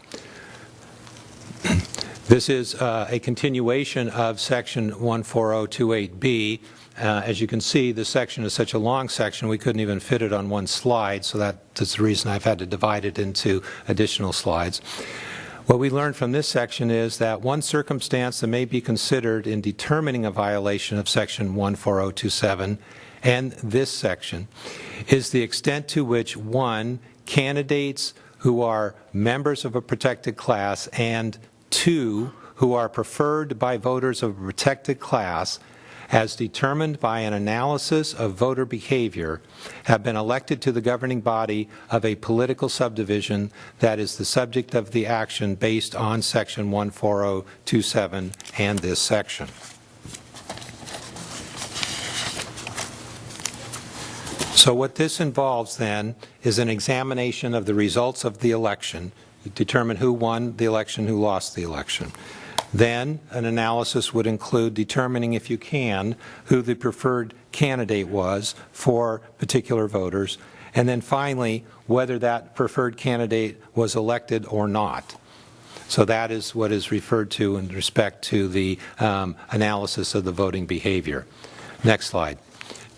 This is a continuation of Section 14028B. As you can see, this section is such a long section we couldn't even fit it on one slide, so that's the reason I've had to divide it into additional slides. What we learned from this section is that one circumstance that may be considered in determining a violation of Section 14027 and this section is the extent to which, one, candidates who are members of a protected class, and two, who are preferred by voters of a protected class, as determined by an analysis of voter behavior, have been elected to the governing body of a political subdivision that is the subject of the action based on Section 14027 and this section. So what this involves then is an examination of the results of the election, determine who won the election, who lost the election. Then an analysis would include determining, if you can, who the preferred candidate was for particular voters, and then finally whether that preferred candidate was elected or not. So that is what is referred to in respect to the analysis of the voting behavior. Next slide.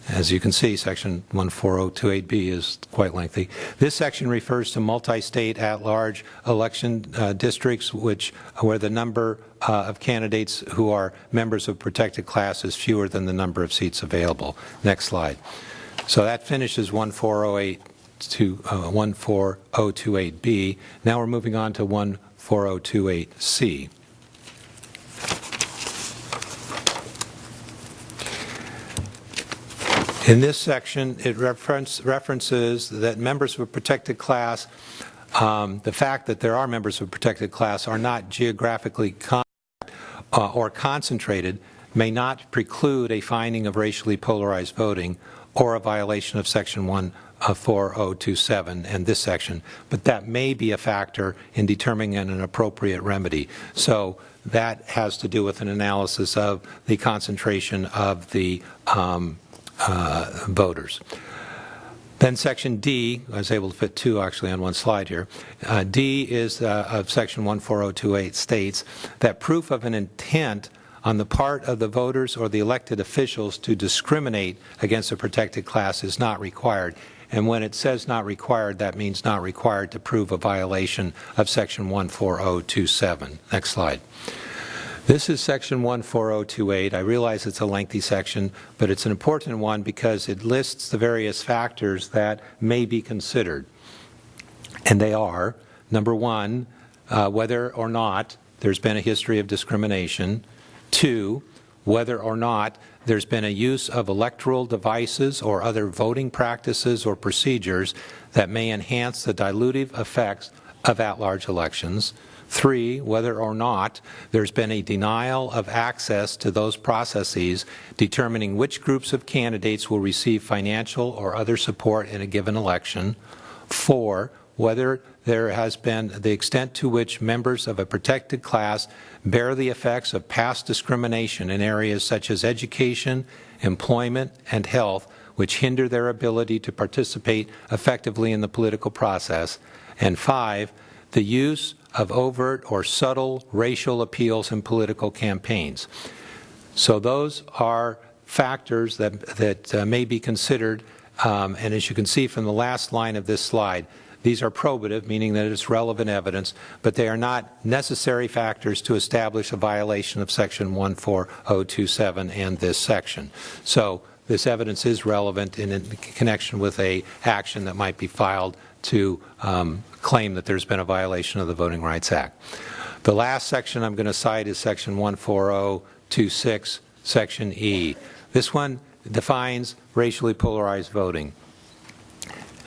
As you can see, Section 14028B is quite lengthy. This section refers to multi-state at-large election districts where the number of candidates who are members of protected class is fewer than the number of seats available. Next slide. So that finishes 14028B. Now we're moving on to 14028C. In this section, it references that members of a protected class, the fact that there are members of a protected class are not geographically or concentrated may not preclude a finding of racially polarized voting or a violation of Section 14027 and this section, but that may be a factor in determining an appropriate remedy. So that has to do with an analysis of the concentration of the voters. Then Section D, I was able to fit two actually on one slide here. D is of Section 14028 states that proof of an intent on the part of the voters or the elected officials to discriminate against a protected class is not required. And when it says not required, that means not required to prove a violation of Section 14027. Next slide. This is Section 14028. I realize it's a lengthy section, but it's an important one because it lists the various factors that may be considered. And they are, number one, whether or not there's been a history of discrimination. Two, whether or not there's been a use of electoral devices or other voting practices or procedures that may enhance the dilutive effects of at-large elections. 3, whether or not there's been a denial of access to those processes determining which groups of candidates will receive financial or other support in a given election. 4, whether there has been the extent to which members of a protected class bear the effects of past discrimination in areas such as education, employment, and health, which hinder their ability to participate effectively in the political process. And 5, the use of overt or subtle racial appeals in political campaigns. So those are factors that may be considered, and as you can see from the last line of this slide, these are probative, meaning that it's relevant evidence, but they are not necessary factors to establish a violation of Section 14027 and this section. So this evidence is relevant in connection with an action that might be filed to claim that there's been a violation of the Voting Rights Act. The last section I'm going to cite is Section 14026, Section E. This one defines racially polarized voting.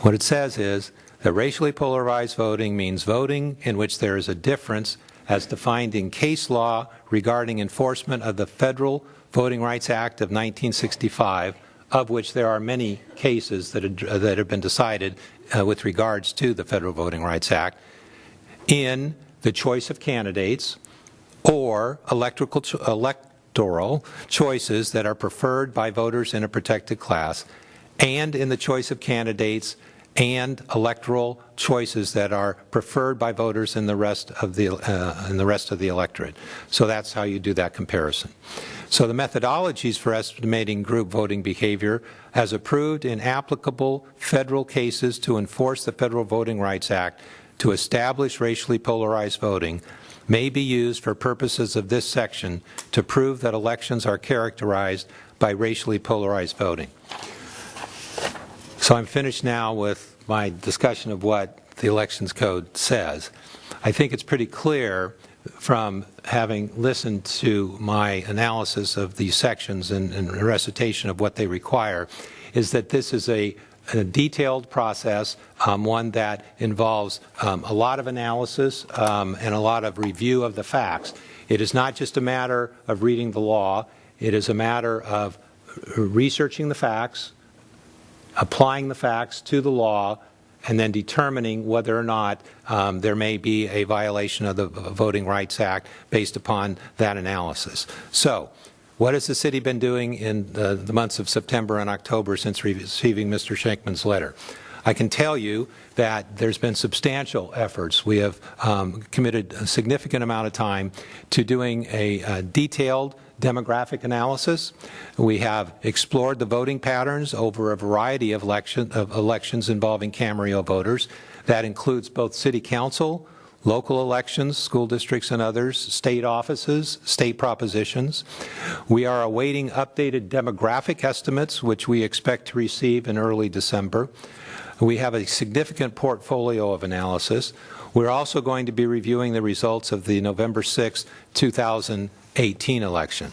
What it says is that racially polarized voting means voting in which there is a difference as defined in case law regarding enforcement of the Federal Voting Rights Act of 1965, of which there are many cases that have been decided with regards to the Federal Voting Rights Act, in the choice of candidates or electoral choices that are preferred by voters in a protected class, and in the choice of candidates and electoral choices that are preferred by voters in the rest of the electorate. So that's how you do that comparison. So the methodologies for estimating group voting behavior, as approved in applicable federal cases to enforce the Federal Voting Rights Act to establish racially polarized voting, may be used for purposes of this section to prove that elections are characterized by racially polarized voting. So I'm finished now with my discussion of what the Elections Code says. I think it's pretty clear from having listened to my analysis of these sections and recitation of what they require, is that this is a detailed process, one that involves a lot of analysis and a lot of review of the facts. It is not just a matter of reading the law. It is a matter of researching the facts, applying the facts to the law, and then determining whether or not there may be a violation of the Voting Rights Act based upon that analysis. So, what has the city been doing in the months of September and October since receiving Mr. Schenkman's letter? I can tell you that there's been substantial efforts. We have committed a significant amount of time to doing a detailed demographic analysis. We have explored the voting patterns over a variety of elections involving Camarillo voters. That includes both city council, local elections, school districts and others, state offices, state propositions. We are awaiting updated demographic estimates, which we expect to receive in early December. We have a significant portfolio of analysis. We're also going to be reviewing the results of the November 6, 2018 election.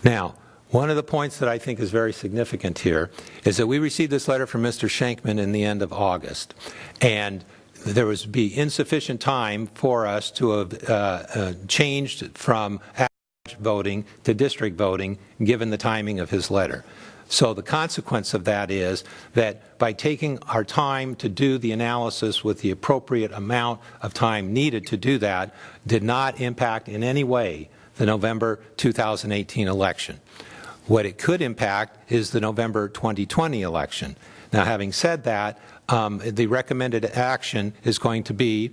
Now, one of the points that I think is very significant here is that we received this letter from Mr. Schenkman in the end of August, and there would be insufficient time for us to have changed from average voting to district voting given the timing of his letter. So the consequence of that is that by taking our time to do the analysis with the appropriate amount of time needed to do that did not impact in any way the November 2018 election. What it could impact is the November 2020 election. Now, having said that, the recommended action is going to be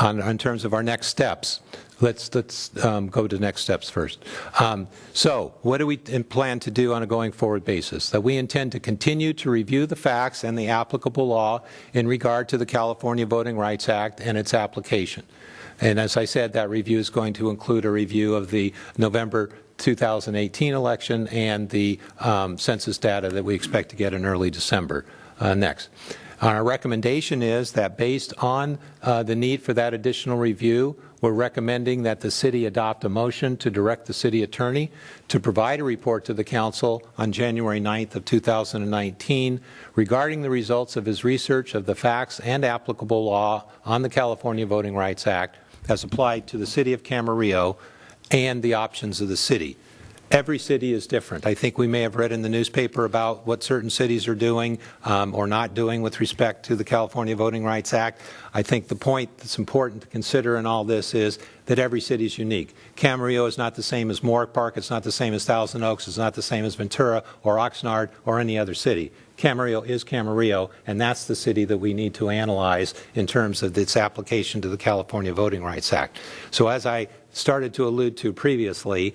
in terms of our next steps. Let's go to next steps first. So what do we plan to do on a going forward basis? That we intend to continue to review the facts and the applicable law in regard to the California Voting Rights Act and its application. And as I said, that review is going to include a review of the November 2018 election and the census data that we expect to get in early December next. Our recommendation is that based on the need for that additional review, we're recommending that the city adopt a motion to direct the city attorney to provide a report to the council on January 9th of 2019 regarding the results of his research of the facts and applicable law on the California Voting Rights Act as applied to the city of Camarillo and the options of the city. Every city is different. I think we may have read in the newspaper about what certain cities are doing or not doing with respect to the California Voting Rights Act. I think the point that's important to consider in all this is that every city is unique. Camarillo is not the same as Moorpark Park. It's not the same as Thousand Oaks. It's not the same as Ventura or Oxnard or any other city. Camarillo is Camarillo, and that's the city that we need to analyze in terms of its application to the California Voting Rights Act. So as I started to allude to previously,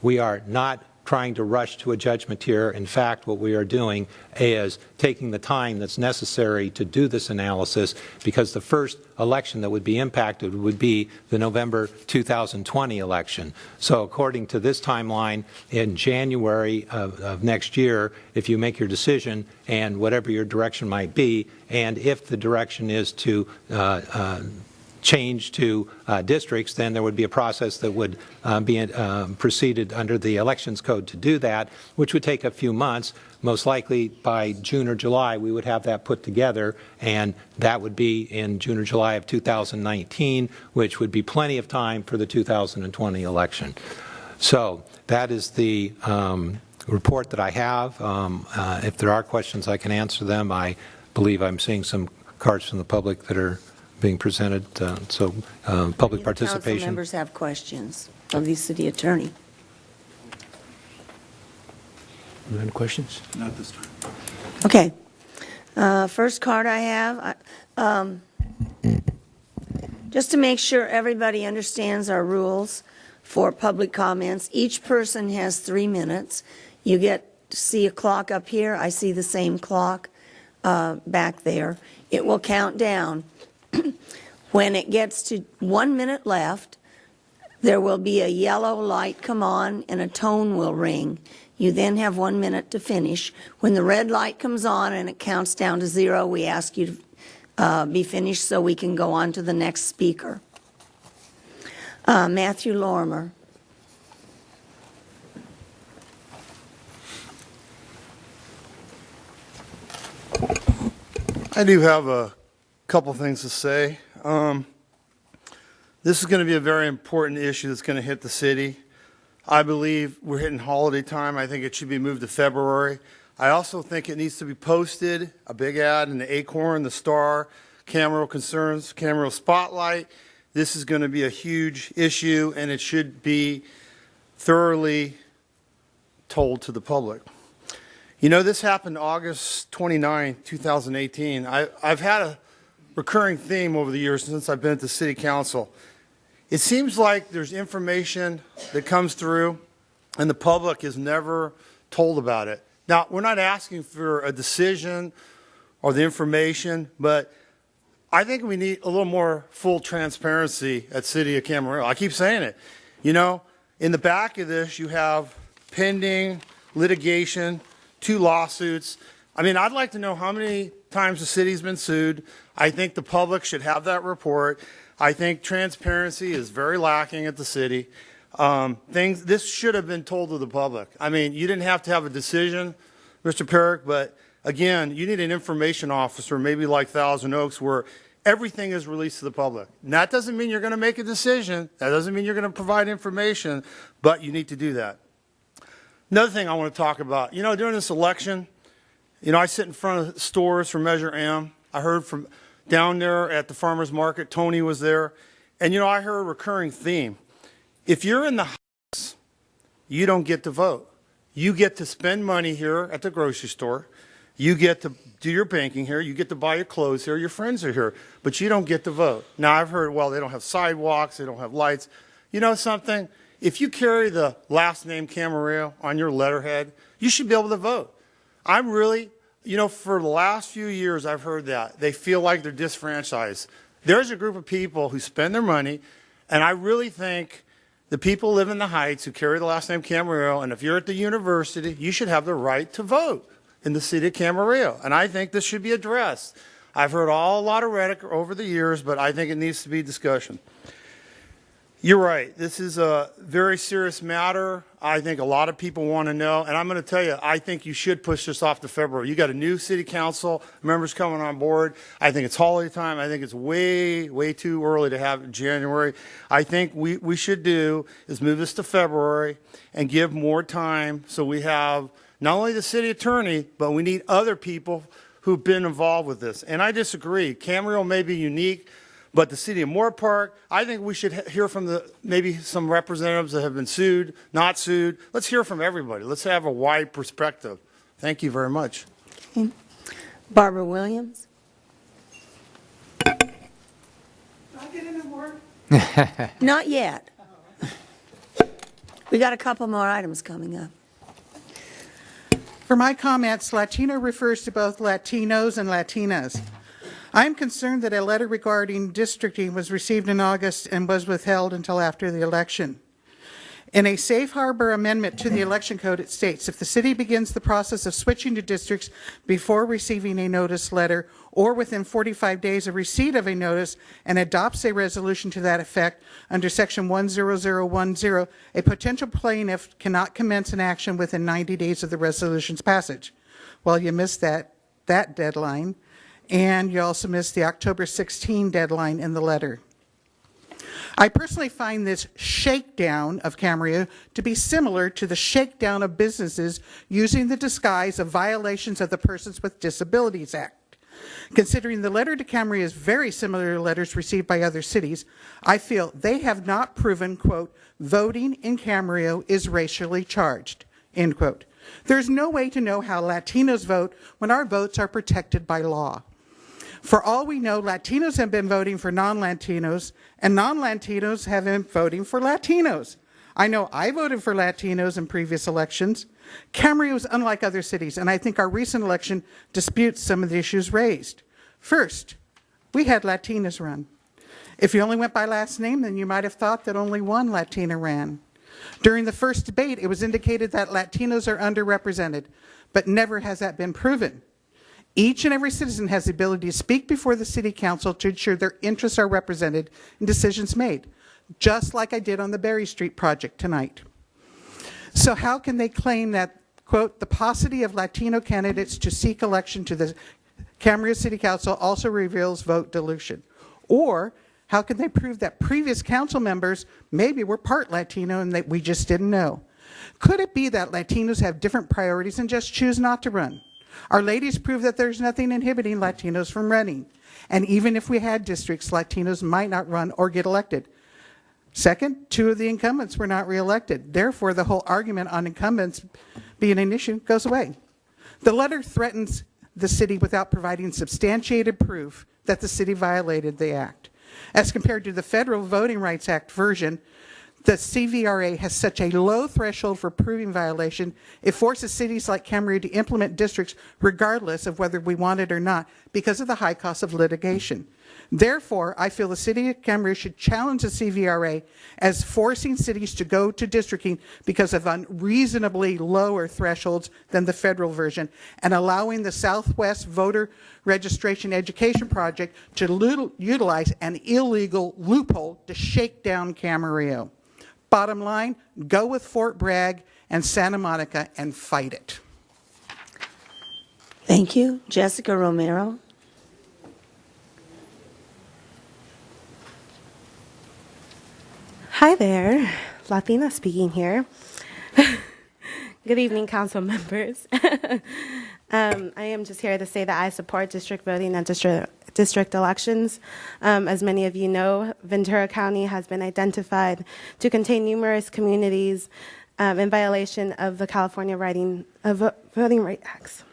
we are not trying to rush to a judgment here. In fact, what we are doing is taking the time that's necessary to do this analysis, because the first election that would be impacted would be the November 2020 election. So according to this timeline, in January of next year, if you make your decision and whatever your direction might be, and if the direction is to change to districts, then there would be a process that would be proceeded under the Elections Code to do that, which would take a few months. Most likely by June or July we would have that put together, and that would be in June or July of 2019, which would be plenty of time for the 2020 election. So that is the report that I have. If there are questions, I can answer them. I believe I'm seeing some cards from the public that are being presented, so public participation.
Council members have questions of the city attorney.
Any questions?
Not this time.
Okay. First card I have, just to make sure everybody understands our rules for public comments, each person has 3 minutes. You get to see a clock up here. I see the same clock back there. It will count down. When it gets to 1 minute left, there will be a yellow light come on and a tone will ring. You then have 1 minute to finish. When the red light comes on and it counts down to 0, we ask you to be finished so we can go on to the next speaker. Matthew Lorimer.
I do have a couple things to say. This is going to be a very important issue that's going to hit the city. I believe we're hitting holiday time. I think it should be moved to February. I also think it needs to be posted, a big ad in the Acorn, the Star, Camarillo Concerns, Camarillo Spotlight. This is going to be a huge issue, and it should be thoroughly told to the public. You know, this happened August 29, 2018. I've had a recurring theme over the years since I've been at the city council. It seems like there's information that comes through and the public is never told about it. Now, we're not asking for a decision or the information, but I think we need a little more full transparency at City of Camarillo. I keep saying it. You know, in the back of this, you have pending litigation, 2 lawsuits. I mean, I'd like to know how many times the city's been sued. I think the public should have that report. I think transparency is very lacking at the city. This should have been told to the public. I mean, you didn't have to have a decision, Mr. Perrick, but again, you need an information officer, maybe like Thousand Oaks, where everything is released to the public. And that doesn't mean you're going to make a decision. That doesn't mean you're going to provide information, but you need to do that. Another thing I want to talk about, you know, during this election, you know, I sit in front of stores for Measure M. I heard from down there at the farmer's market, Tony was there. And, you know, I heard a recurring theme. If you're in the house, you don't get to vote. You get to spend money here at the grocery store. You get to do your banking here. You get to buy your clothes here. Your friends are here. But you don't get to vote. Now, I've heard, well, they don't have sidewalks. They don't have lights. You know something? If you carry the last name Camarillo on your letterhead, you should be able to vote. I'm really, you know, for the last few years, I've heard that. They feel like they're disfranchised. There's a group of people who spend their money, and I really think the people who live in the Heights who carry the last name Camarillo, and if you're at the university, you should have the right to vote. in the city of Camarillo, and I think this should be addressed. I've heard a lot of rhetoric over the years, but I think it needs to be discussion. You're right. This is a very serious matter. I think a lot of people want to know, and I'm going to tell you, I think you should push this off to February. You got a new city council members coming on board. I think it's holiday time. I think it's way, way too early to have it in January. I think we should do is move this to February and give more time so we have not only the city attorney, but we need other people who've been involved with this. And I disagree. Camarillo may be unique, but the city of Moore Park, I think we should hear from maybe some representatives that have been sued, not sued. Let's hear from everybody. Let's have a wide perspective. Thank you very much.
Okay. Barbara Williams. Not yet. We got a couple more items coming up.
For my comments, Latino refers to both Latinos and Latinas. I am concerned that a letter regarding districting was received in August and was withheld until after the election. In a safe harbor amendment to the election code, it states, if the city begins the process of switching to districts before receiving a notice letter or within 45 days of receipt of a notice and adopts a resolution to that effect under section 10010, a potential plaintiff cannot commence an action within 90 days of the resolution's passage. Well, you missed that deadline. And you also missed the October 16 deadline in the letter. I personally find this shakedown of Camarillo to be similar to the shakedown of businesses using the disguise of violations of the Persons with Disabilities Act. Considering the letter to Camarillo is very similar to letters received by other cities, I feel they have not proven, quote, voting in Camarillo is racially charged, end quote. There's no way to know how Latinos vote when our votes are protected by law. For all we know, Latinos have been voting for non-Latinos, and non-Latinos have been voting for Latinos. I know I voted for Latinos in previous elections. Camarillo is unlike other cities, and I think our recent election disputes some of the issues raised. First, we had Latinas run. If you only went by last name, then you might have thought that only one Latina ran. During the first debate, it was indicated that Latinos are underrepresented, but never has that been proven. Each and every citizen has the ability to speak before the city council to ensure their interests are represented and decisions made, just like I did on the Berry Street project tonight. So how can they claim that, quote, the paucity of Latino candidates to seek election to the Camarillo City Council also reveals vote dilution? Or how can they prove that previous council members maybe were part Latino and that we just didn't know? Could it be that Latinos have different priorities and just choose not to run? Our ladies prove that there's nothing inhibiting Latinos from running. And even if we had districts, Latinos might not run or get elected. Second, 2 of the incumbents were not reelected. Therefore, the whole argument on incumbents being an issue goes away. The letter threatens the city without providing substantiated proof that the city violated the act. As compared to the Federal Voting Rights Act version, the CVRA has such a low threshold for proving violation, it forces cities like Camarillo to implement districts regardless of whether we want it or not because of the high cost of litigation. Therefore, I feel the city of Camarillo should challenge the CVRA as forcing cities to go to districting because of unreasonably lower thresholds than the federal version and allowing the Southwest Voter Registration Education Project to utilize an illegal loophole to shake down Camarillo. Bottom line, go with Fort Bragg and Santa Monica and fight it.
Thank you. Jessica Romero.
Hi there, Latina speaking here. Good evening, council members. I am just here to say that I support district voting and district elections. As many of you know, Ventura County has been identified to contain numerous communities in violation of the California Voting Rights Acts.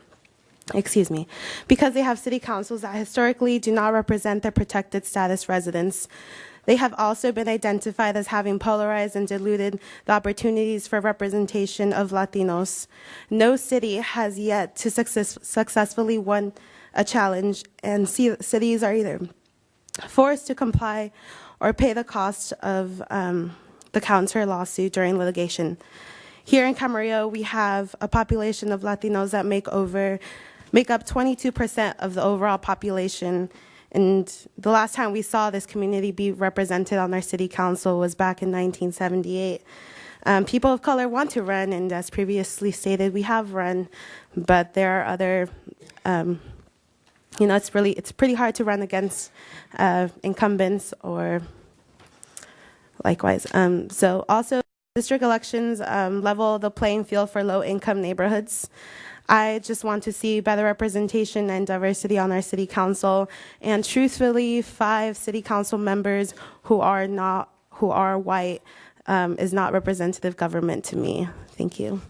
Excuse me, because they have city councils that historically do not represent their protected status residents. They have also been identified as having polarized and diluted the opportunities for representation of Latinos. No city has yet to successfully won a challenge, and cities are either forced to comply or pay the cost of the counter lawsuit during litigation. Here in Camarillo, we have a population of Latinos that make up 22% of the overall population. And the last time we saw this community be represented on our city council was back in 1978. People of color want to run, and as previously stated, we have run, but there are other, it's pretty hard to run against incumbents or likewise. So also, district elections level the playing field for low-income neighborhoods. I just want to see better representation and diversity on our city council, and truthfully, 5 city council members who are white is not representative government to me. Thank you.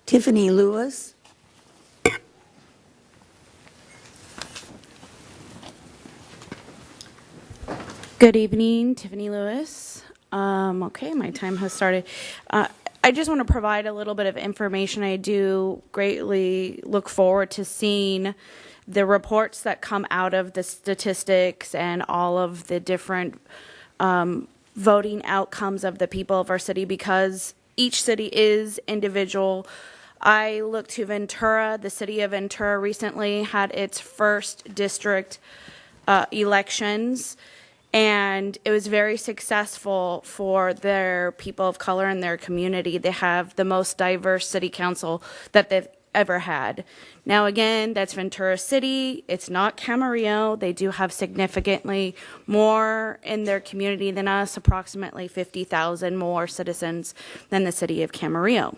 Tiffany Lewis.
Good evening, Tiffany Lewis. Okay, my time has started. I just want to provide a little bit of information. I do greatly look forward to seeing the reports that come out of the statistics and all of the different voting outcomes of the people of our city, because each city is individual. I look to Ventura. The city of Ventura recently had its first district elections, and it was very successful for their people of color in their community. They have the most diverse city council that they've ever had. Now, again, that's Ventura City. It's not Camarillo. They do have significantly more in their community than us, approximately 50,000 more citizens than the city of Camarillo.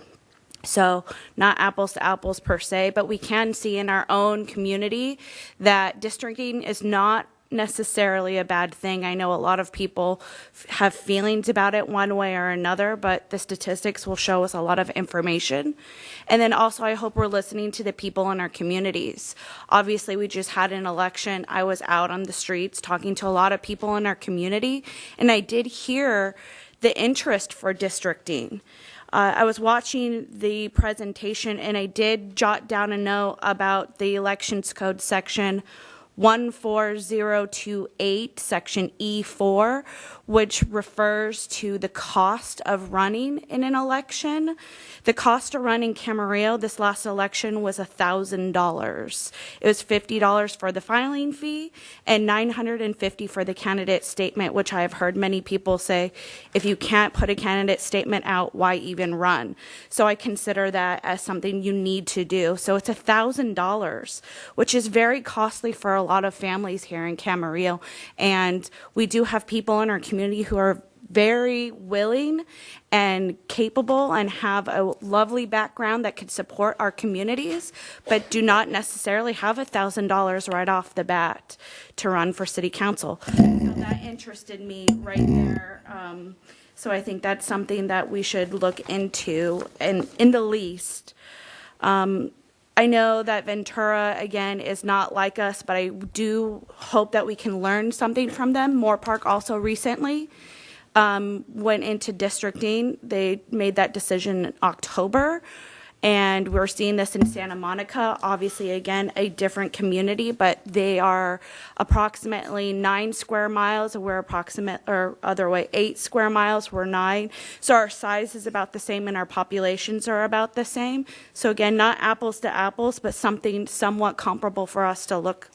So not apples to apples per se, but we can see in our own community that districting is not necessarily a bad thing. I know a lot of people have feelings about it one way or another, but the statistics will show us a lot of information. And then also, I hope we're listening to the people in our communities. Obviously, we just had an election. I was out on the streets talking to a lot of people in our community, and I did hear the interest for districting. I was watching the presentation, and I did jot down a note about the Elections Code section 14028, section E4, which refers to the cost of running in an election. The cost of running Camarillo this last election was $1,000. It was $50 for the filing fee and $950 for the candidate statement, which I have heard many people say, if you can't put a candidate statement out, why even run? So I consider that as something you need to do. So it's $1,000, which is very costly for a lot of families here in Camarillo. And we do have people in our community who are very willing and capable and have a lovely background that could support our communities, but do not necessarily have $1,000 right off the bat to run for city council. So that interested me right there. So I think that's something that we should look into, and in the least. I know that Ventura, again, is not like us, but I do hope that we can learn something from them. Moore Park also recently went into districting. They made that decision in October, and we're seeing this in Santa Monica. Obviously, again, a different community, but they are approximately 9 square miles, and we're 8 square miles, we're 9. So our size is about the same, and our populations are about the same. So again, not apples to apples, but something somewhat comparable for us to look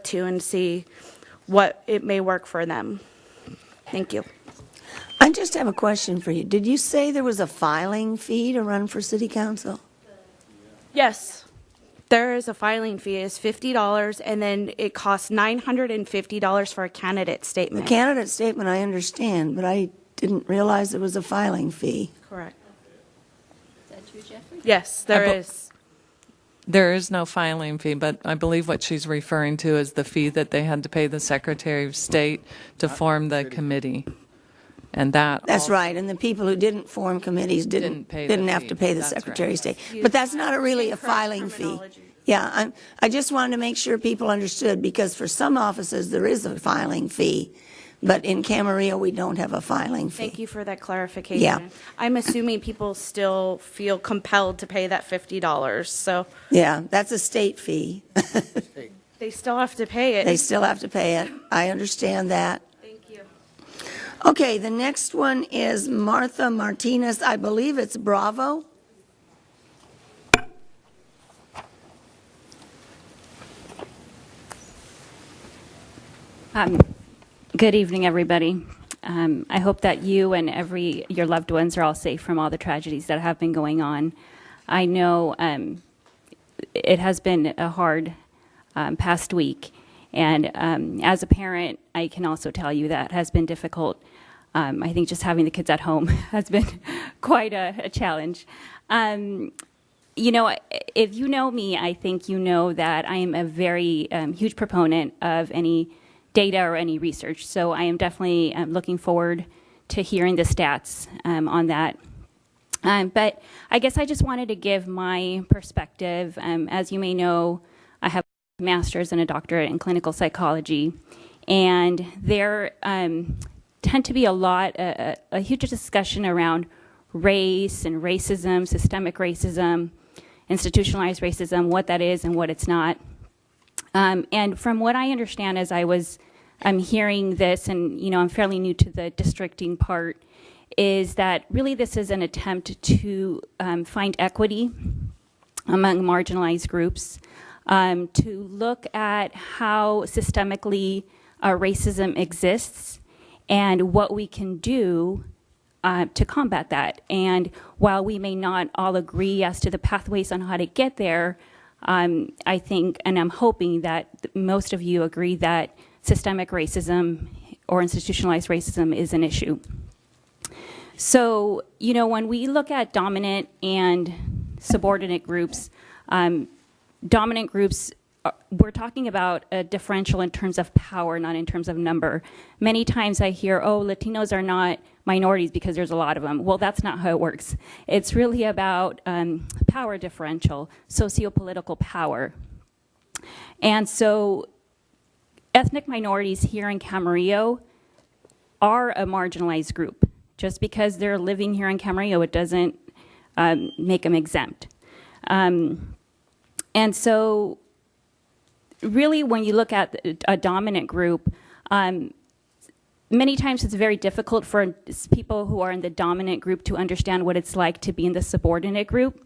to and see what it may work for them. Thank you.
I just have a question for you. Did you say there was a filing fee to run for city council?
Yes, there is a filing fee. It's $50, and then it costs $950 for a candidate statement.
The candidate statement I understand, but I didn't realize there was a filing fee.
Correct.
Is that true, Jeffrey?
Yes, there is.
There is no filing fee, but I believe what she's referring to is the fee that they had to pay the Secretary of State to form the committee. And that's
right. And the people who didn't form committees didn't have to pay the Secretary of State. But that's not really a filing fee. Yeah, I just wanted to make sure people understood, because for some offices there is a filing fee, but in Camarillo we don't have a filing fee.
Thank you for that clarification.
Yeah.
I'm assuming people still feel compelled to pay that $50. So
yeah, that's a state fee.
they still have to pay it.
They still have to pay it. I understand that. Okay, the next one is Martha Martinez. I believe it's Bravo.
Good evening, everybody. I hope that you and your loved ones are all safe from all the tragedies that have been going on. I know it has been a hard past week, and as a parent, I can also tell you that has been difficult. I think just having the kids at home has been quite a challenge. You know, if you know me, I think you know that I am a very huge proponent of any data or any research. So I am definitely looking forward to hearing the stats on that. But I guess I just wanted to give my perspective. As you may know, I have a master's and a doctorate in clinical psychology, and there tend to be a huge discussion around race and racism, systemic racism, institutionalized racism, what that is and what it's not. And from what I understand as I'm hearing this, and you know, I'm fairly new to the districting part, is that really this is an attempt to find equity among marginalized groups, to look at how systemically racism exists and what we can do to combat that. And while we may not all agree as to the pathways on how to get there, I think, and I'm hoping that most of you agree that systemic racism or institutionalized racism is an issue. So, you know, when we look at dominant and subordinate groups, dominant groups, we're talking about a differential in terms of power, not in terms of number. Many times I hear, oh, Latinos are not minorities because there's a lot of them. Well, that's not how it works. It's really about power differential, socio-political power. And so ethnic minorities here in Camarillo are a marginalized group. Just because they're living here in Camarillo, it doesn't make them exempt. And so really, when you look at a dominant group, many times it's very difficult for people who are in the dominant group to understand what it's like to be in the subordinate group.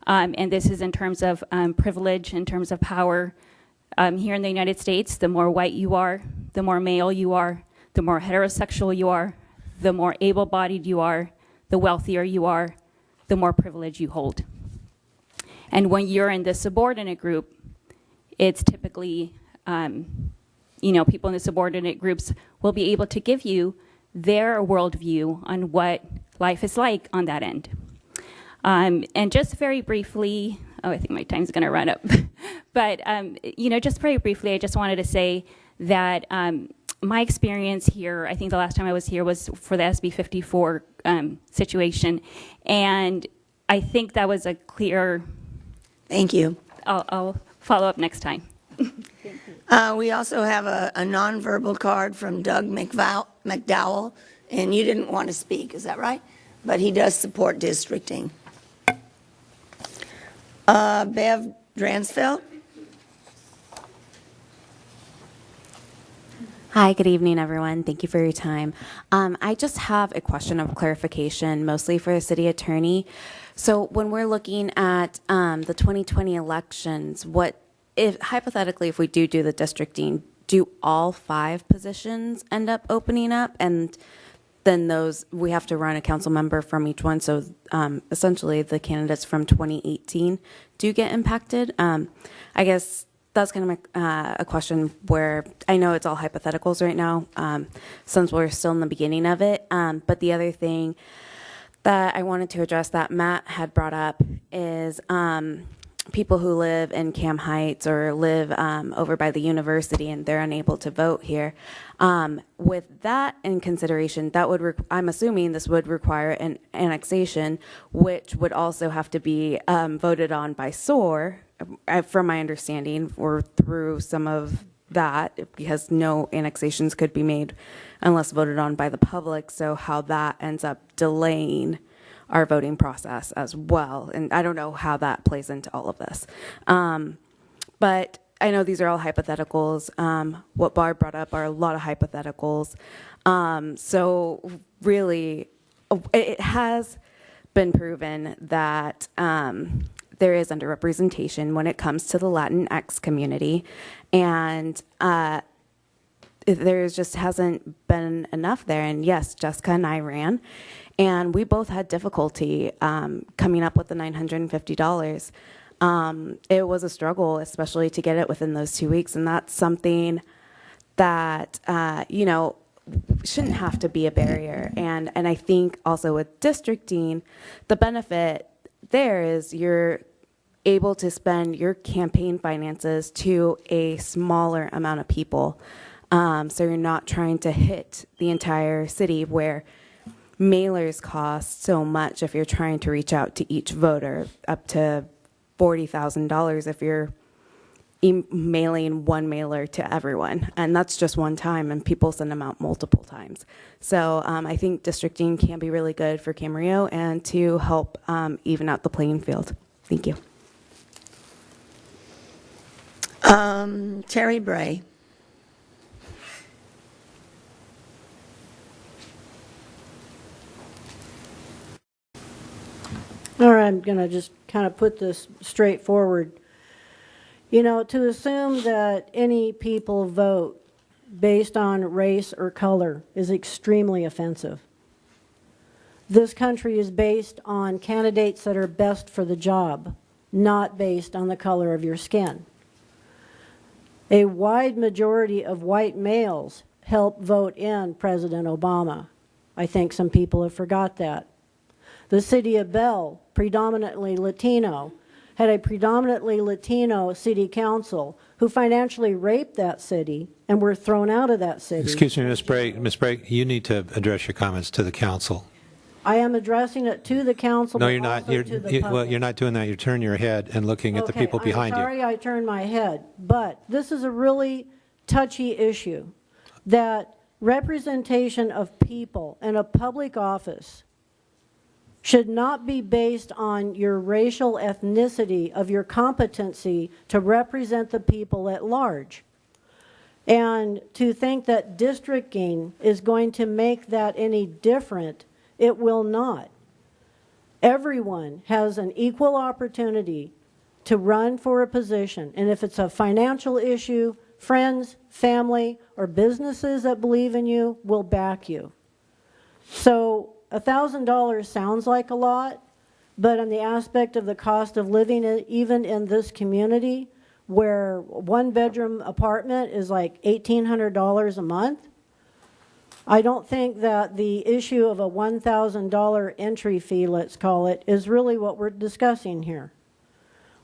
And this is in terms of privilege, in terms of power. Here in the United States, the more white you are, the more male you are, the more heterosexual you are, the more able-bodied you are, the wealthier you are, the more privilege you hold. And when you're in the subordinate group, it's typically, you know, people in the subordinate groups will be able to give you their worldview on what life is like on that end. And just very briefly, oh, I think my time's going to run up. But, you know, just very briefly, I just wanted to say that my experience here, I think the last time I was here was for the SB 54 situation. And I think that was a clear...
Thank you.
I'll follow up next time.
We also have a nonverbal card from Doug McDowell, and you didn't want to speak, is that right? But he does support districting. Bev Dransfeld.
Hi, good evening, everyone. Thank you for your time. I just have a question of clarification, mostly for the city attorney. So when we're looking at the 2020 elections, hypothetically, if we do the districting, do all 5 positions end up opening up? And then we have to run a council member from each one. So essentially, the candidates from 2018 do get impacted. I guess that's kind of a question where I know it's all hypotheticals right now, since we're still in the beginning of it. But the other thing that I wanted to address that Matt had brought up is people who live in Cam Heights or live over by the university and they're unable to vote here. With that in consideration, that would I'm assuming this would require an annexation, which would also have to be voted on by SOAR, from my understanding, or through some of that, because no annexations could be made unless voted on by the public. So how that ends up delaying our voting process as well. And I don't know how that plays into all of this. But I know these are all hypotheticals. What Barb brought up are a lot of hypotheticals. So really, it has been proven that there is underrepresentation when it comes to the Latinx community, and there just hasn't been enough there. And yes, Jessica and I ran, and we both had difficulty coming up with the $950. It was a struggle, especially to get it within those 2 weeks, and that's something that shouldn't have to be a barrier. And I think also with districting, the benefit there is you're able to spend your campaign finances to a smaller amount of people. So you're not trying to hit the entire city where mailers cost so much if you're trying to reach out to each voter, up to $40,000 if you're mailing one mailer to everyone. And that's just one time, and people send them out multiple times. So I think districting can be really good for Camarillo and to help even out the playing field. Thank you.
Terry Bray.
All right, I'm going to just kind of put this straightforward. You know, to assume that any people vote based on race or color is extremely offensive. This country is based on candidates that are best for the job, not based on the color of your skin. A wide majority of white males helped vote in President Obama. I think some people have forgot that. The city of Bell, predominantly Latino, had a predominantly Latino city council who financially raped that city and were thrown out of that city.
Excuse me, Ms. Bray. Ms. Bray, you need to address your comments to the council.
I am addressing it to the council.
No,
but
you're not.
also to the public.
Well, you're not doing that. You turn your head and looking at the people behind
I'm
you.
sorry I turned my head, but this is a really touchy issue, that representation of people in a public office should not be based on your racial ethnicity of your competency to represent the people at large. And to think that districting is going to make that any different, it will not. Everyone has an equal opportunity to run for a position. And if it's a financial issue, friends, family, or businesses that believe in you will back you. So $1,000 sounds like a lot, but on the aspect of the cost of living, even in this community, where one-bedroom apartment is like $1,800 a month, I don't think that the issue of a $1,000 entry fee, let's call it, is really what we're discussing here.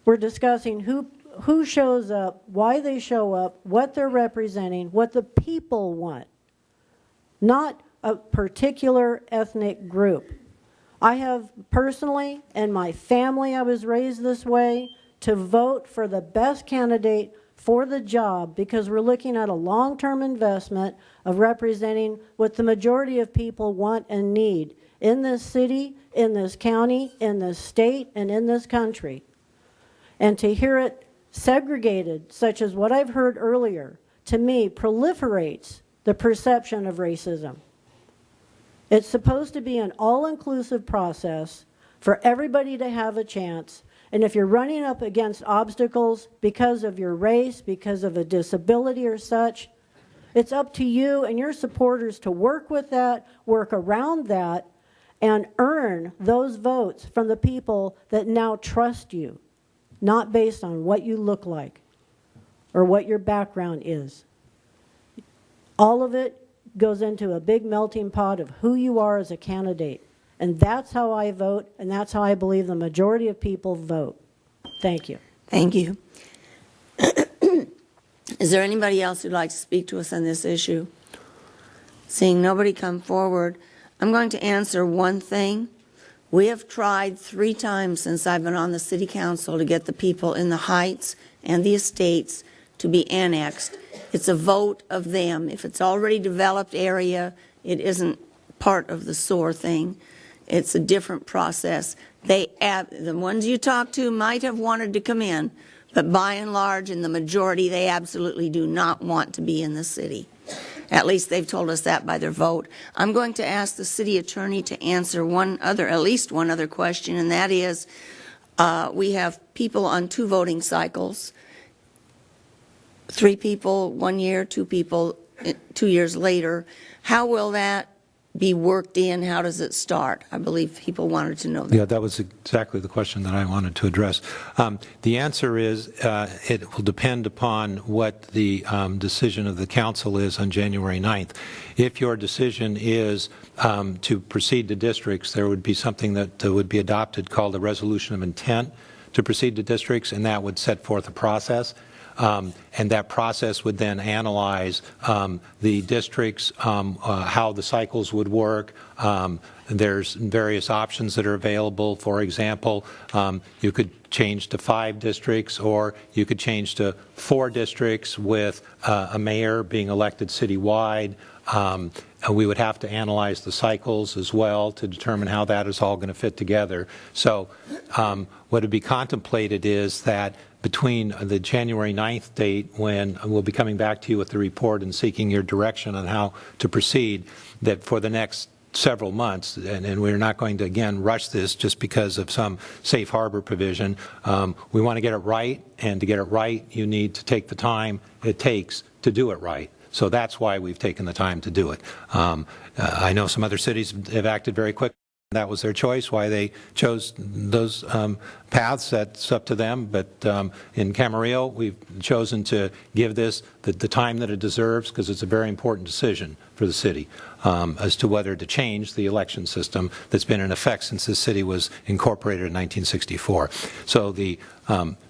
We're discussing who shows up, why they show up, what they're representing, what the people want, not a particular ethnic group. I have personally, and my family, I was raised this way, to vote for the best candidate for the job because we're looking at a long-term investment of representing what the majority of people want and need in this city, in this county, in this state, and in this country. And to hear it segregated, such as what I've heard earlier, to me proliferates the perception of racism. It's supposed to be an all-inclusive process for everybody to have a chance. And if you're running up against obstacles because of your race, because of a disability or such, it's up to you and your supporters to work with that, work around that, and earn those votes from the people that now trust you, not based on what you look like or what your background is. All of it goes into a big melting pot of who you are as a candidate. And that's how I vote, and that's how I believe the majority of people vote. Thank you.
Thank you. Is there anybody else who'd like to speak to us on this issue? Seeing nobody come forward, I'm going to answer one thing. We have tried 3 times since I've been on the city council to get the people in the Heights and the estates to be annexed. It's a vote of them. If it's already developed area, it isn't part of the SOAR thing. It's a different process. The ones you talk to might have wanted to come in, But by and large, in the majority, they absolutely do not want to be in the city. At least they've told us that by their vote. I'm going to ask the city attorney to answer at least one other question, and that is, we have people on 2 voting cycles, 3 people 1 year, 2 people 2 years later. How will that be worked in? How does it start? I believe people wanted to know that.
Yeah, that was exactly the question that I wanted to address. The answer is it will depend upon what the decision of the council is on January 9th. If your decision is to proceed to districts, there would be something that would be adopted called a resolution of intent to proceed to districts, and that would set forth a process. And that process would then analyze the districts, how the cycles would work. There's various options that are available. For example, you could change to 5 districts, or you could change to 4 districts with a mayor being elected citywide. We would have to analyze the cycles as well to determine how that is all going to fit together. So what would be contemplated is that between the January 9th date, when we'll be coming back to you with the report and seeking your direction on how to proceed, that for the next several months, and we're not going to, again, rush this just because of some safe harbor provision, we want to get it right, and to get it right, you need to take the time it takes to do it right. So that's why we've taken the time to do it. I know some other cities have acted very quickly. That was their choice, why they chose those paths. That's up to them. But in Camarillo, we've chosen to give this the time that it deserves, because it's a very important decision for the city as to whether to change the election system that's been in effect since this city was incorporated in 1964. So the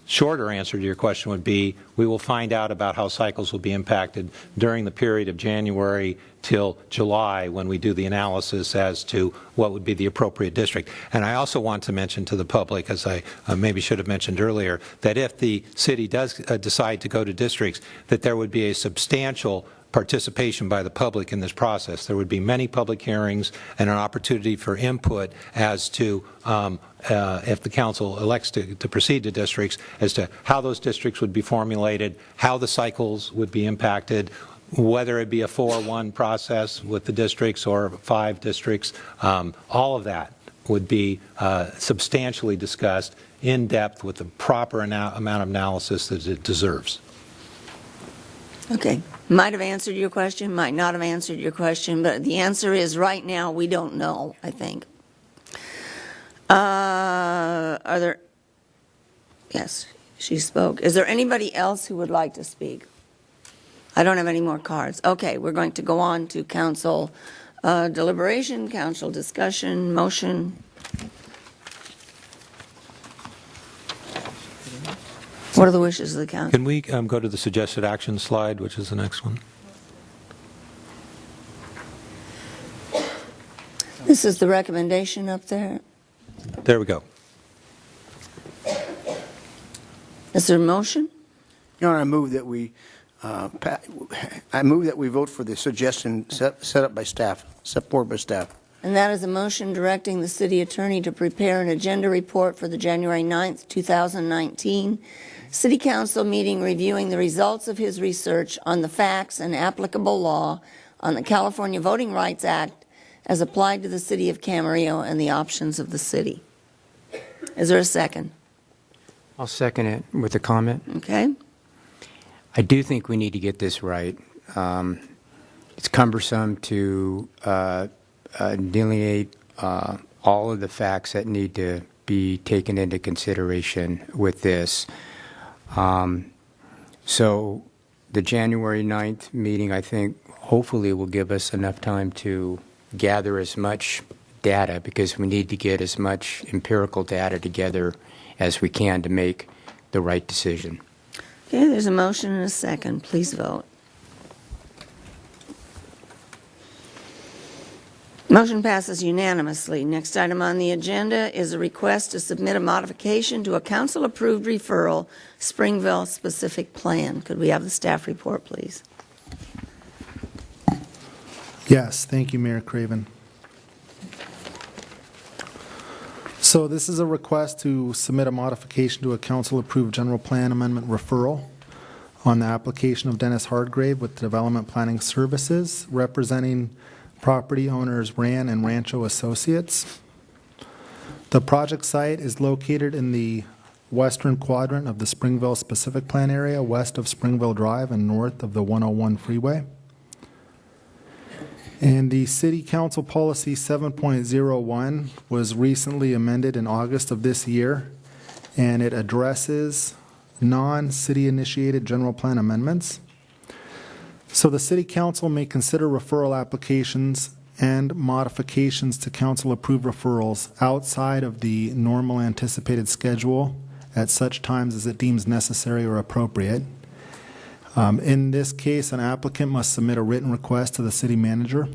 shorter answer to your question would be, we will find out about how cycles will be impacted during the period of January till July, when we do the analysis as to what would be the appropriate district. And I also want to mention to the public, as I maybe should have mentioned earlier, that if the city does decide to go to districts, that there would be a substantial participation by the public in this process. There would be many public hearings and an opportunity for input as to if the council elects to proceed to districts, as to how those districts would be formulated, how the cycles would be impacted, whether it be a 4-1 process with the districts or 5 districts. All of that would be substantially discussed in depth with the proper amount of analysis that it deserves.
Okay. Might have answered your question, might not have answered your question, but the answer is right now we don't know, I think. Are there, yes, she spoke. Is there anybody else who would like to speak? I don't have any more cards. Okay, we're going to go on to council deliberation, council discussion, motion. What are the wishes of the council?
Can we go to the suggested action slide, which is the next one?
This is the recommendation up there.
There we go.
Is there a motion?
Your Honor, I move that we vote for the suggestion set up by staff, set forward by staff.
And that is a motion directing the city attorney to prepare an agenda report for the January 9th, 2019 City Council meeting, reviewing the results of his research on the facts and applicable law on the California Voting Rights Act as applied to the city of Camarillo and the options of the city. Is there a second?
I'll second it with a comment.
Okay.
I do think we need to get this right. It's cumbersome to delineate all of the facts that need to be taken into consideration with this. So the January 9th meeting, I think, hopefully will give us enough time to gather as much data, because we need to get as much empirical data together as we can to make the right decision.
Okay, there's a motion and a second. Please vote. Motion passes unanimously. Next item on the agenda is a request to submit a modification to a council-approved referral Springville-specific plan. Could we have the staff report, please?
Yes, thank you, Mayor Craven. So this is a request to submit a modification to a council-approved general plan amendment referral on the application of Dennis Hardgrave with Development Planning Services, representing property owners Ran and Rancho Associates. The project site is located in the western quadrant of the Springville Specific Plan area, west of Springville Drive and north of the 101 freeway. And the City Council Policy 7.01 was recently amended in August of this year, and it addresses non-city initiated general plan amendments. So the City Council may consider referral applications and modifications to council-approved referrals outside of the normal anticipated schedule at such times as it deems necessary or appropriate. In this case, an applicant must submit a written request to the city manager,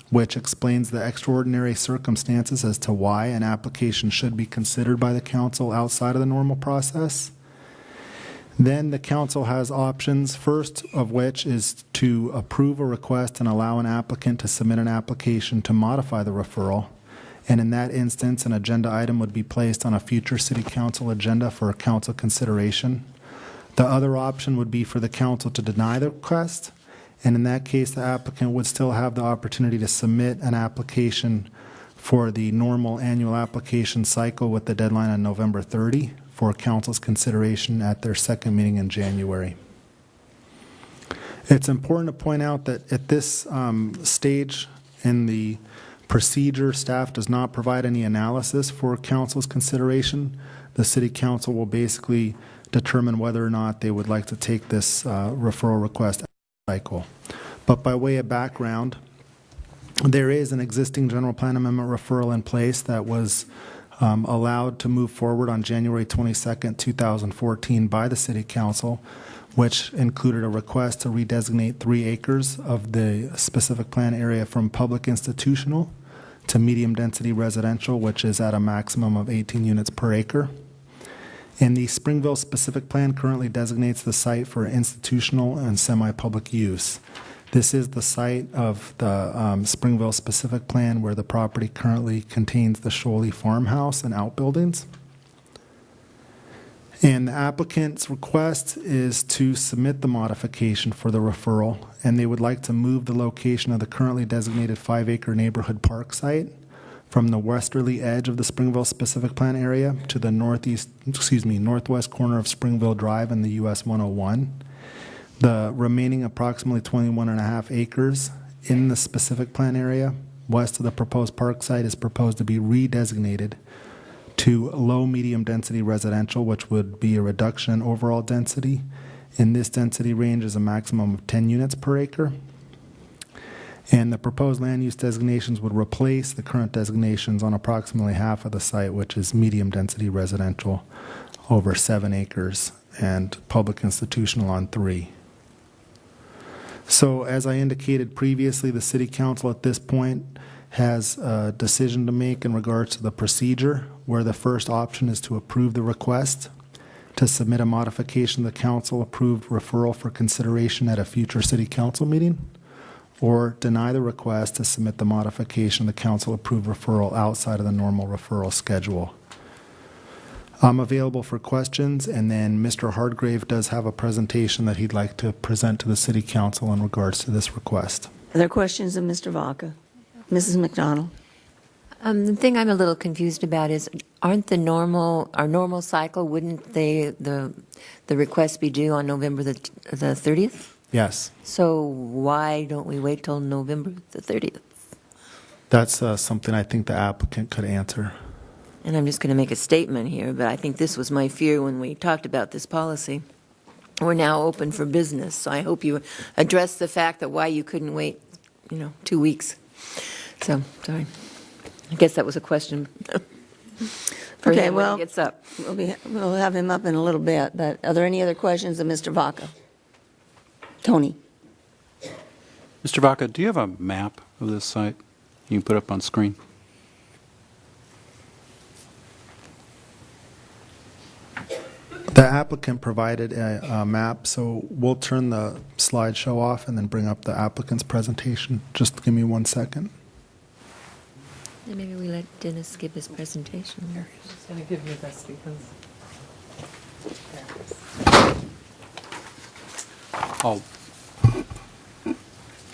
which explains the extraordinary circumstances as to why an application should be considered by the council outside of the normal process. Then the council has options, first of which is to approve a request and allow an applicant to submit an application to modify the referral. And in that instance, an agenda item would be placed on a future city council agenda for council consideration. The other option would be for the council to deny the request, and in that case, the applicant would still have the opportunity to submit an application for the normal annual application cycle with the deadline on November 30 for council's consideration at their second meeting in January. It's important to point out that at this stage in the procedure, staff does not provide any analysis for council's consideration. The city council will basically determine whether or not they would like to take this referral request cycle. But by way of background, there is an existing general plan amendment referral in place that was allowed to move forward on January 22nd, 2014 by the City Council, which included a request to redesignate 3 acres of the specific plan area from public institutional to medium density residential, which is at a maximum of 18 units per acre. And the Springville Specific Plan currently designates the site for institutional and semi-public use. This is the site of the Springville Specific Plan where the property currently contains the Sholey farmhouse and outbuildings. And the applicant's request is to submit the modification for the referral, and they would like to move the location of the currently designated 5-acre neighborhood park site from the westerly edge of the Springville Specific Plan area to the northwest corner of Springville Drive and the US 101. The remaining approximately 21.5 acres in the specific plan area west of the proposed park site is proposed to be redesignated to low-medium density residential, which would be a reduction in overall density. In this density range is a maximum of 10 units per acre. And the proposed land use designations would replace the current designations on approximately half of the site, which is medium density residential over 7 acres and public institutional on 3. So as I indicated previously, the City Council at this point has a decision to make in regards to the procedure, where the first option is to approve the request to submit a modification to the council-approved referral for consideration at a future City Council meeting, or deny the request to submit the modification to the council-approved referral outside of the normal referral schedule. I'm available for questions, and then Mr. Hardgrave does have a presentation that he'd like to present to the City Council in regards to this request.
Are there questions of Mr. Vaca? Mrs. McDonald?
The thing I'm a little confused about is, aren't our normal cycle, wouldn't the request be due on November the 30th?
Yes.
So why don't we wait till November the 30th?
That's something I think the applicant could answer.
And I'm just going to make a statement here, but I think this was my fear when we talked about this policy. We're now open for business, so I hope you address the fact that why you couldn't wait, 2 weeks. So, sorry. I guess that was a question.
Okay, well, when he gets up. We'll have him up in a little bit, but are there any other questions of Mr. Vaca? Tony?
Mr. Vaca, do you have a map of this site you can put up on screen?
The applicant provided a map, so we'll turn the slideshow off and then bring up the applicant's presentation. Just give me 1 second.
And maybe we let Dennis give his presentation.
I'm just going to give you this because.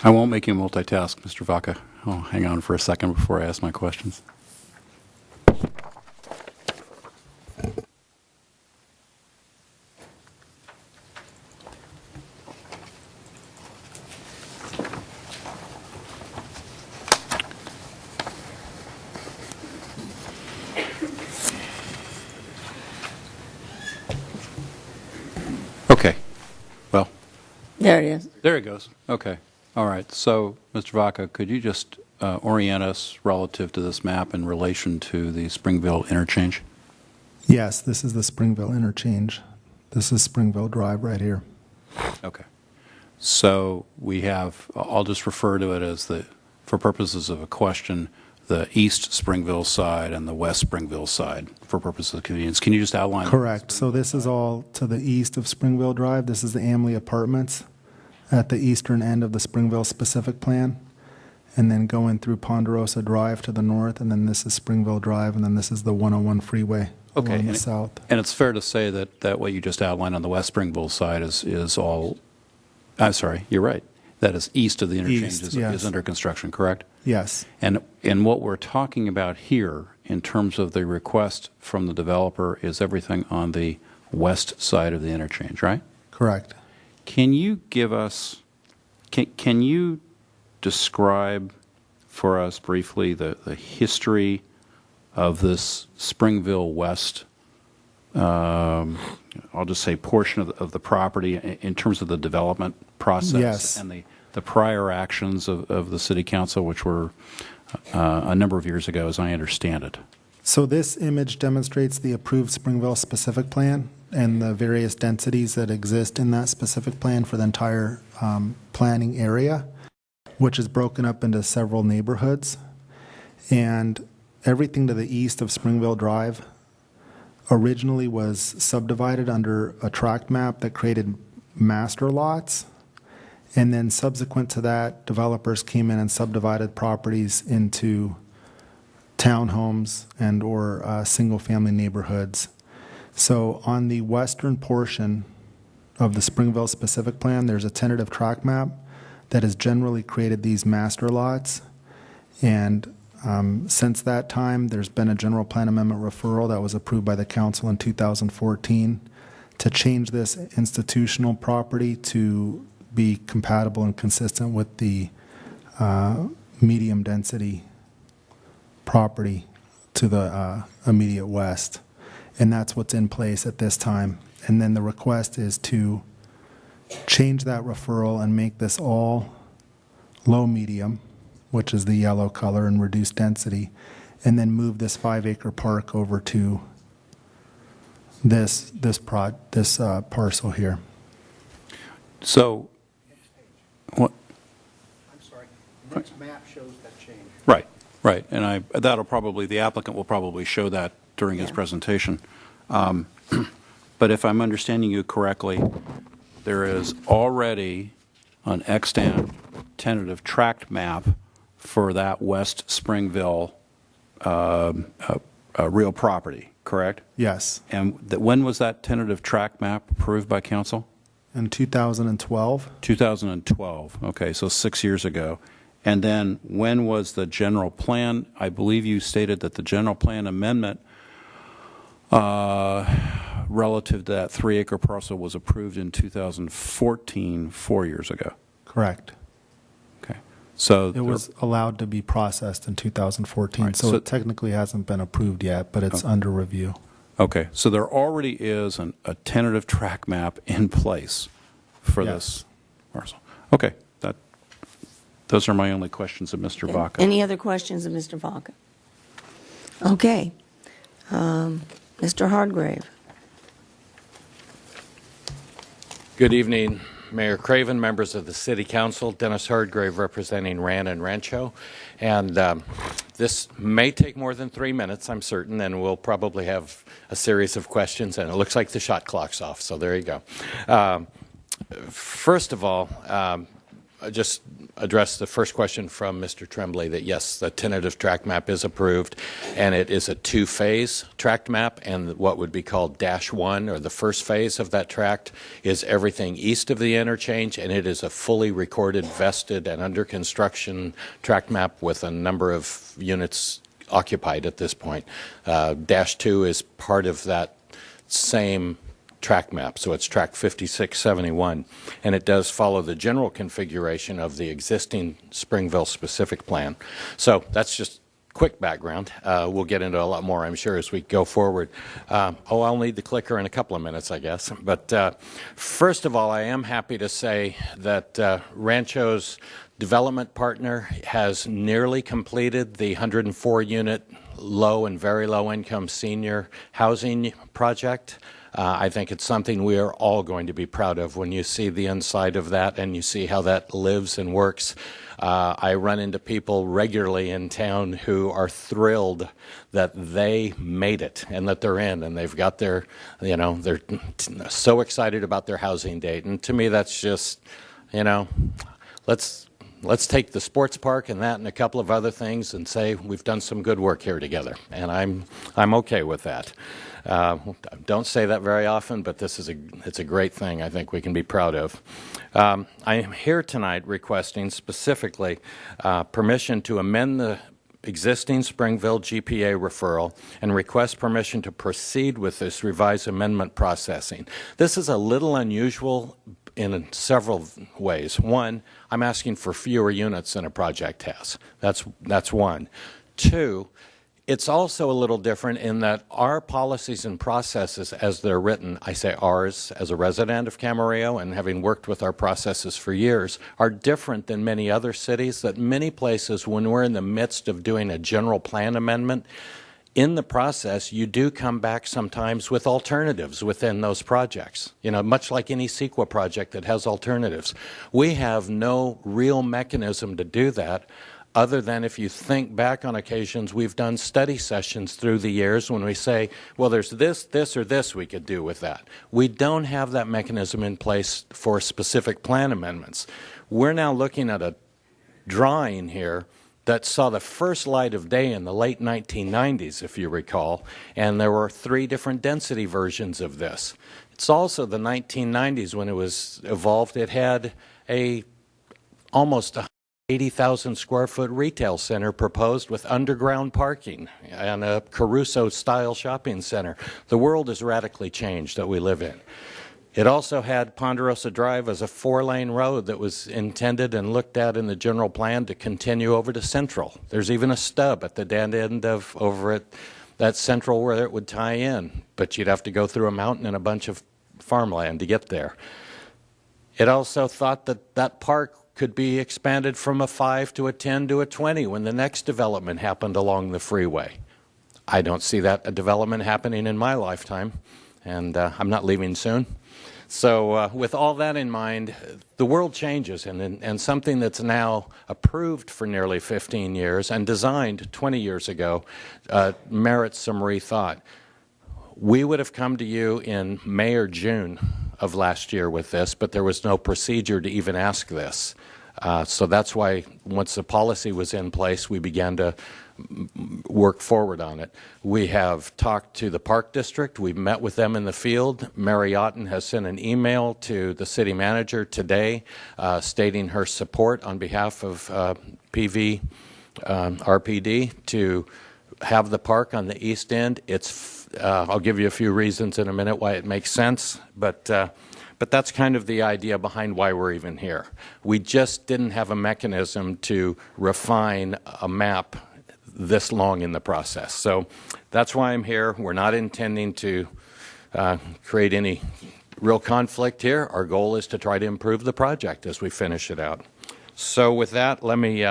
I won't make you multitask, Mr. Vaca. I'll hang on for a second before I ask my questions. Okay. Well.
There it is.
There it goes. Okay. All right. So, Mr. Vaca, could you just orient us relative to this map in relation to the Springville interchange?
Yes, this is the Springville interchange. This is Springville Drive right here.
Okay. So we have, I'll just refer to it as the, for purposes of a question, the East Springville side and the West Springville side for purposes of convenience. Can you just outline?
Correct. So this is all to the east of Springville Drive. This is the Amley Apartments at the eastern end of the Springville specific plan. And then going through Ponderosa Drive to the north, and then this is Springville Drive, and then this is the 101 freeway along the south.
And it's fair to say that what you just outlined on the West Springville side is all, I'm sorry, you're right. That is east of the interchange is under construction, correct?
Yes.
And what we're talking about here in terms of the request from the developer is everything on the west side of the interchange, right?
Correct.
Can you give us, can you describe for us briefly the history of this Springville West, I'll just say portion of the property in terms of the development process?
Yes.
And the prior actions of the City Council, which were a number of years ago, as I understand it.
So this image demonstrates the approved Springville specific plan and the various densities that exist in that specific plan for the entire planning area, which is broken up into several neighborhoods. And everything to the east of Springville Drive originally was subdivided under a tract map that created master lots. And then subsequent to that, developers came in and subdivided properties into townhomes and or single-family neighborhoods. So on the western portion of the Springville specific plan, there's a tentative tract map that has generally created these master lots. And since that time, there's been a general plan amendment referral that was approved by the council in 2014 to change this institutional property to be compatible and consistent with the medium density property to the immediate west. And that's what's in place at this time. And then the request is to change that referral and make this all low medium, which is the yellow color, and reduce density, and then move this 5-acre park over to this parcel here.
So, what?
I'm sorry. The next map shows that change.
Right, right, and the applicant will probably show that during his presentation. But if I'm understanding you correctly, there is already an extant tentative tract map for that West Springville real property, correct?
Yes.
And when was that tentative tract map approved by council?
In 2012.
2012, okay, so 6 years ago. And then when was the general plan? I believe you stated that the general plan amendment relative to that 3-acre parcel was approved in 2014, 4 years ago.
Correct.
Okay. So
it was allowed to be processed in 2014,
right,
so it technically hasn't been approved yet, but it's under review.
Okay, so there already is a tentative tract map in place for this parcel. Okay, those are my only questions of Mr. Vaca.
Any other questions of Mr. Vaca? Okay. Mr. Hardgrave.
Good evening, Mayor Craven, members of the City Council. Dennis Hardgrave representing Ran and Rancho. And this may take more than 3 minutes, I'm certain, and we'll probably have a series of questions. And it looks like the shot clock's off, so there you go. First of all, just address the first question from Mr. Tremblay, that yes, the tentative tract map is approved, and it is a two-phase tract map, and what would be called Dash 1, or the first phase of that tract, is everything east of the interchange, and it is a fully recorded, vested, and under construction tract map with a number of units occupied at this point. Dash 2 is part of that same tract map, so it's tract 5671, and it does follow the general configuration of the existing Springville specific plan. So that's just quick background. We'll get into a lot more, I'm sure, as we go forward. I'll need the clicker in a couple of minutes, I guess. But first of all, I am happy to say that Rancho's development partner has nearly completed the 104-unit low and very low income senior housing project. I think it's something we are all going to be proud of when you see the inside of that and you see how that lives and works. I run into people regularly in town who are thrilled that they made it and that they're in and they've got their, you know, they're so excited about their housing date. And to me, that's just, you know, let's take the sports park and that and a couple of other things and say we've done some good work here together. And I'm okay with that. Don't say that very often, but it's a great thing I think we can be proud of. I am here tonight requesting specifically permission to amend the existing Springville GPA referral and request permission to proceed with this revised amendment processing. This is a little unusual in several ways. One, I'm asking for fewer units than a project has. That's one. Two, it's also a little different in that our policies and processes as they're written, I say ours as a resident of Camarillo and having worked with our processes for years, are different than many other cities. That many places, when we're in the midst of doing a general plan amendment, in the process, you do come back sometimes with alternatives within those projects, you know, much like any CEQA project that has alternatives. We have no real mechanism to do that other than if you think back on occasions, we've done study sessions through the years when we say, well, there's this, or this we could do with that. We don't have that mechanism in place for specific plan amendments. We're now looking at a drawing here that saw the first light of day in the late 1990s, if you recall, and there were 3 different density versions of this. It's also the 1990s when it was evolved. It had almost 80,000 square foot retail center proposed with underground parking and a Caruso-style shopping center. The world has radically changed that we live in. It also had Ponderosa Drive as a 4-lane road that was intended and looked at in the general plan to continue over to Central. There's even a stub at the dead end of over at that Central where it would tie in, but you'd have to go through a mountain and a bunch of farmland to get there. It also thought that that park could be expanded from a 5 to a 10 to a 20 when the next development happened along the freeway. I don't see that development happening in my lifetime, and I'm not leaving soon. So with all that in mind, the world changes, and something that's now approved for nearly 15 years and designed 20 years ago merits some rethought. We would have come to you in May or June of last year with this, but there was no procedure to even ask this. So that's why once the policy was in place, we began to work forward on it. We have talked to the Park District. We've met with them in the field. Mary Otten has sent an email to the city manager today stating her support on behalf of RPD to have the park on the east end. I'll give you a few reasons in a minute why it makes sense, but that's kind of the idea behind why we're even here. We just didn't have a mechanism to refine a map this long in the process. So that's why I'm here. We're not intending to create any real conflict here. Our goal is to try to improve the project as we finish it out. So with that, let me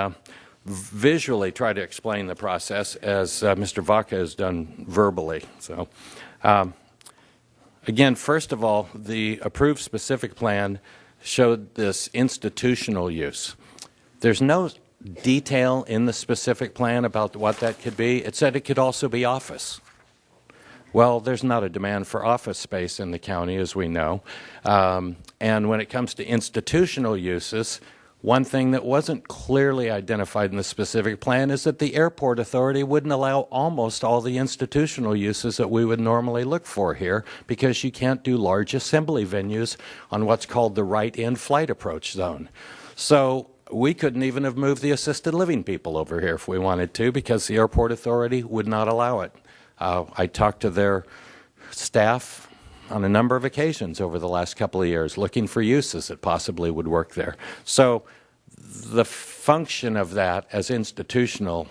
visually try to explain the process as Mr. Vaca has done verbally. So again, first of all, the approved specific plan showed this institutional use. There's no detail in the specific plan about what that could be. It said it could also be office. Well, there's not a demand for office space in the county, as we know. And when it comes to institutional uses, One thing that wasn't clearly identified in the specific plan is that the airport authority wouldn't allow almost all the institutional uses that we would normally look for here, because you can't do large assembly venues on what's called the right-in flight approach zone. So we couldn't even have moved the assisted living people over here if we wanted to, because the airport authority would not allow it. I talked to their staff on a number of occasions over the last couple of years looking for uses that possibly would work there. So the function of that as institutional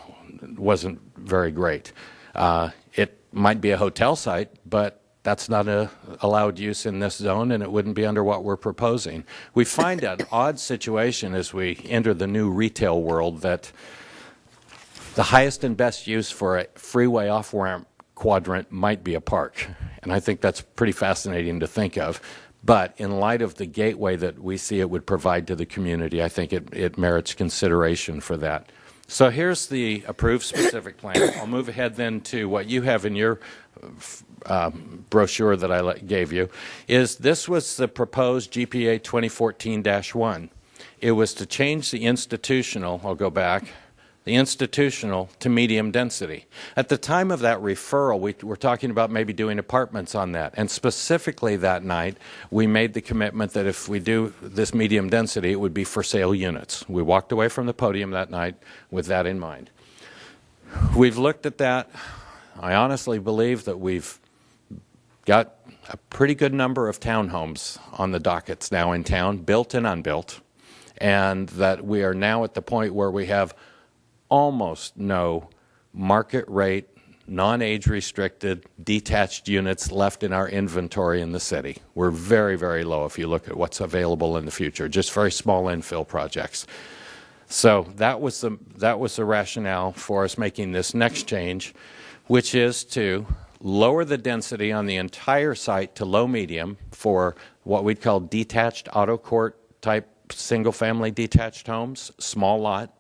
wasn't very great. It might be a hotel site, but that's not an allowed use in this zone, and it wouldn't be under what we're proposing. We find an odd situation as we enter the new retail world that the highest and best use for a freeway off-ramp quadrant might be a park. And I think that's pretty fascinating to think of. But in light of the gateway that we see it would provide to the community, I think it merits consideration for that. So here's the approved specific plan. I'll move ahead then to what you have in your brochure that I gave you. This was the proposed GPA 2014-1. It was to change the institutional, I'll go back, the institutional to medium density. At the time of that referral, we were talking about maybe doing apartments on that. And specifically that night, we made the commitment that if we do this medium density, it would be for sale units. We walked away from the podium that night with that in mind. We've looked at that. I honestly believe that we've got a pretty good number of townhomes on the dockets now in town, built and unbuilt, and that we are now at the point where we have almost no market rate, non-age restricted, detached units left in our inventory in the city. We're very, very low if you look at what's available in the future, just very small infill projects. So that was the rationale for us making this next change, which is to lower the density on the entire site to low-medium for what we'd call detached auto court type single-family detached homes, small lot,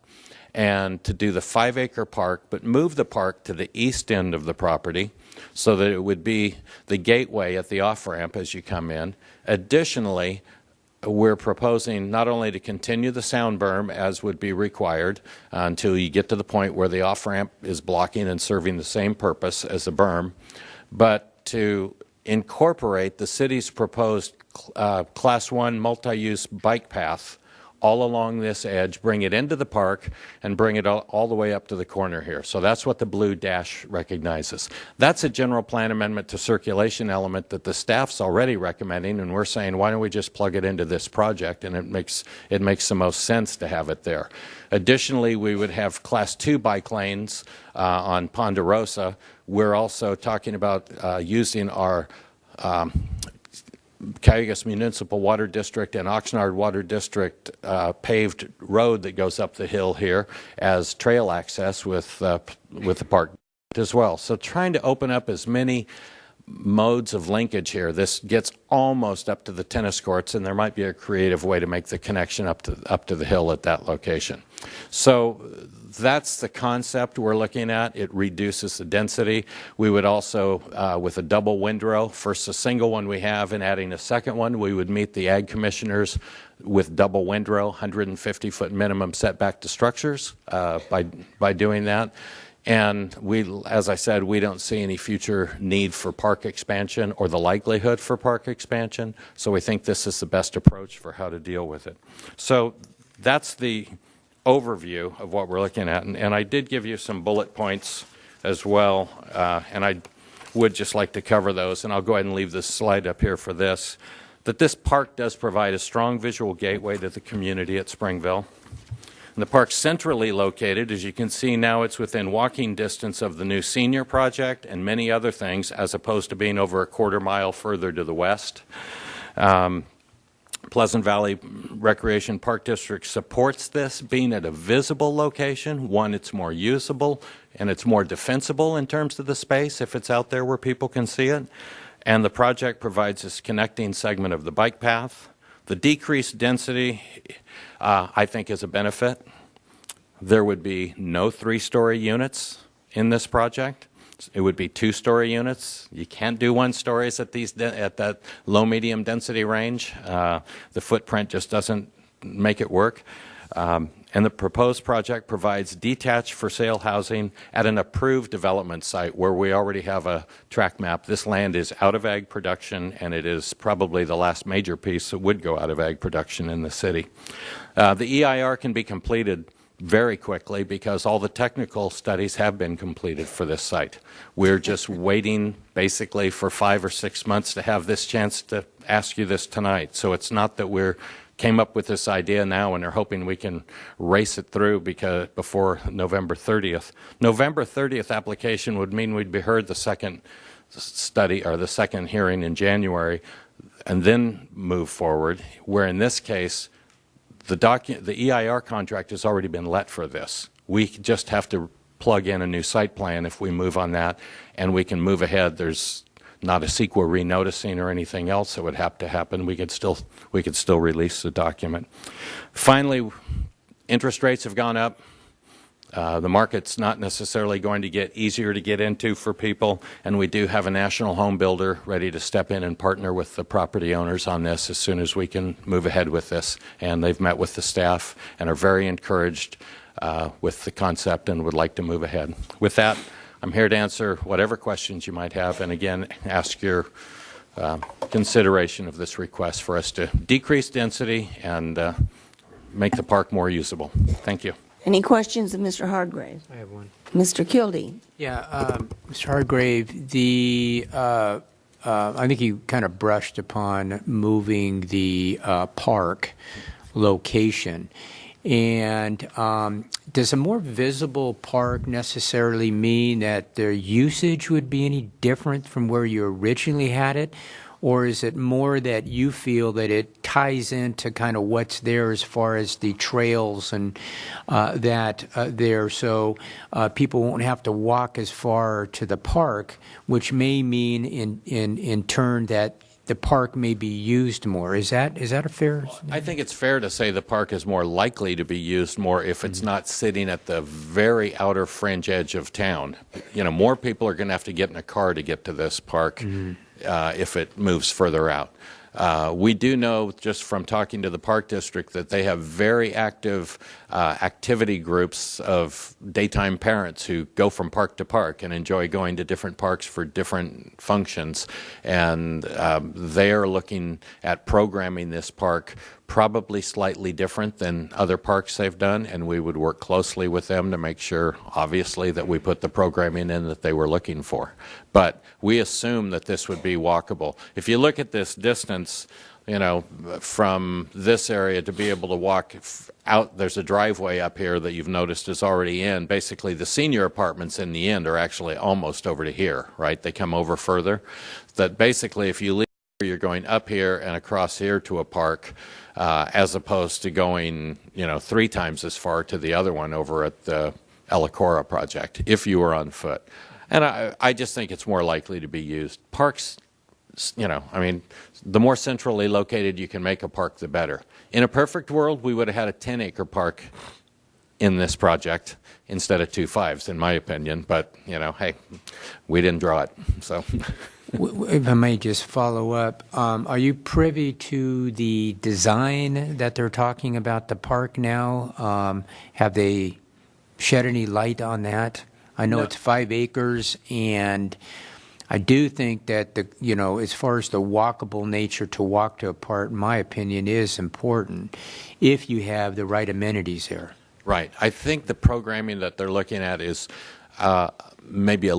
and to do the 5-acre park, but move the park to the east end of the property so that it would be the gateway at the off-ramp as you come in. Additionally, we're proposing not only to continue the sound berm as would be required until you get to the point where the off-ramp is blocking and serving the same purpose as the berm, but to incorporate the city's proposed Class 1 multi-use bike path all along this edge, bring it into the park, and bring it all the way up to the corner here. So that's what the blue dash recognizes. That's a general plan amendment to circulation element that the staff's already recommending, and we're saying, why don't we just plug it into this project? And it makes the most sense to have it there. Additionally, we would have Class 2 bike lanes on Ponderosa. We're also talking about using our Cayugas Municipal Water District and Oxnard Water District paved road that goes up the hill here as trail access with the park as well. So trying to open up as many modes of linkage here. This gets almost up to the tennis courts, and there might be a creative way to make the connection up to the hill at that location. So that's the concept we're looking at. It reduces the density. We would also, with a double windrow, first a single one we have and adding a second one, we would meet the ag commissioners with double windrow, 150-foot minimum setback to structures by doing that. And as I said, we don't see any future need for park expansion or the likelihood for park expansion. So we think this is the best approach for how to deal with it. So that's the overview of what we're looking at. And I did give you some bullet points as well. And I would just like to cover those. And I'll go ahead and leave this slide up here for this. That this park does provide a strong visual gateway to the community at Springville. And the park's centrally located. As you can see now, it's within walking distance of the new senior project and many other things, as opposed to being over a quarter mile further to the west. Pleasant Valley Recreation Park District supports this being at a visible location. One, it's more usable and it's more defensible in terms of the space if it's out there where people can see it. And the project provides this connecting segment of the bike path. The decreased density, I think, is a benefit. There would be no 3-story units in this project. It would be 2-story units. You can't do 1-stories at that low-medium density range. The footprint just doesn't make it work. And the proposed project provides detached for sale housing at an approved development site where we already have a track map. This land is out of ag production, and it is probably the last major piece that would go out of ag production in the city. The EIR can be completed very quickly because all the technical studies have been completed for this site. We're just waiting basically for 5 or 6 months to have this chance to ask you this tonight. So it's not that we're came up with this idea now and are hoping we can race it through because before November 30th. November 30th application would mean we'd be heard the second study or the second hearing in January and then move forward, where in this case the EIR contract has already been let for this. We just have to plug in a new site plan if we move on that, and we can move ahead. There's not a CEQA renoticing or anything else that would have to happen. We could still release the document. Finally, interest rates have gone up. The market's not necessarily going to get easier to get into for people, and we do have a national home builder ready to step in and partner with the property owners on this as soon as we can move ahead with this. And they've met with the staff and are very encouraged with the concept and would like to move ahead. With that, I'm here to answer whatever questions you might have, and again, ask your consideration of this request for us to decrease density and make the park more usable. Thank you.
Any questions of Mr. Hardgrave?
I have one.
Mr. Kildee?
Yeah, Mr. Hardgrave, I think you kind of brushed upon moving the park location. And does a more visible park necessarily mean that their usage would be any different from where you originally had it? Or is it more that you feel that it ties into kind of what's there as far as the trails and that there, so people won't have to walk as far to the park, which may mean in turn that the park may be used more. Is that a fair?
I think it's fair to say the park is more likely to be used more if it's not sitting at the very outer fringe edge of town. You know, more people are going to have to get in a car to get to this park if it moves further out. We do know, just from talking to the Park District, that they have very active activity groups of daytime parents who go from park to park and enjoy going to different parks for different functions. And they are looking at programming this park probably slightly different than other parks they've done, and we would work closely with them to make sure, obviously, that we put the programming in that they were looking for. But we assume that this would be walkable. If you look at this distance, you know, from this area to be able to walk out, there's a driveway up here that you've noticed is already in. Basically, the senior apartments in the end are actually almost over to here, right? They come over further. That basically, if you leave, you're going up here and across here to a park, as opposed to going, you know, 3 times as far to the other one over at the Ellicora project, if you were on foot. And I just think it's more likely to be used. Parks, you know, I mean, the more centrally located you can make a park, the better. In a perfect world, we would have had a 10-acre park in this project instead of 2 5s, in my opinion. But, you know, hey, we didn't draw it, so.
If I may just follow up, are you privy to the design that they're talking about the park now? Have they shed any light on that? I know it's 5 acres, and I do think that the, you know, as far as the walkable nature to walk to a park, in my opinion, is important if you have the right amenities there.
Right. I think the programming that they're looking at is maybe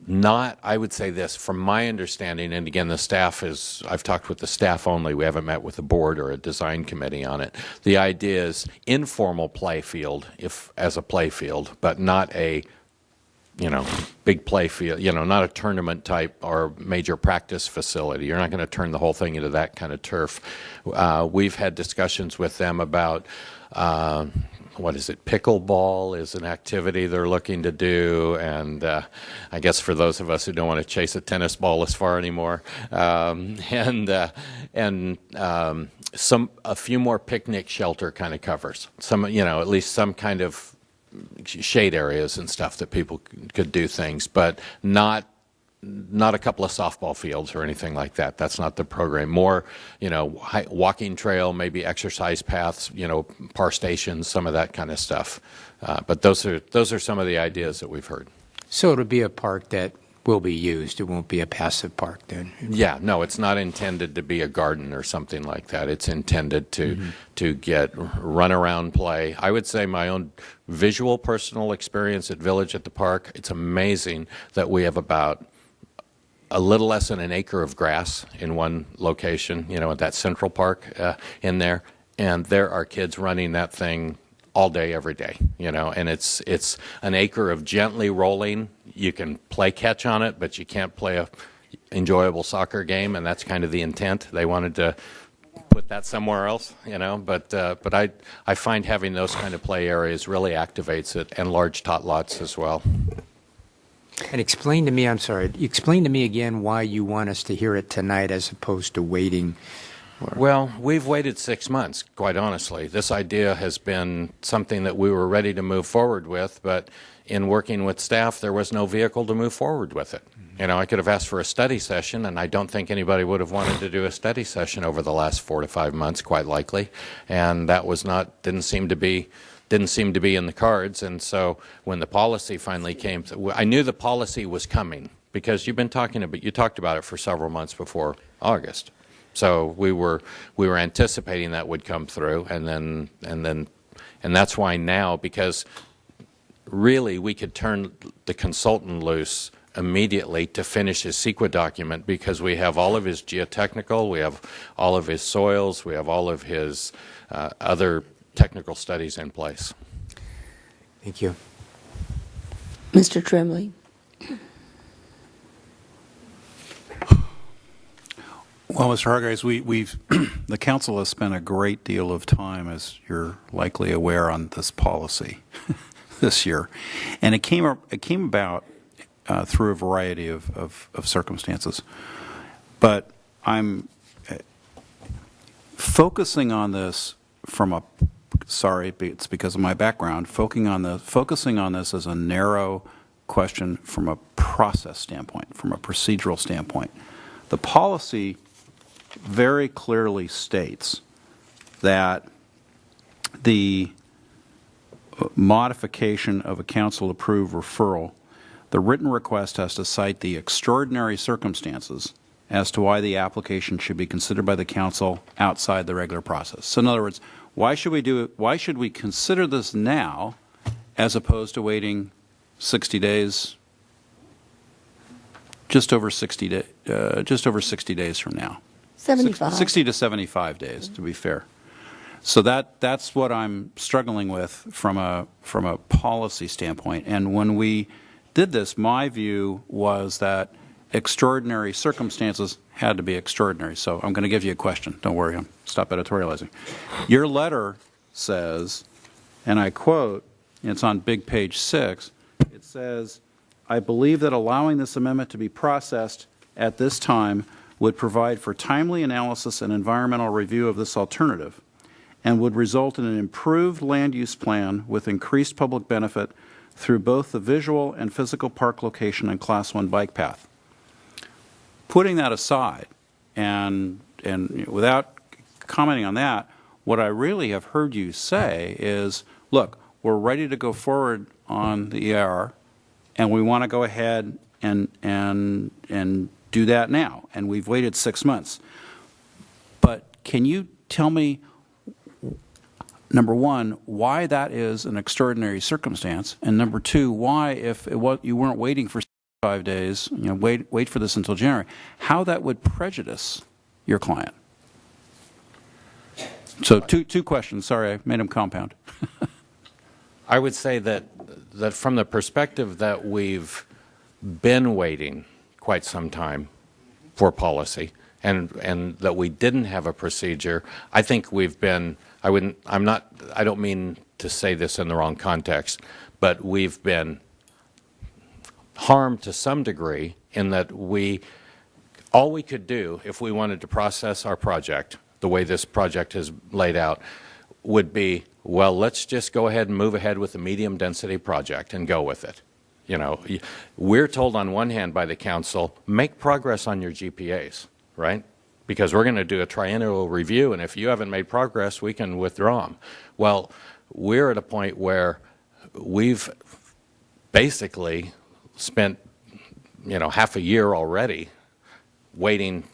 not, I would say this, from my understanding, and again, the staff is, I've talked with the staff only, we haven't met with the board or a design committee on it. The idea is informal play field, if as a play field, but not a, you know, big play field, you know, not a tournament type or major practice facility. You're not going to turn the whole thing into that kind of turf. We've had discussions with them about what is it, pickleball is an activity they're looking to do, and I guess for those of us who don't want to chase a tennis ball as far anymore, a few more picnic shelter kind of covers, some, you know, at least some kind of shade areas and stuff that people could do things, but not not a couple of softball fields or anything like that. That's not the program. More, walking trail, maybe exercise paths, par stations, some of that kind of stuff. But those are some of the ideas that we've heard.
So it'll be a park that will be used. It won't be a passive park then.
Yeah, no, it's not intended to be a garden or something like that. It's intended to get run around play. I would say my own visual personal experience at Village at the Park, it's amazing that we have about a little less than an acre of grass in one location, at that Central Park in there. And there are kids running that thing all day, every day, and it's an acre of gently rolling. You can play catch on it, but you can't play a enjoyable soccer game, and that's kind of the intent. They wanted to put that somewhere else, but I find having those kind of play areas really activates it, and large tot lots as well.
And explain to me again why you want us to hear it tonight as opposed to waiting.
Well, we've waited 6 months, quite honestly. This idea has been something that we were ready to move forward with, but in working with staff, there was no vehicle to move forward with it. I could have asked for a study session, and I don't think anybody would have wanted to do a study session over the last 4 to 5 months, quite likely. And that didn't seem to be in the cards. And so when the policy finally came, I knew the policy was coming because you talked about it for several months before August. So we were anticipating that would come through, and that's why now, because really we could turn the consultant loose immediately to finish his CEQA document, because we have all of his geotechnical, we have all of his soils, we have all of his other technical studies in place.
Thank you.
Mr. Tremblay.
Well, Mr. Hargreaves, we've the council has spent a great deal of time, as you're likely aware, on this policy this year, and it came about through a variety of circumstances. But I'm focusing on this it's because of my background, focusing on this as a narrow question from a process standpoint, from a procedural standpoint. The policy very clearly states that the modification of a council-approved referral, the written request has to cite the extraordinary circumstances as to why the application should be considered by the council outside the regular process. So in other words, why should we do it? Why should we consider this now as opposed to waiting 60 days, just over 60 days from now?
75.
60 to 75 days, to be fair. So that's what I'm struggling with from a policy standpoint. And when we did this, my view was that extraordinary circumstances had to be extraordinary. So I'm going to give you a question. Don't worry, stop editorializing. Your letter says, and I quote, it's on big page 6, it says, "I believe that allowing this amendment to be processed at this time would provide for timely analysis and environmental review of this alternative, and would result in an improved land use plan with increased public benefit through both the visual and physical park location and Class 1 bike path." Putting that aside, and without commenting on that, what I really have heard you say is, look, we're ready to go forward on the EIR, and we want to go ahead and do that now, and we've waited 6 months. But can you tell me, number one, why that is an extraordinary circumstance, and number two, why, if you weren't waiting for 5 days, wait for this until January, how that would prejudice your client? So two questions. Sorry, I made them compound.
I would say that from the perspective that we've been waiting quite some time for policy, and that we didn't have a procedure, I think we've been, I don't mean to say this in the wrong context, but we've been harmed to some degree in that all we could do if we wanted to process our project the way this project is laid out would be, well, let's just go ahead and move ahead with the medium density project and go with it. You know, we're told on one hand by the council, make progress on your GPAs, right? Because we're going to do a triennial review, and if you haven't made progress, we can withdraw them. Well, we're at a point where we've basically spent, you know, half a year already waiting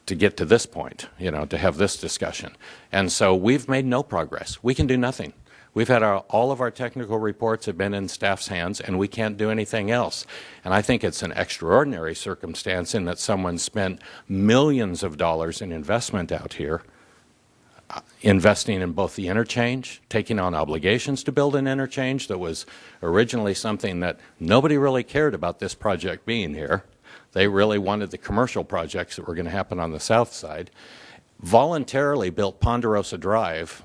to get to this point, you know, to have this discussion. And so we've made no progress. We can do nothing. We've had all of our technical reports have been in staff's hands, and we can't do anything else. And I think it's an extraordinary circumstance in that someone spent millions of dollars in investment out here, investing in both the interchange, taking on obligations to build an interchange that was originally something that nobody really cared about this project being here. They really wanted the commercial projects that were going to happen on the south side. Voluntarily built Ponderosa Drive,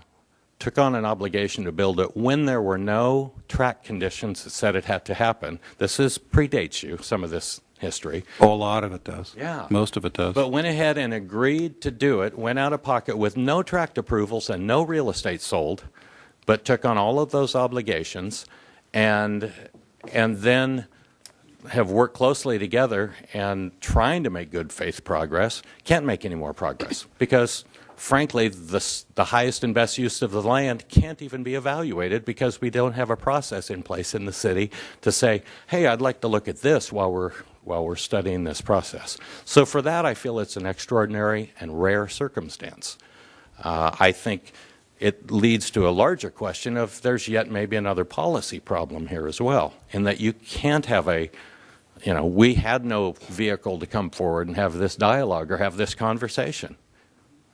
took on an obligation to build it when there were no track conditions that said it had to happen. This predates you, some of this history.
Oh, a lot of it does.
Yeah.
Most of it does.
But went ahead and agreed to do it, went out of pocket with no tract approvals and no real estate sold, but took on all of those obligations and then have worked closely together and trying to make good faith progress, can't make any more progress because frankly, the highest and best use of the land can't even be evaluated because we don't have a process in place in the city to say, hey, I'd like to look at this while we're studying this process. So for that, I feel it's an extraordinary and rare circumstance. I think it leads to a larger question of there's yet maybe another policy problem here as well, in that you can't have we had no vehicle to come forward and have this dialogue or have this conversation.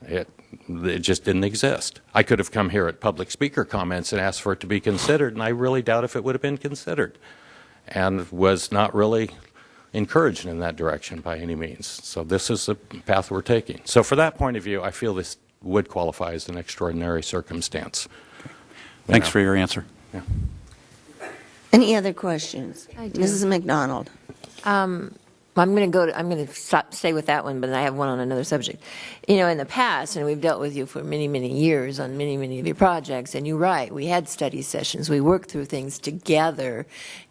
It just didn't exist. I could have come here at public speaker comments and asked for it to be considered, and I really doubt if it would have been considered, and was not really encouraged in that direction by any means. So this is the path we're taking. So for that point of view, I feel this would qualify as an extraordinary circumstance.
Thanks for your answer.
Yeah.
Any other questions? Mrs. McDonald. I'm going to stay with that one, but I have one on another subject. You know, in the past, and we've dealt with you for many, many years on many, many of your projects, and you're right, we had study sessions. We worked through things together.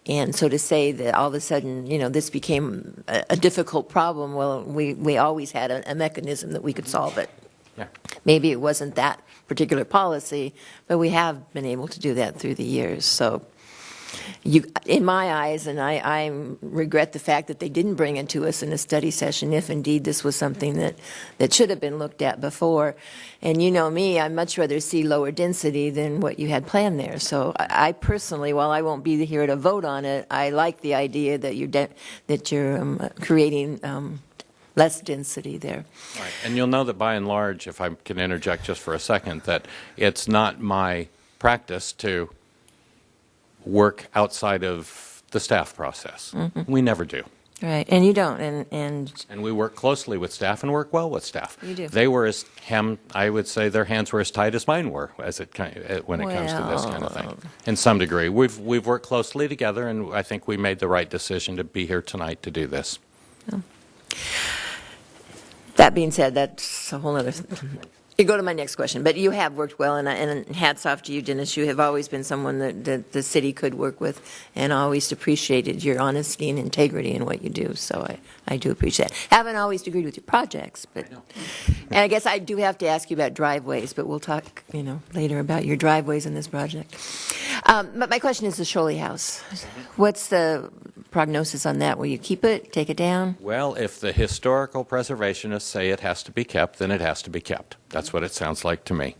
And so to say that all of a sudden, you know, this became a difficult problem, well, we always had a mechanism that we could solve it.
Yeah.
Maybe it wasn't that particular policy, but we have been able to do that through the years. So in my eyes, and I regret the fact that they didn't bring it to us in a study session, if indeed this was something that should have been looked at before. And you know me, I'd much rather see lower density than what you had planned there. So I personally, while I won't be here to vote on it, I like the idea that you're creating less density there.
Right. And you'll know that by and large, if I can interject just for a second, that it's not my practice to work outside of the staff process.
Mm-hmm.
We never do.
Right, and you don't, and
we work closely with staff and work well with staff.
You do.
They were I would say their hands were as tight as mine were when it comes to this kind of thing. In some degree, we've worked closely together, and I think we made the right decision to be here tonight to do this.
Oh. That being said, that's a whole other. You go to my next question, but you have worked well, and hats off to you, Dennis. You have always been someone that the city could work with, and always appreciated your honesty and integrity in what you do. So I do appreciate that. Haven't always agreed with your projects, but and I guess I do have to ask you about driveways, but we'll talk, later about your driveways in this project. But my question is the Scholey House. What's the prognosis on that? Will you keep it, take it down?
Well, if the historical preservationists say it has to be kept, then it has to be kept. That's what it sounds like to me.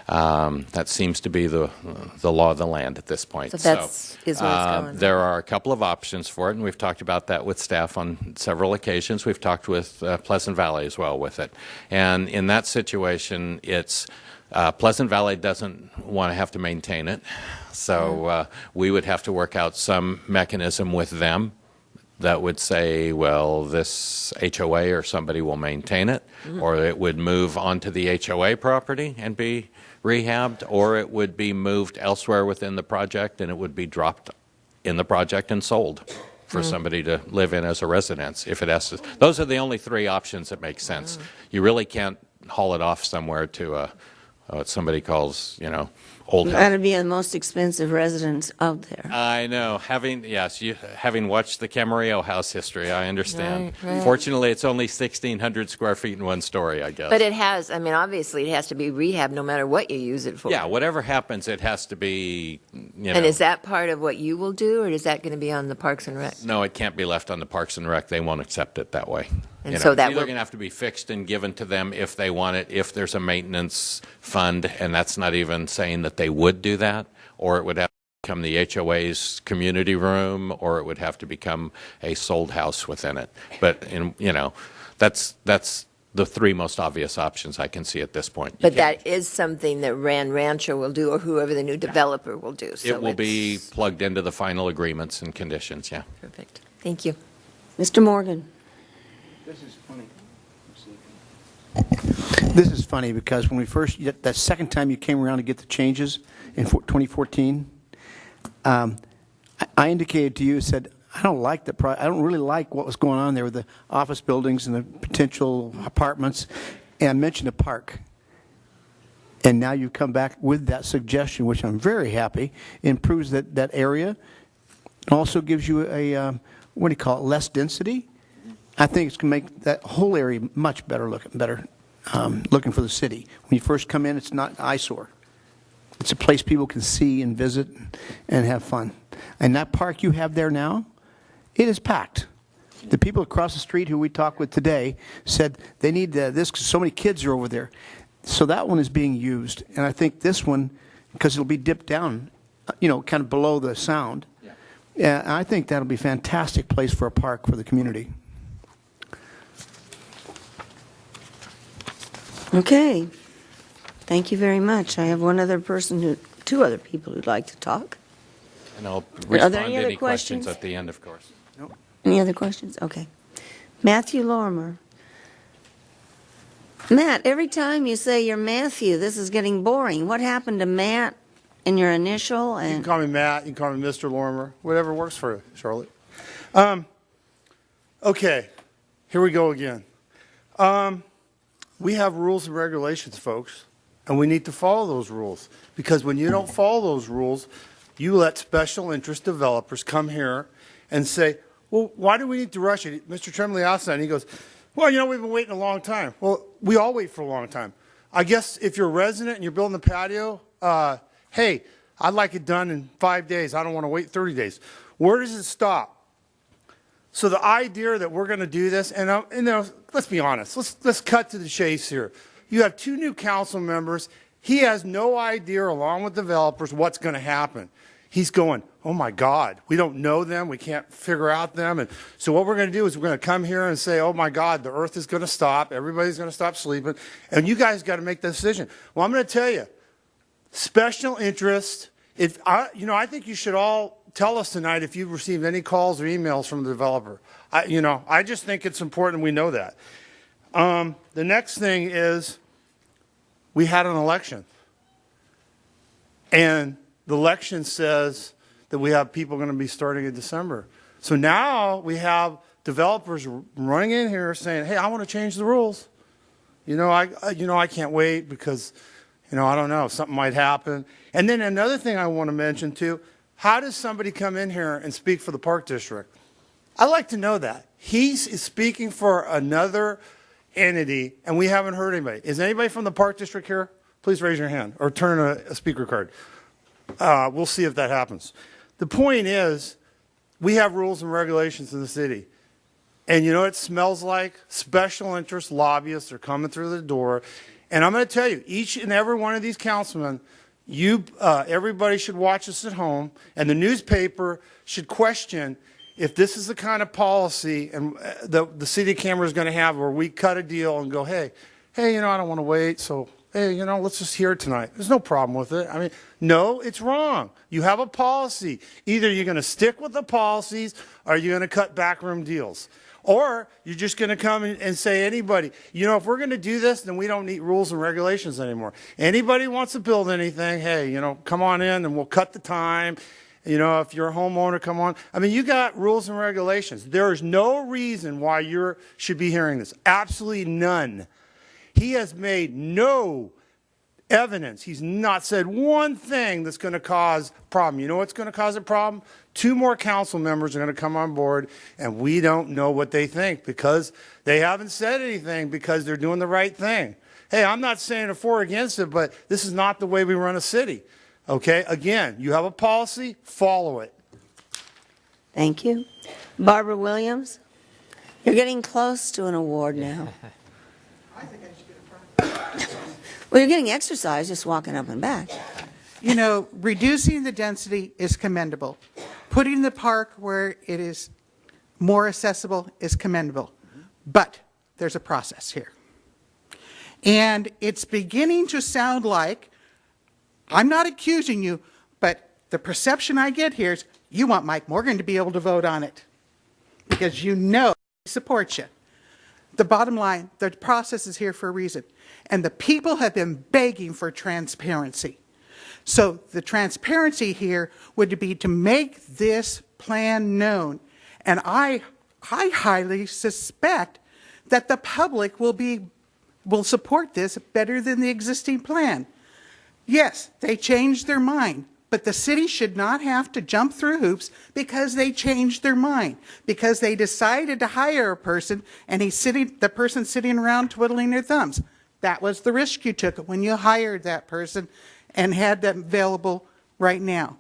That seems to be the law of the land at this point.
So that's is where it's going.
There are a couple of options for it, and we've talked about that with staff on several occasions. We've talked with Pleasant Valley as well with it. And in that situation, it's Pleasant Valley doesn't want to have to maintain it, so we would have to work out some mechanism with them that would say, well, this HOA or somebody will maintain it, or it would move onto the HOA property and be rehabbed, or it would be moved elsewhere within the project and it would be dropped in the project and sold for somebody to live in as a residence. If it has to, those are the only three options that make sense. You really can't haul it off somewhere to what somebody calls, old house.
That'd be the most expensive residence out there.
I know. Having watched the Camarillo house history, I understand.
Right.
Fortunately, it's only 1,600 square feet in one story, I guess.
But it has, I mean, obviously, it has to be rehab no matter what you use it for.
Yeah, whatever happens, it has to be,
And is that part of what you will do, or is that going to be on the Parks and Rec?
No, it can't be left on the Parks and Rec. They won't accept it that way.
And so that
it's either
will-
going to have to be fixed and given to them if they want it, if there's a maintenance fund, and that's not even saying that they would do that, or it would have to become the HOA's community room, or it would have to become a sold house within it. But that's the three most obvious options I can see at this point.
But that is something that Rancho will do, or whoever the new developer will do. So
It will be
it's-
plugged into the final agreements and conditions, yeah.
Perfect. Thank you.
Mr. Morgan.
This is funny. This is funny because when we first, that second time you came around to get the changes in 2014, I indicated to you, said, I don't really like what was going on there with the office buildings and the potential apartments, and I mentioned a park. And now you've come back with that suggestion, which I'm very happy, improves that area, and also gives you a, what do you call it, less density. I think it's going to make that whole area much better looking for the city. When you first come in, it's not an eyesore. It's a place people can see and visit and have fun. And that park you have there now, it is packed. The people across the street who we talked with today said they need this because so many kids are over there. So that one is being used. And I think this one, because it'll be dipped down, kind of below the sound. Yeah, I think that'll be a fantastic place for a park for the community.
Okay. Thank you very much. I have two other people who'd like to talk.
And I'll
Are
respond
there
to
any other
any questions
questions?
at the end, of course.
Any other questions? Okay. Matthew Lorimer. Matt, every time you say you're Matthew, this is getting boring. What happened to Matt in your initial?
You can
And
call me Matt, you can call me Mr. Lorimer, whatever works for you, Charlotte. Okay, here we go again. We have rules and regulations, folks, and we need to follow those rules, because when you don't follow those rules, you let special interest developers come here and say, well, why do we need to rush it? Mr. Tremblay asked that, and he goes, well, we've been waiting a long time. Well, we all wait for a long time. I guess if you're a resident and you're building a patio, hey, I'd like it done in 5 days. I don't want to wait 30 days. Where does it stop? So the idea that we're going to do this, and let's be honest. Let's cut to the chase here. You have two new council members. He has no idea, along with developers, what's going to happen. He's going, oh my God, we don't know them. We can't figure out them. And so what we're going to do is we're going to come here and say, oh my God, the earth is going to stop. Everybody's going to stop sleeping. And you guys got to make the decision. Well, I'm going to tell you, special interest, I think you should all tell us tonight if you've received any calls or emails from the developer. I just think it's important we know that. The next thing is we had an election. And the election says that we have people going to be starting in December. So now we have developers running in here saying, hey, I want to change the rules. I can't wait because, I don't know, something might happen. And then another thing I want to mention too, how does somebody come in here and speak for the Park District? I'd like to know that. He's speaking for another entity, and we haven't heard anybody. Is anybody from the Park District here? Please raise your hand or turn a speaker card. We'll see if that happens. The point is, we have rules and regulations in the city. And you know what it smells like? Special interest lobbyists are coming through the door. And I'm going to tell you, each and every one of these councilmen, everybody should watch this at home, and the newspaper should question if this is the kind of policy and the city camera is going to have where we cut a deal and go, hey, I don't want to wait, so hey, let's just hear it tonight. There's no problem with it. I mean, no, it's wrong. You have a policy. Either you're going to stick with the policies or you're going to cut backroom deals. Or you're just going to come and say anybody, if we're going to do this, then we don't need rules and regulations anymore. Anybody wants to build anything, hey, come on in and we'll cut the time. If you're a homeowner, come on. I mean, you got rules and regulations. There is no reason why you should be hearing this. Absolutely none. He has made no evidence. He's not said one thing that's going to cause a problem. You know what's going to cause a problem? 2 more council members are going to come on board, and we don't know what they think because they haven't said anything because they're doing the right thing. Hey, I'm not saying for or against it, but this is not the way we run a city. Okay? Again, you have a policy, follow it.
Thank you. Barbara Williams, you're getting close to an award now. Well, you're getting exercise just walking up and back.
You know, reducing the density is commendable. Putting the park where it is more accessible is commendable. But there's a process here. And it's beginning to sound like, I'm not accusing you, but the perception I get here is you want Mike Morgan to be able to vote on it because you know he supports you. The bottom line, the process is here for a reason. And the people have been begging for transparency. So the transparency here would be to make this plan known. And I highly suspect that the public will support this better than the existing plan. Yes, they changed their mind, but the city should not have to jump through hoops because they changed their mind, because they decided to hire a person and the person sitting around twiddling their thumbs. That was the risk you took when you hired that person and had them available right now.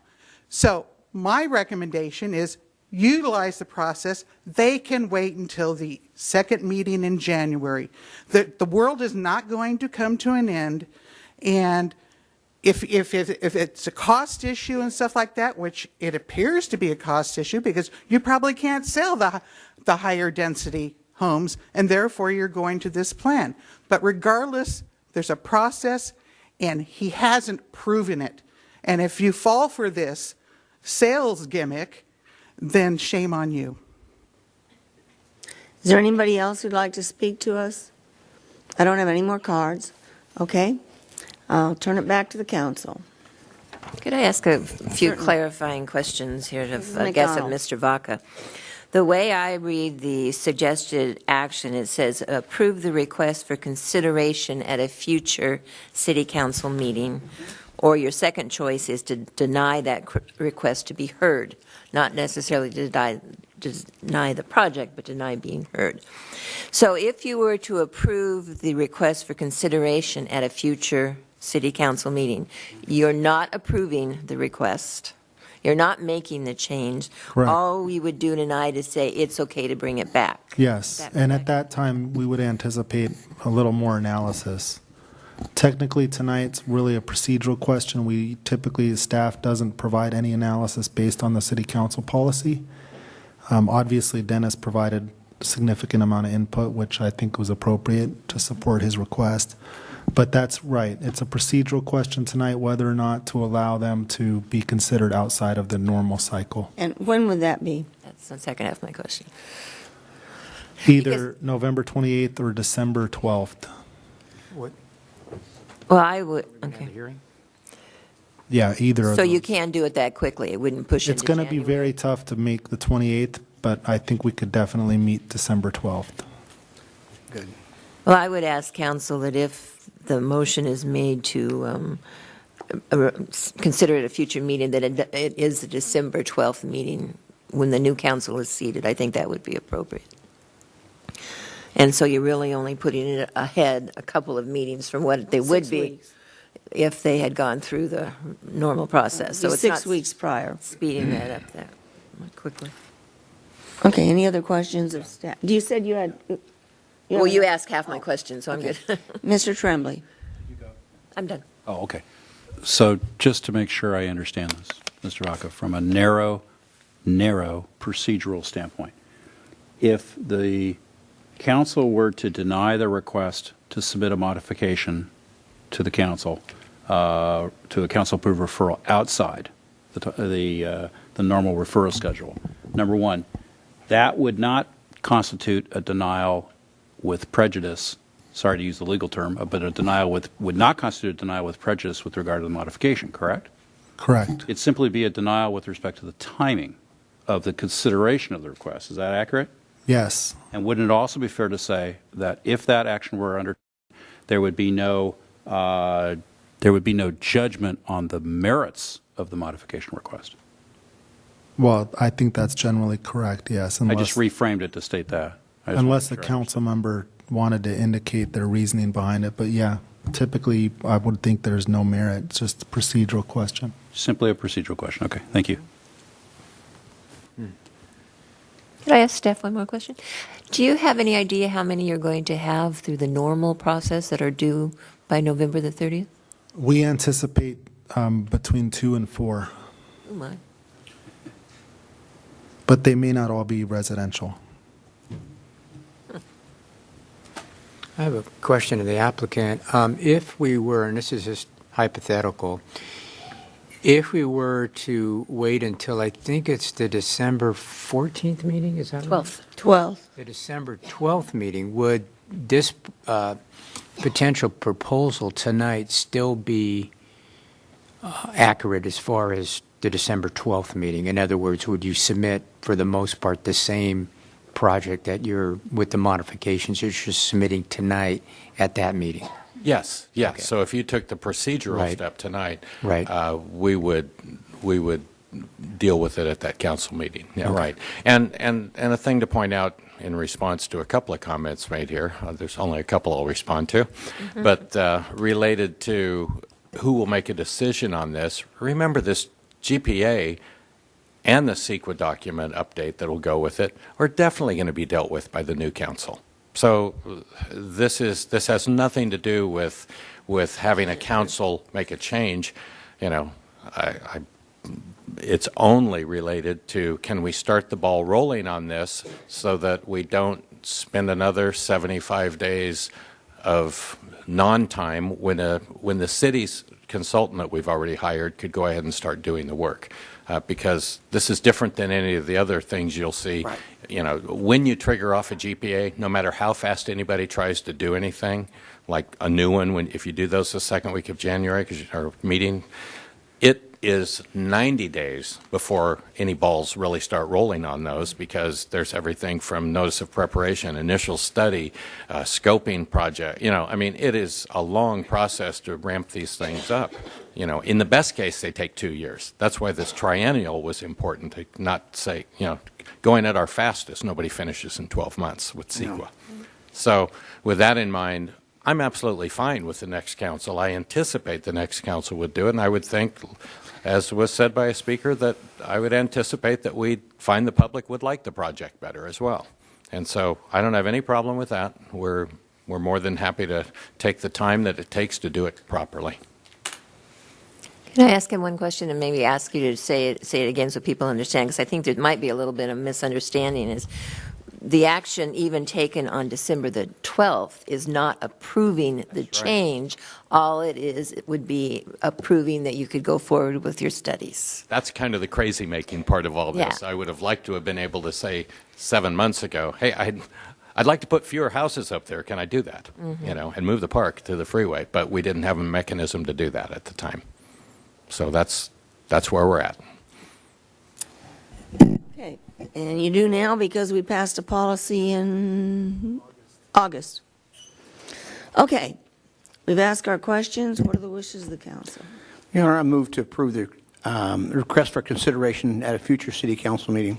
So my recommendation is utilize the process. They can wait until the second meeting in January. The world is not going to come to an end, and if it's a cost issue and stuff like that, which it appears to be a cost issue because you probably can't sell the higher density homes, and therefore you're going to this plan. But regardless, there's a process, and he hasn't proven it. And if you fall for this sales gimmick, then shame on you.
Is there anybody else who'd like to speak to us? I don't have any more cards. Okay. I'll turn it back to the council.
Could I ask a few clarifying questions here of, I guess, of
McDonald.
Mr. Vaca? The way I read the suggested action, it says approve the request for consideration at a future city council meeting, or your second choice is to deny that request to be heard, not necessarily to deny the project, but deny being heard. So if you were to approve the request for consideration at a future city council meeting, you're not approving the request. You're not making the change.
Correct.
All we would do tonight is say it's okay to bring it back.
Yes, and at that time, we would anticipate a little more analysis. Technically, tonight's really a procedural question. We typically, staff doesn't provide any analysis based on the city council policy. Obviously, Dennis provided a significant amount of input, which I think was appropriate to support his request. But that's right. It's a procedural question tonight, whether or not to allow them to be considered outside of the normal cycle.
And when would that be?
That's the second half of my question.
Either November 28th or December 12th.
What?
Well, I would, okay.
Hearing?
Yeah, either of
So
those.
you can do it that quickly? It wouldn't push
It's
into
going to be
January?
very tough to make the 28th, but I think we could definitely meet December 12th.
Good.
Well, I would ask council that if the motion is made to consider it a future meeting, that it is the December 12th meeting when the new council is seated. I think that would be appropriate. And so you're really only putting it ahead a couple of meetings from what they would
6
be
weeks.
if they had gone through the normal process. So
Be
it's
6
not
weeks prior.
speeding that up that quickly.
Okay, any other questions of staff? You said you had...
Well, you asked half my question, so I'm good.
Mr. Tremblay.
I'm done.
Oh, okay. So just to make sure I understand this, Mr. Vaca, from a narrow procedural standpoint, if the council were to deny the request to submit a modification to the council, to a council approved referral outside the normal referral schedule, number one, that would not constitute a denial with prejudice. Sorry to use the legal term, but a denial would not constitute a denial with prejudice with regard to the modification, correct?
Correct.
It'd simply be a denial with respect to the timing of the consideration of the request. Is that accurate?
Yes.
And wouldn't it also be fair to say that if that action were undertaken, there would be no there would be no judgment on the merits of the modification request.
Well, I think that's generally correct, yes.
I just reframed it to state that.
Unless the council member wanted to indicate their reasoning behind it. But yeah, typically I would think there's no merit. It's just a procedural question.
Simply a procedural question. Okay, thank you.
Could I ask Steph one more question? Do you have any idea how many you're going to have through the normal process that are due by November the 30th?
We anticipate between 2 and 4,
Oh, my.
but they may not all be residential.
I have a question of the applicant. If we were, and this is just hypothetical, if we were to wait until, I think it's the December 14th meeting, is that right?
12th.
The December 12th meeting, would this potential proposal tonight still be accurate as far as the December 12th meeting? In other words, would you submit, for the most part, the same project that you're, with the modifications you're just submitting tonight at that meeting?
Yes, yes.
Okay.
So if you took the procedural
Right.
step tonight,
Right.
we would deal with it at that council meeting. Yeah,
Okay.
right. And a thing to point out in response to a couple of comments made here. There's only a couple I'll respond to, but related to who will make a decision on this. Remember, this GPA and the CEQA document update that will go with it are definitely going to be dealt with by the new council. So this has nothing to do with having a council make a change. You know, it's only related to, can we start the ball rolling on this so that we don't spend another 75 days of non-time when the city's consultant that we've already hired could go ahead and start doing the work. Because this is different than any of the other things you'll see.
Right.
You know, when you trigger off a GPA, no matter how fast anybody tries to do anything, like a new one, if you do those the second week of January, our meeting, it is 90 days before any balls really start rolling on those, because there's everything from notice of preparation, initial study, scoping project. You know, I mean, it is a long process to ramp these things up. You know, in the best case, they take 2 years. That's why this triennial was important, to not say, you know, going at our fastest, nobody finishes in 12 months with CEQA. No. So with that in mind, I'm absolutely fine with the next council. I anticipate the next council would do it, and I would think, as was said by a speaker, that I would anticipate that we'd find the public would like the project better as well. And so I don't have any problem with that. We're more than happy to take the time that it takes to do it properly.
Can I ask him one question and maybe ask you to say it again so people understand? Because I think there might be a little bit of misunderstanding. Is the action even taken on December the 12th is not approving the change. All it is, it would be approving that you could go forward with your studies.
That's kind of the crazy-making part of all this.
Yeah.
I would have liked to have been able to say 7 months ago, hey, I'd like to put fewer houses up there. Can I do that?
Mm-hmm.
You know, and move the park to the freeway. But we didn't have a mechanism to do that at the time. So that's where we're at.
Okay. And you do now because we passed a policy in August. Okay. We've asked our questions. What are the wishes of the council?
Your Honor, I move to approve the request for consideration at a future city council meeting.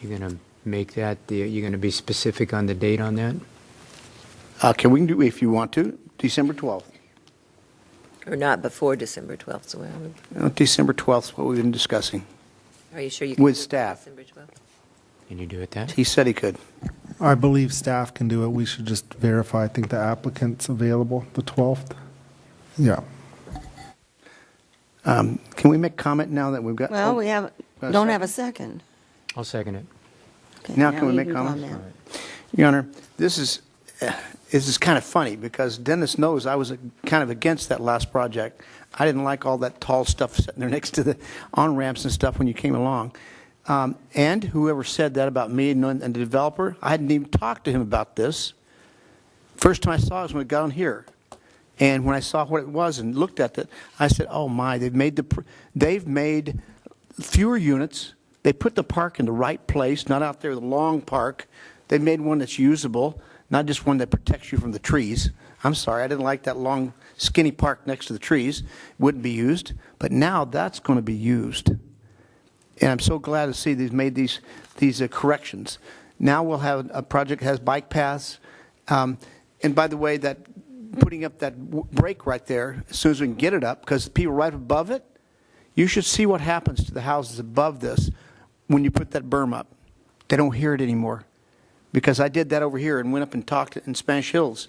You're going to make that, you're going to be specific on the date on that?
We can do, if you want to, December 12th.
Or not before December 12th, so
December 12th is what we've been discussing.
are you sure you can?
With
do
staff.
December 12th?
Can you do it then?
He said he could.
I believe staff can do it. We should just verify. I think the applicant's available the 12th. Yeah.
Can we make comment now that we've got?
Well, we don't have a second.
I'll second it.
Okay,
Now can we
you
make
can
comments?
comment.
Your Honor, this is kind of funny because Dennis knows I was kind of against that last project. I didn't like all that tall stuff sitting there next to the on-ramps and stuff when you came along. And whoever said that about me and the developer, I hadn't even talked to him about this. First time I saw it was when we got on here. And when I saw what it was and looked at it, I said, oh my, they've made fewer units. They put the park in the right place, not out there the long park. They made one that's usable. not just one that protects you from the trees. I'm sorry, I didn't like that long, skinny park next to the trees. Wouldn't be used, but now that's going to be used. And I'm so glad to see they've made these corrections. Now we'll have a project that has bike paths. And by the way, that putting up that break right there, as soon as we can get it up, because people right above it, you should see what happens to the houses above this when you put that berm up. They don't hear it anymore. Because I did that over here and went up and talked in Spanish Hills.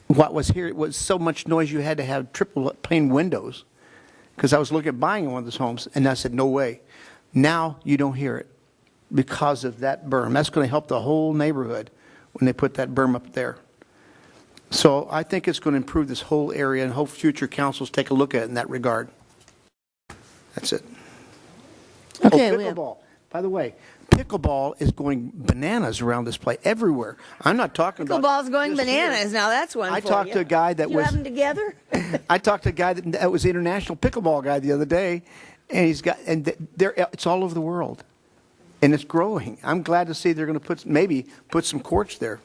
What was here, it was so much noise you had to have triple pane windows. Because I was looking at buying one of those homes, and I said, no way. Now you don't hear it because of that berm. That's going to help the whole neighborhood when they put that berm up there. So I think it's going to improve this whole area, and hope future councils take a look at it in that regard. That's it.
Okay,
pickleball. By the way, pickleball is going bananas around this place everywhere. I'm not talking about
Pickleball's going
just
bananas.
here.
Now that's one
I
for
talked
you.
to a guy that
you
was.
have them together?
I talked to a guy that was the international pickleball guy the other day, and it's all over the world, and it's growing. I'm glad to see they're going to maybe put some courts there.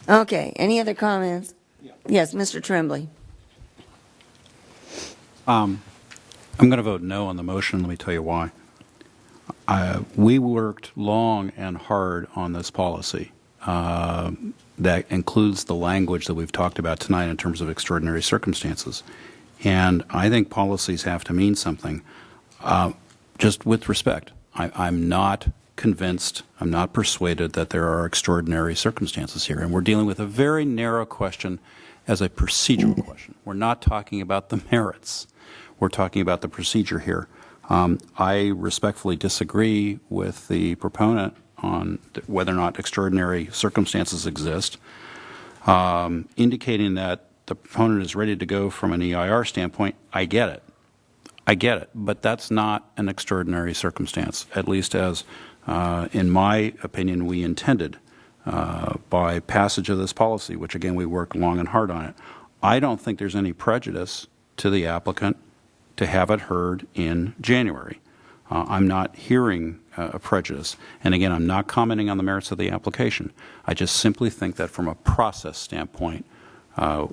Okay, any other comments? Yes, Mr. Tremblay.
I'm going to vote no on the motion. Let me tell you why. We worked long and hard on this policy that includes the language that we've talked about tonight in terms of extraordinary circumstances. And I think policies have to mean something. Just with respect, I'm not convinced, I'm not persuaded that there are extraordinary circumstances here. And we're dealing with a very narrow question as a procedural question. We're not talking about the merits. We're talking about the procedure here. I respectfully disagree with the proponent on whether or not extraordinary circumstances exist, indicating that the proponent is ready to go from an EIR standpoint. I get it. I get it. But that's not an extraordinary circumstance, at least as, in my opinion, we intended by passage of this policy, which, again, we worked long and hard on it. I don't think there's any prejudice to the applicant to have it heard in January. I'm not hearing a prejudice. And again, I'm not commenting on the merits of the application. I just simply think that from a process standpoint,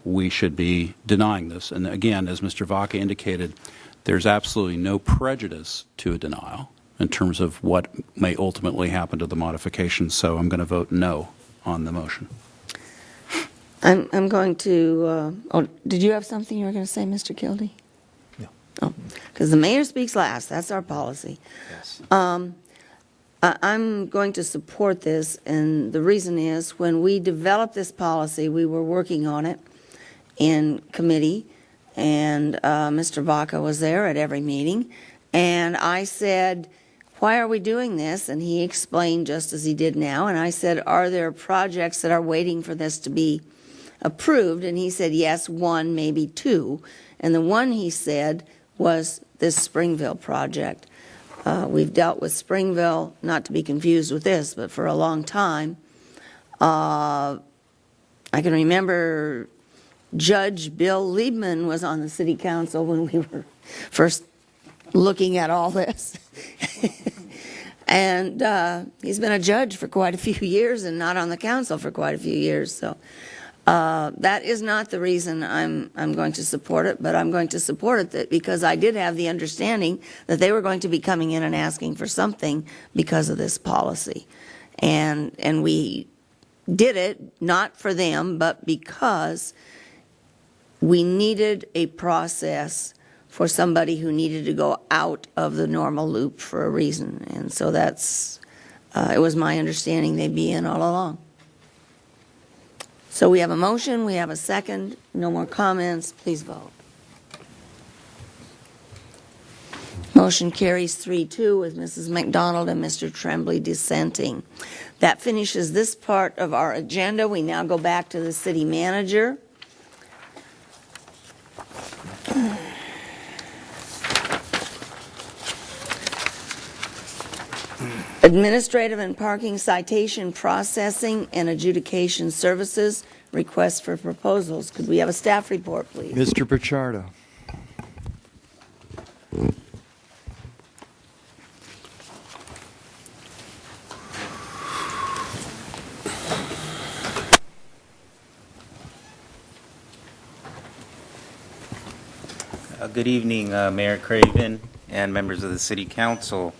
we should be denying this. And again, as Mr. Vaca indicated, there's absolutely no prejudice to a denial in terms of what may ultimately happen to the modification. So I'm going to vote no on the motion.
I'm going to, did you have something you were going to say, Mr. Kildee? Because the mayor speaks last. That's our policy.
Yes.
I'm going to support this, and the reason is when we developed this policy, we were working on it in committee, and Mr. Vaca was there at every meeting, and I said, why are we doing this? And he explained just as he did now, and I said, are there projects that are waiting for this to be approved? And he said, yes, one, maybe two. And the one he said was this Springville project. We've dealt with Springville, not to be confused with this, but for a long time. I can remember Judge Bill Liebman was on the city council when we were first looking at all this. And he's been a judge for quite a few years and not on the council for quite a few years. So that is not the reason I'm going to support it, but I'm going to support it because I did have the understanding that they were going to be coming in and asking for something because of this policy. And we did it not for them, but because we needed a process for somebody who needed to go out of the normal loop for a reason. And so that's, it was my understanding they'd be in all along. So we have a motion, we have a second, no more comments, please vote. Motion carries 3-2 with Mrs. McDonald and Mr. Tremblay dissenting. That finishes this part of our agenda. We now go back to the city manager. Administrative and parking citation processing and adjudication services, requests for proposals. Could we have a staff report, please?
Mr. Pichardo.
Good evening, Mayor Craven and members of the City Council.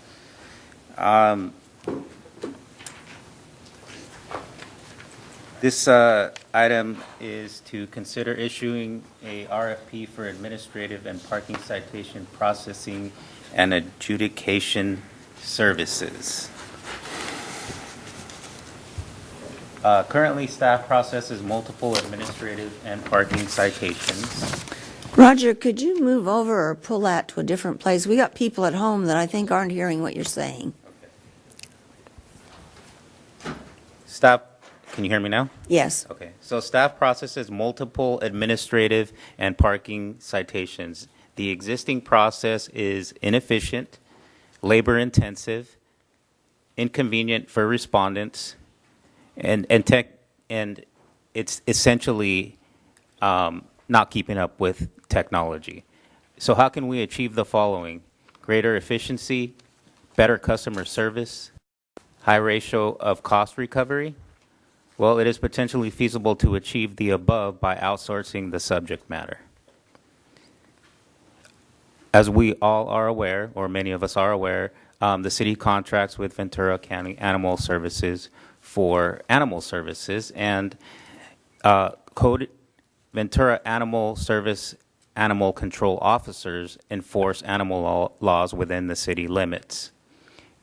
This item is to consider issuing a RFP for administrative and parking citation processing and adjudication services. Currently, staff processes multiple administrative and parking citations.
Roger, could you move over or pull that to a different place? We got people at home that I think aren't hearing what you're saying.
Staff, can you hear me now?
Yes.
Okay, so staff processes multiple administrative and parking citations. The existing process is inefficient, labor-intensive, inconvenient for respondents, and it's essentially not keeping up with technology. So how can we achieve the following? Greater efficiency, better customer service, high ratio of cost recovery? Well, it is potentially feasible to achieve the above by outsourcing the subject matter. As we all are aware, or many of us are aware, the city contracts with Ventura County Animal Services for animal services, and Ventura Animal Service animal control officers enforce animal laws within the city limits.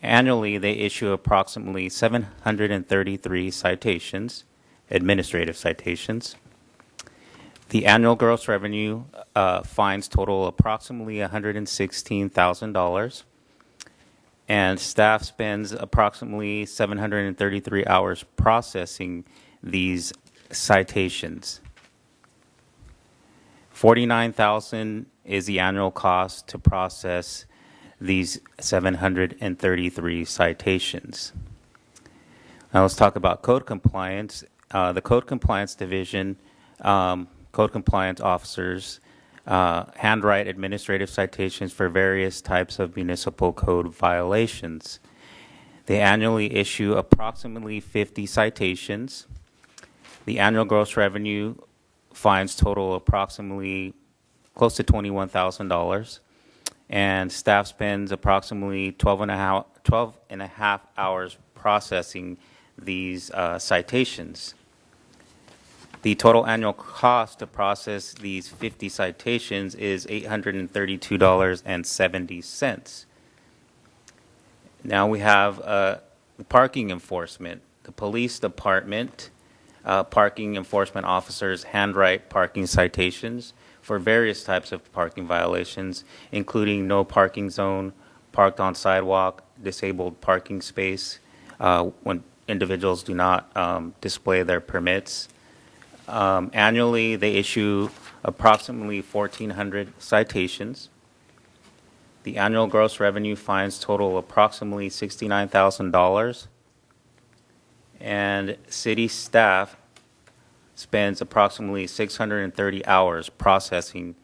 Annually, they issue approximately 733 citations, administrative citations. The annual gross revenue fines total approximately $116,000, and staff spends approximately 733 hours processing these citations. $49,000 is the annual cost to process these 733 citations. Now let's talk about code compliance. The Code Compliance Division, code compliance officers handwrite administrative citations for various types of municipal code violations. They annually issue approximately 50 citations. The annual gross revenue fines total approximately close to $21,000, and staff spends approximately 12 and a half hours processing these citations. The total annual cost to process these 50 citations is $832.70. Now we have parking enforcement. The police department parking enforcement officers handwrite parking citations for various types of parking violations, including no parking zone, parked on sidewalk, disabled parking space, when individuals do not display their permits. Annually, they issue approximately 1,400 citations. The annual gross revenue fines total approximately $69,000. And city staff spends approximately 630 hours processing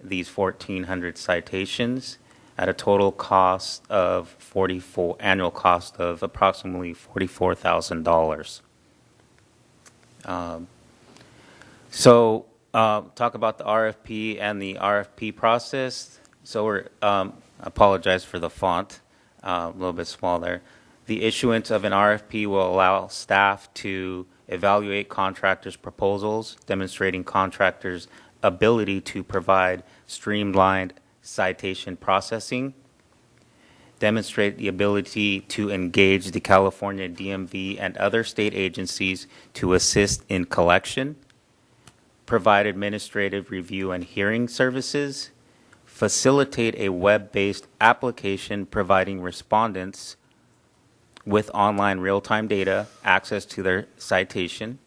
these 1,400 citations at a total cost of annual cost of approximately $44,000. So talk about the RFP and the RFP process. So we're apologize for the font, a little bit small there. The issuance of an RFP will allow staff to evaluate contractors' proposals, demonstrating contractors' ability to provide streamlined citation processing, demonstrate the ability to engage the California DMV and other state agencies to assist in collection, provide administrative review and hearing services, facilitate a web-based application providing respondents with online real-time data, access to their citation,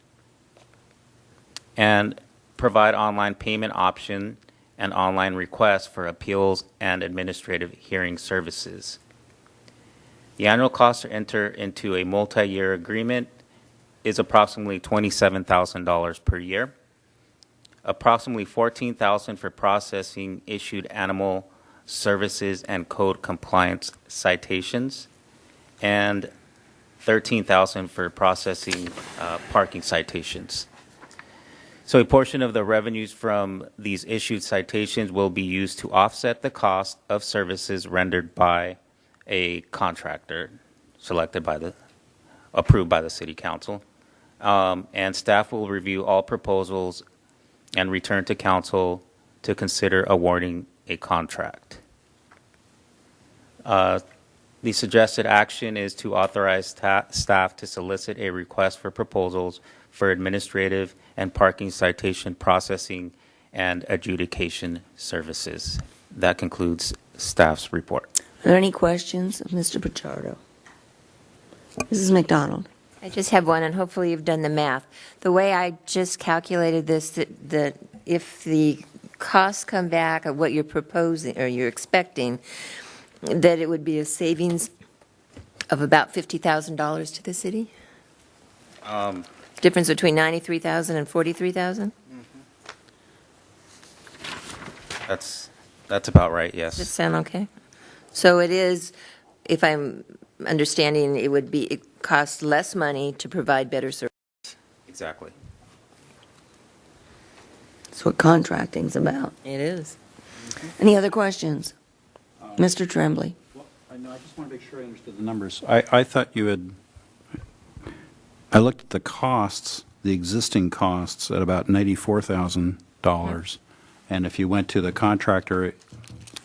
and provide online payment option and online requests for appeals and administrative hearing services. The annual cost to enter into a multi-year agreement is approximately $27,000 per year, approximately $14,000 for processing issued animal services and code compliance citations, and $13,000 for processing parking citations. So a portion of the revenues from these issued citations will be used to offset the cost of services rendered by a contractor approved by the City Council. And staff will review all proposals and return to council to consider awarding a contract. The suggested action is to authorize staff to solicit a request for proposals for administrative and parking citation processing and adjudication services. That concludes staff's report.
Are there any questions of Mr. Pichardo? Mrs. McDonald?
I just have one, and hopefully you've done the math. The way I just calculated this, that if the costs come back of what you're proposing or you're expecting, that it would be a savings of about $50,000 to the city? Difference between $93,000 and $43,000?
That's about right, yes.
Does that sound okay? So it is, if I'm understanding, it costs less money to provide better service.
Exactly.
That's what contracting's about.
It is.
Any other questions? Mr. Tremblay?
I just want to make sure I understood the numbers. I thought you had, I looked at the costs, the existing costs, at about $94,000. And if you went to the contractor,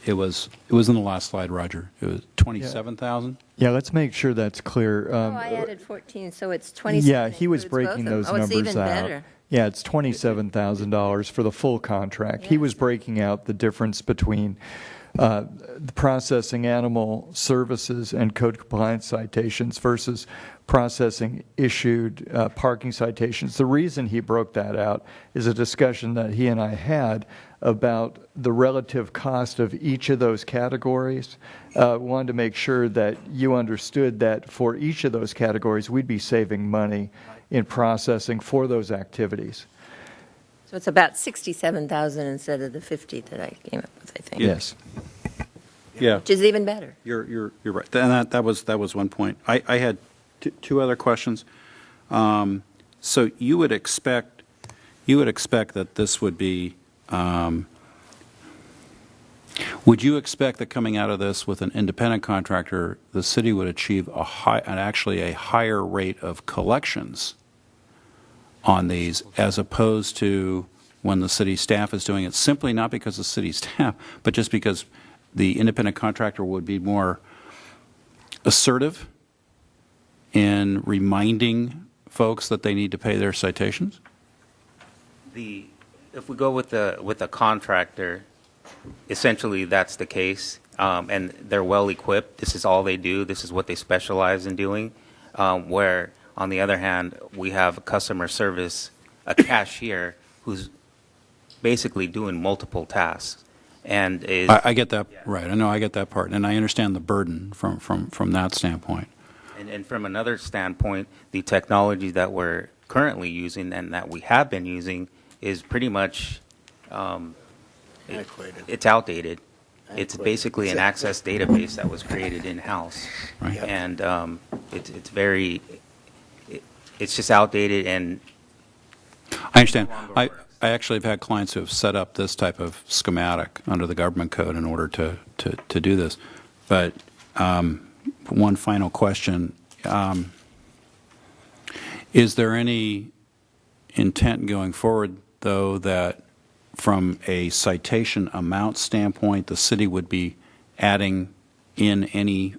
it was in the last slide, Roger. It was $27,000?
Yeah, let's make sure that's clear.
I added 14, so it's 27.
Yeah, he was breaking those numbers
it's even
out.
better.
Yeah, it's $27,000 for the full contract. He was breaking out the difference between the processing animal services and code compliance citations versus processing issued parking citations. The reason he broke that out is a discussion that he and I had about the relative cost of each of those categories. Wanted to make sure that you understood that for each of those categories, we'd be saving money in processing for those activities.
So it's about 67,000 instead of the 50 that I came up with, I think.
Yes.
Yeah.
Which is even better.
You're right. And that was one point. I had two other questions. So you would expect that this would be, would you expect that coming out of this with an independent contractor, the city would achieve a higher rate of collections on these as opposed to when the city staff is doing it, simply not because of city staff, but just because the independent contractor would be more assertive in reminding folks that they need to pay their citations?
If we go with the contractor, essentially that's the case, and they're well equipped. This is all they do. This is what they specialize in doing. Where on the other hand, we have a customer service, a cashier who's basically doing multiple tasks. And
I get that, right. I know I get that part, and I understand the burden from that standpoint.
And from another standpoint, the technology that we're currently using and that we have been using is pretty much it's outdated. It's basically an access database that was created in-house.
Right.
And it's just outdated, and
I understand. I actually have had clients who have set up this type of schematic under the government code in order to do this. But one final question. Is there any intent going forward, though, that from a citation amount standpoint, the city would be adding in any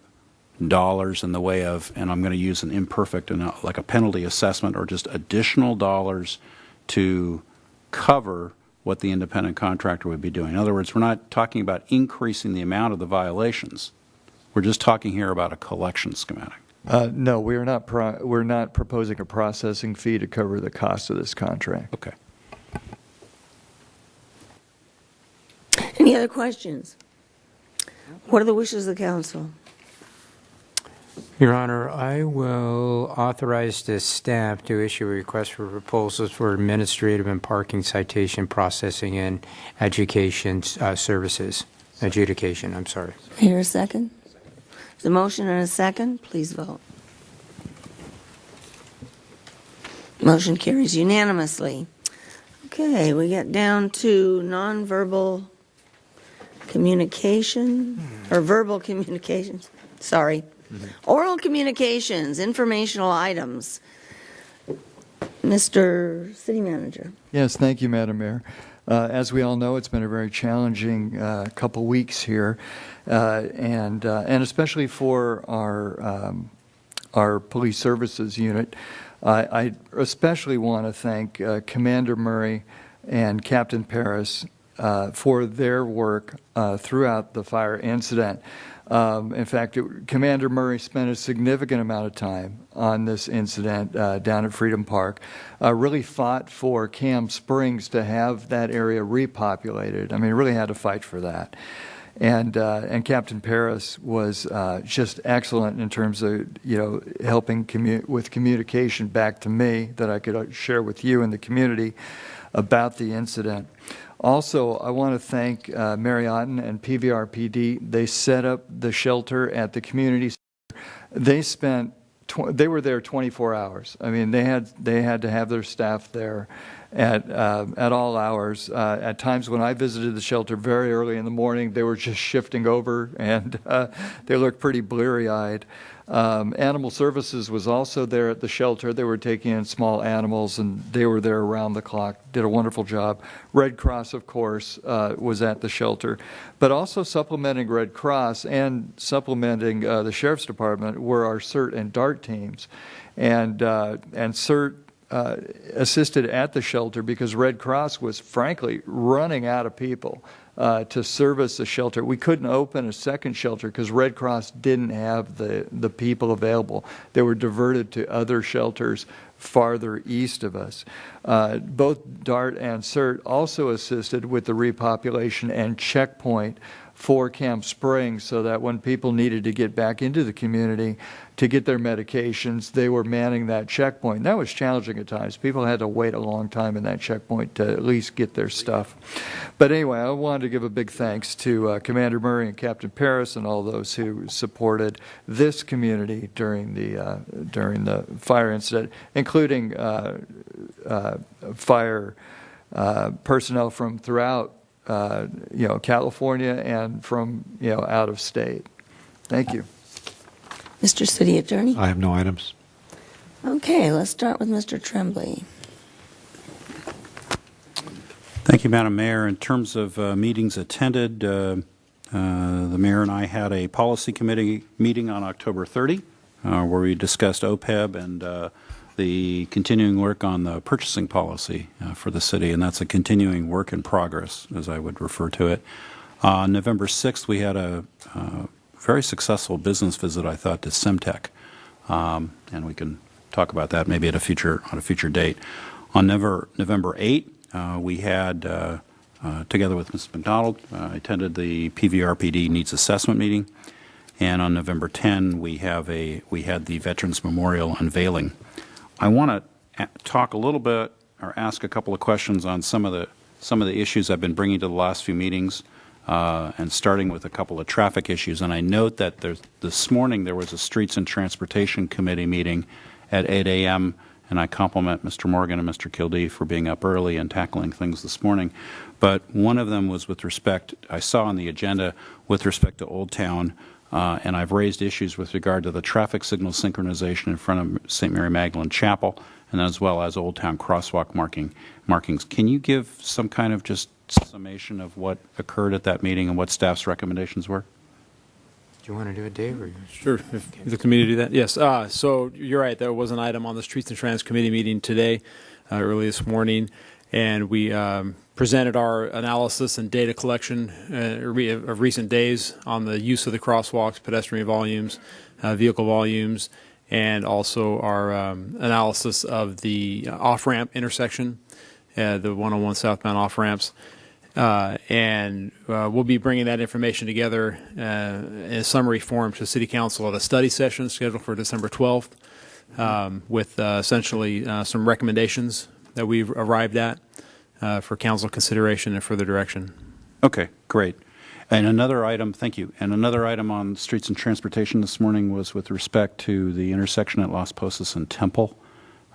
dollars in the way of, and I'm going to use an imperfect, like a penalty assessment or just additional dollars to cover what the independent contractor would be doing? In other words, we're not talking about increasing the amount of the violations. We're just talking here about a collection schematic.
No, we're not proposing a processing fee to cover the cost of this contract.
Okay.
Any other questions? What are the wishes of the council?
Your Honor, I will authorize the staff to issue a request for proposals for administrative and parking citation processing and education services. Adjudication, I'm sorry.
Here a second. There's a motion and a second. Please vote. Motion carries unanimously. Okay, we get down to nonverbal communication, or verbal communications, sorry. Oral communications, informational items. Mr. City Manager.
Yes, thank you, Madam Mayor. As we all know, it's been a very challenging couple weeks here, and especially for our police services unit. I especially want to thank Commander Murray and Captain Paris for their work throughout the fire incident. In fact, Commander Murray spent a significant amount of time on this incident down at Freedom Park, really fought for Camp Springs to have that area repopulated. I mean, really had to fight for that. And Captain Paris was just excellent in terms of, helping with communication back to me that I could share with you and the community about the incident. Also, I want to thank Mary Otten and PVRPD. They set up the shelter at the community center. They were there 24 hours. I mean, they had to have their staff there at all hours. At times when I visited the shelter very early in the morning, they were just shifting over, and they looked pretty bleary-eyed. Animal Services was also there at the shelter. They were taking in small animals, and they were there around the clock, did a wonderful job. Red Cross, of course, was at the shelter. But also supplementing Red Cross and supplementing the Sheriff's Department were our CERT and DART teams. And CERT assisted at the shelter because Red Cross was, frankly, running out of people to service the shelter. We couldn't open a second shelter because Red Cross didn't have the people available. They were diverted to other shelters farther east of us. Both DART and CERT also assisted with the repopulation and checkpoint for Camp Springs so that when people needed to get back into the community to get their medications, they were manning that checkpoint. That was challenging at times. People had to wait a long time in that checkpoint to at least get their stuff. But anyway, I wanted to give a big thanks to Commander Murray and Captain Paris and all those who supported this community during the fire incident, including fire personnel from throughout California and from out of state. Thank you.
Mr. City Attorney?
I have no items.
Okay, let's start with Mr. Tremblay.
Thank you, Madam Mayor. In terms of meetings attended, the Mayor and I had a policy committee meeting on October 30 where we discussed OPEB and the continuing work on the purchasing policy for the city, and that's a continuing work in progress, as I would refer to it. On November 6th, we had a very successful business visit, I thought, to Semtech, and we can talk about that maybe on a future date. On November 8th, we had, together with Ms. McDonald, attended the PVRPD Needs Assessment meeting, and on November 10, we had the Veterans Memorial unveiling. I want to talk a little bit or ask a couple of questions on some of the issues I've been bringing to the last few meetings, and starting with a couple of traffic issues. And I note that this morning there was a Streets and Transportation Committee meeting at 8 a.m., and I compliment Mr. Morgan and Mr. Kildee for being up early and tackling things this morning. But one of them was with respect, I saw on the agenda, with respect to Old Town, and I've raised issues with regard to the traffic signal synchronization in front of St. Mary Magdalene Chapel, and as well as Old Town crosswalk markings. Can you give some kind of just summation of what occurred at that meeting and what staff's recommendations were?
Do you want to do it, Dave? Or
Sure. If the committee do that. Yes. So you're right. There was an item on the Streets and Trans Committee meeting today, early this morning, and we presented our analysis and data collection of recent days on the use of the crosswalks, pedestrian volumes, vehicle volumes, and also our analysis of the off-ramp intersection, the 101 southbound off-ramps. And we'll be bringing that information together in a summary form to City Council at a study session scheduled for December 12th with essentially some recommendations that we've arrived at for council consideration and further direction.
Okay, great. And another item, thank you, and another item on Streets and Transportation this morning was with respect to the intersection at Las Posas and Temple.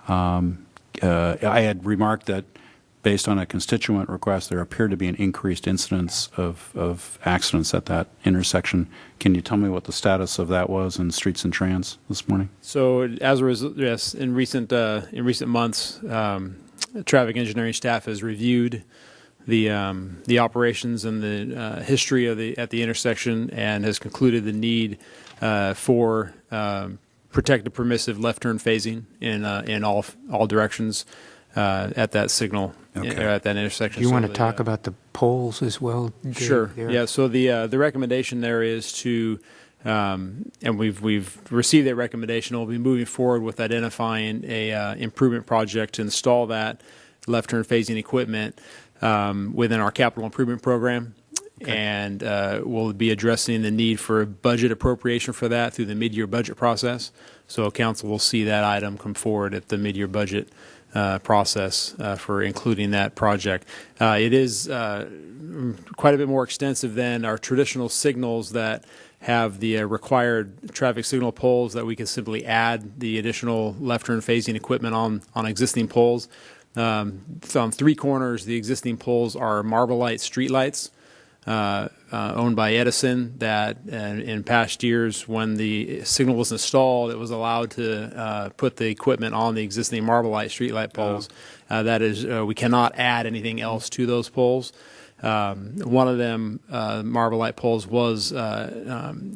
I had remarked that based on a constituent request, there appeared to be an increased incidence of accidents at that intersection. Can you tell me what the status of that was in Streets and Trans this morning?
So as a result, yes, in recent months, traffic engineering staff has reviewed the operations and the history of at the intersection, and has concluded the need for protective permissive left turn phasing in all directions at that signal, at that intersection.
Do you want to talk about the poles as well, Dave,
Sure.
there?
Yeah. So the recommendation there is to, and we've received that recommendation. We'll be moving forward with identifying a improvement project to install that left turn phasing equipment within our capital improvement program. And we'll be addressing the need for a budget appropriation for that through the mid-year budget process. So council will see that item come forward at the mid-year budget process for including that project. It is quite a bit more extensive than our traditional signals that have the required traffic signal poles that we can simply add the additional left turn phasing equipment on existing poles. On three corners, the existing poles are Marble-Light streetlights. Owned by Edison, that in past years when the signal was installed, it was allowed to put the equipment on the existing Marble-Light streetlight poles. That is, we cannot add anything else to those poles. One of them, Marble-Light poles, was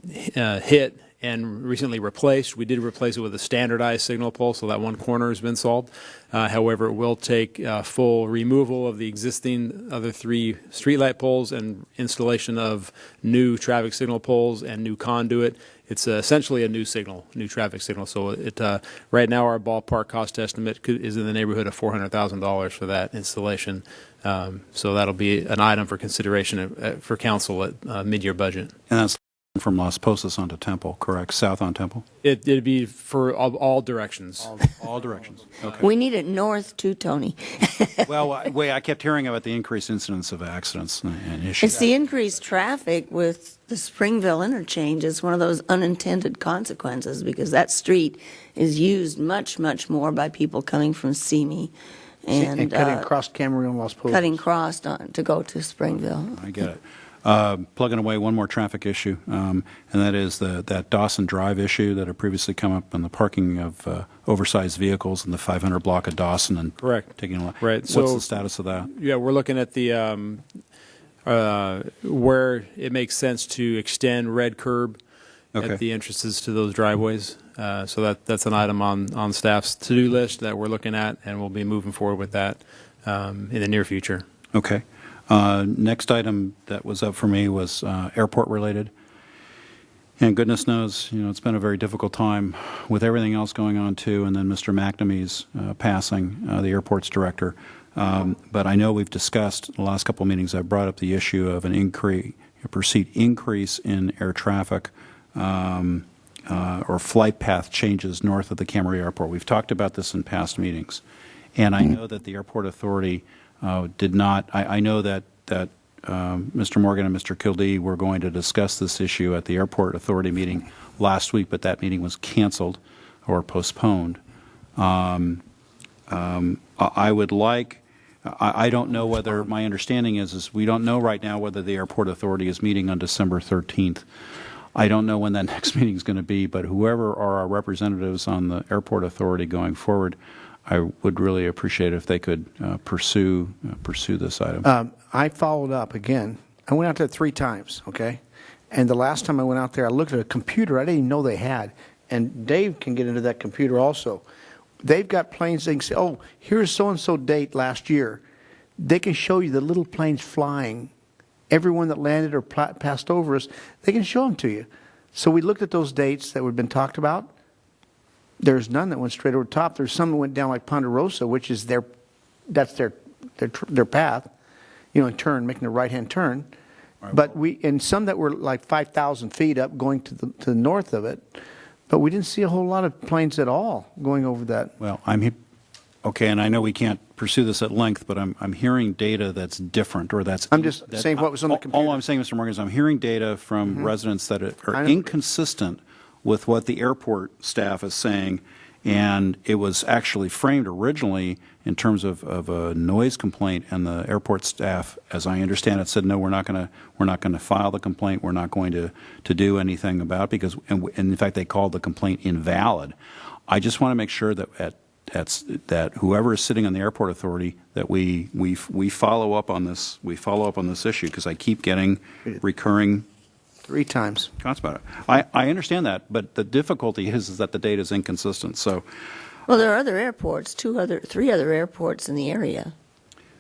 hit and recently replaced. We did replace it with a standardized signal pole, so that one corner has been solved. However, it will take full removal of the existing other three streetlight poles and installation of new traffic signal poles and new conduit. It's essentially a new traffic signal. So it right now our ballpark cost estimate is in the neighborhood of $400,000 for that installation. So that'll be an item for consideration for council at mid-year budget.
And that's from Las Posas onto Temple, correct? South on Temple?
It'd be for all directions.
All directions. Okay.
We need it north too, Tony.
Well, I kept hearing about the increased incidence of accidents and issues.
It's the increased traffic with the Springville interchange is one of those unintended consequences, because that street is used much, much more by people coming from Simi and
cutting across Camarillo and Las Posas.
Cutting across to go to Springville.
I get it. Plugging away one more traffic issue, and that is that Dawson Drive issue that had previously come up on the parking of oversized vehicles in the 500 block of Dawson. And
correct.
Taking a
right.
What's
So,
the status of that?
Yeah, we're looking at the where it makes sense to extend red curb at the entrances to those driveways. So that's an item on staff's to-do list that we're looking at, and we'll be moving forward with that in the near future.
Okay. Next item that was up for me was airport related. And goodness knows, it's been a very difficult time with everything else going on too, and then Mr. McNamee's passing, the airport's director. But I know we've discussed in the last couple of meetings, I brought up the issue of a perceived increase in air traffic or flight path changes north of the Camarillo Airport. We've talked about this in past meetings. And I know that the airport authority did not. I know that Mr. Morgan and Mr. Kildee were going to discuss this issue at the airport authority meeting last week, but that meeting was canceled or postponed. I would like. I don't know whether my understanding is we don't know right now whether the airport authority is meeting on December 13th. I don't know when that next meeting is going to be, but whoever are our representatives on the airport authority going forward, I would really appreciate it if they could pursue this item.
I followed up again. I went out there 3 times, okay? And the last time I went out there, I looked at a computer I didn't even know they had. And Dave can get into that computer also. They've got planes they can say, oh, here's so-and-so date last year. They can show you the little planes flying. Everyone that landed or passed over us, they can show them to you. So we looked at those dates that had been talked about. There's none that went straight over the top. There's some that went down like Ponderosa, which is their path, making a right-hand turn. Right, but and some that were like 5,000 feet up going to the north of it. But we didn't see a whole lot of planes at all going over that.
Well, okay, and I know we can't pursue this at length, but I'm hearing data that's different, or
I'm just saying what was on the computer.
All I'm saying, Mr. Morgan, is I'm hearing data from residents that are inconsistent with what the airport staff is saying, And it was actually framed originally in terms of a noise complaint, and the airport staff, as I understand it, said, no, we're not going to file the complaint. We're not going to do anything about it because, and in fact, they called the complaint invalid. I just want to make sure that that whoever is sitting on the airport authority, that we follow up on this. We follow up on this issue because I keep getting recurring
3 times.
comments about it. I understand that, but the difficulty is that the data is inconsistent. So.
Well, there are other airports, 3 other airports in the area.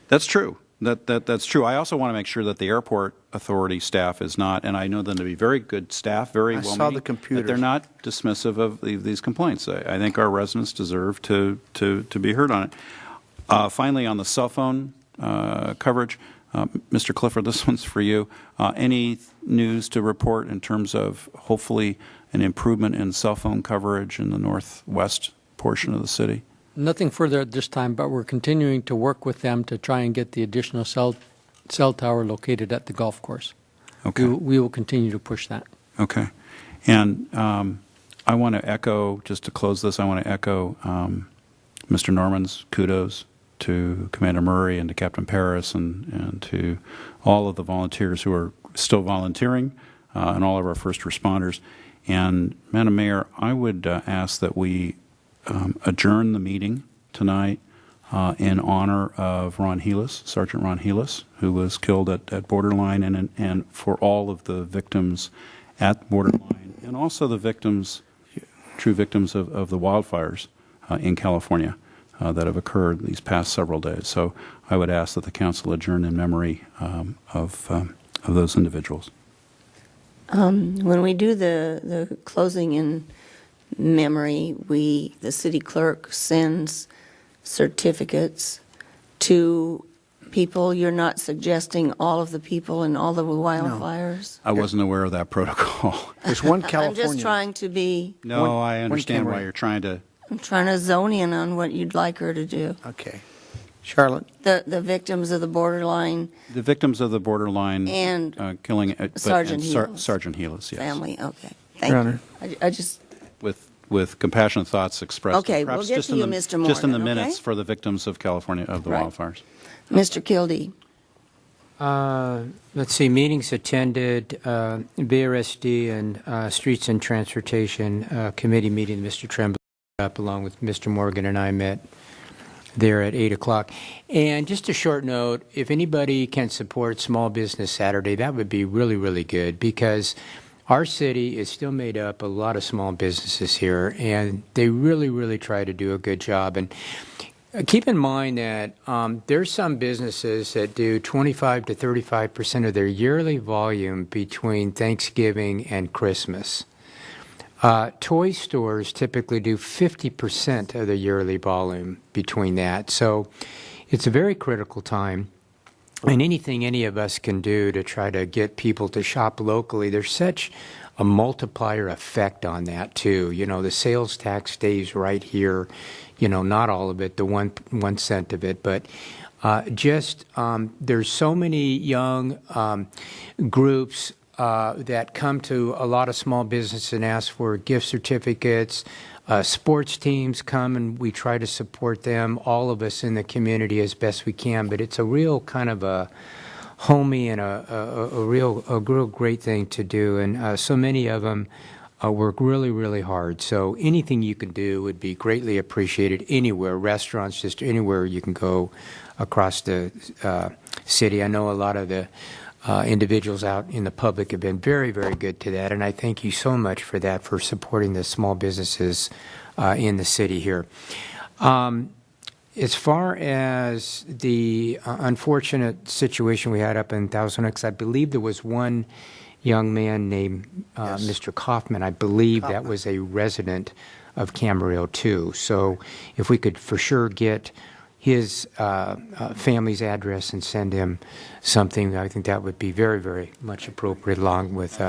That's true. That's true. I also want to make sure that the airport authority staff is not, and I know them to be very good staff, very well.
I saw the computers.
That they're not dismissive of these complaints. I think our residents deserve to be heard on it. Finally, on the cell phone coverage, Mr. Clifford, this one's for you. Any news to report in terms of hopefully an improvement in cell phone coverage in the northwest portion of the city?
Nothing further at this time, but we're continuing to work with them to try and get the additional cell tower located at the golf course.
Okay.
We will continue to push that.
Okay. And I want to echo, just to close this, I want to echo Mr. Norman's kudos to Commander Murray and to Captain Paris and to all of the volunteers who are still volunteering and all of our first responders. And, Madam Mayor, I would ask that we adjourn the meeting tonight in honor of Ron Helis, Sergeant Ron Helis, who was killed at Borderline, and for all of the victims at Borderline, and also the victims, true victims of the wildfires in California that have occurred these past several days. So I would ask that the council adjourn in memory of those individuals.
When we do the closing in memory, the city clerk sends certificates to people. You're not suggesting all of the people in all the wildfires?
I wasn't aware of that protocol.
There's one California.
I'm just trying to be...
No, I understand why you're trying to...
I'm trying to zone in on what you'd like her to do.
Okay. Charlotte?
The victims of the Borderline...
The victims of the Borderline
and
killing...
Sergeant Helis.
Sergeant Helis, yes.
Family, okay. Thank you. I just...
With compassionate thoughts expressed.
Okay, we'll get to you, Mr. Morgan.
Just in the minutes
okay?
for the victims of California, of the wildfires.
Mr. Kildee.
Let's see, meetings attended, BRSD and Streets and Transportation Committee meeting, Mr. Tremblay up along with Mr. Morgan and I met there at 8 o'clock. And just a short note, if anybody can support Small Business Saturday, that would be really, really good, because our city is still made up of a lot of small businesses here, and they really, really try to do a good job. And keep in mind that there's some businesses that do 25 to 35% of their yearly volume between Thanksgiving and Christmas. Toy stores typically do 50% of their yearly volume between that. So it's a very critical time. And anything any of us can do to try to get people to shop locally, there's such a multiplier effect on that too. You know, the sales tax stays right here, you know, not all of it, the 1 cent of it, but there's so many young groups that come to a lot of small business and ask for gift certificates. Sports teams come and we try to support them, all of us in the community as best we can, but it's a real kind of a homey and a real great thing to do. And so many of them work really, really hard. So anything you can do would be greatly appreciated anywhere, restaurants, just anywhere you can go across the city. I know a lot of the individuals out in the public have been very, very good to that, and I thank you so much for that, for supporting the small businesses in the city here. As far as the unfortunate situation we had up in Thousand Oaks, I believe there was one young man named Mr. Kaufman. I believe that was a resident of Camarillo too. So if we could for sure get his family's address and send him something, I think that would be very, very much appropriate, along with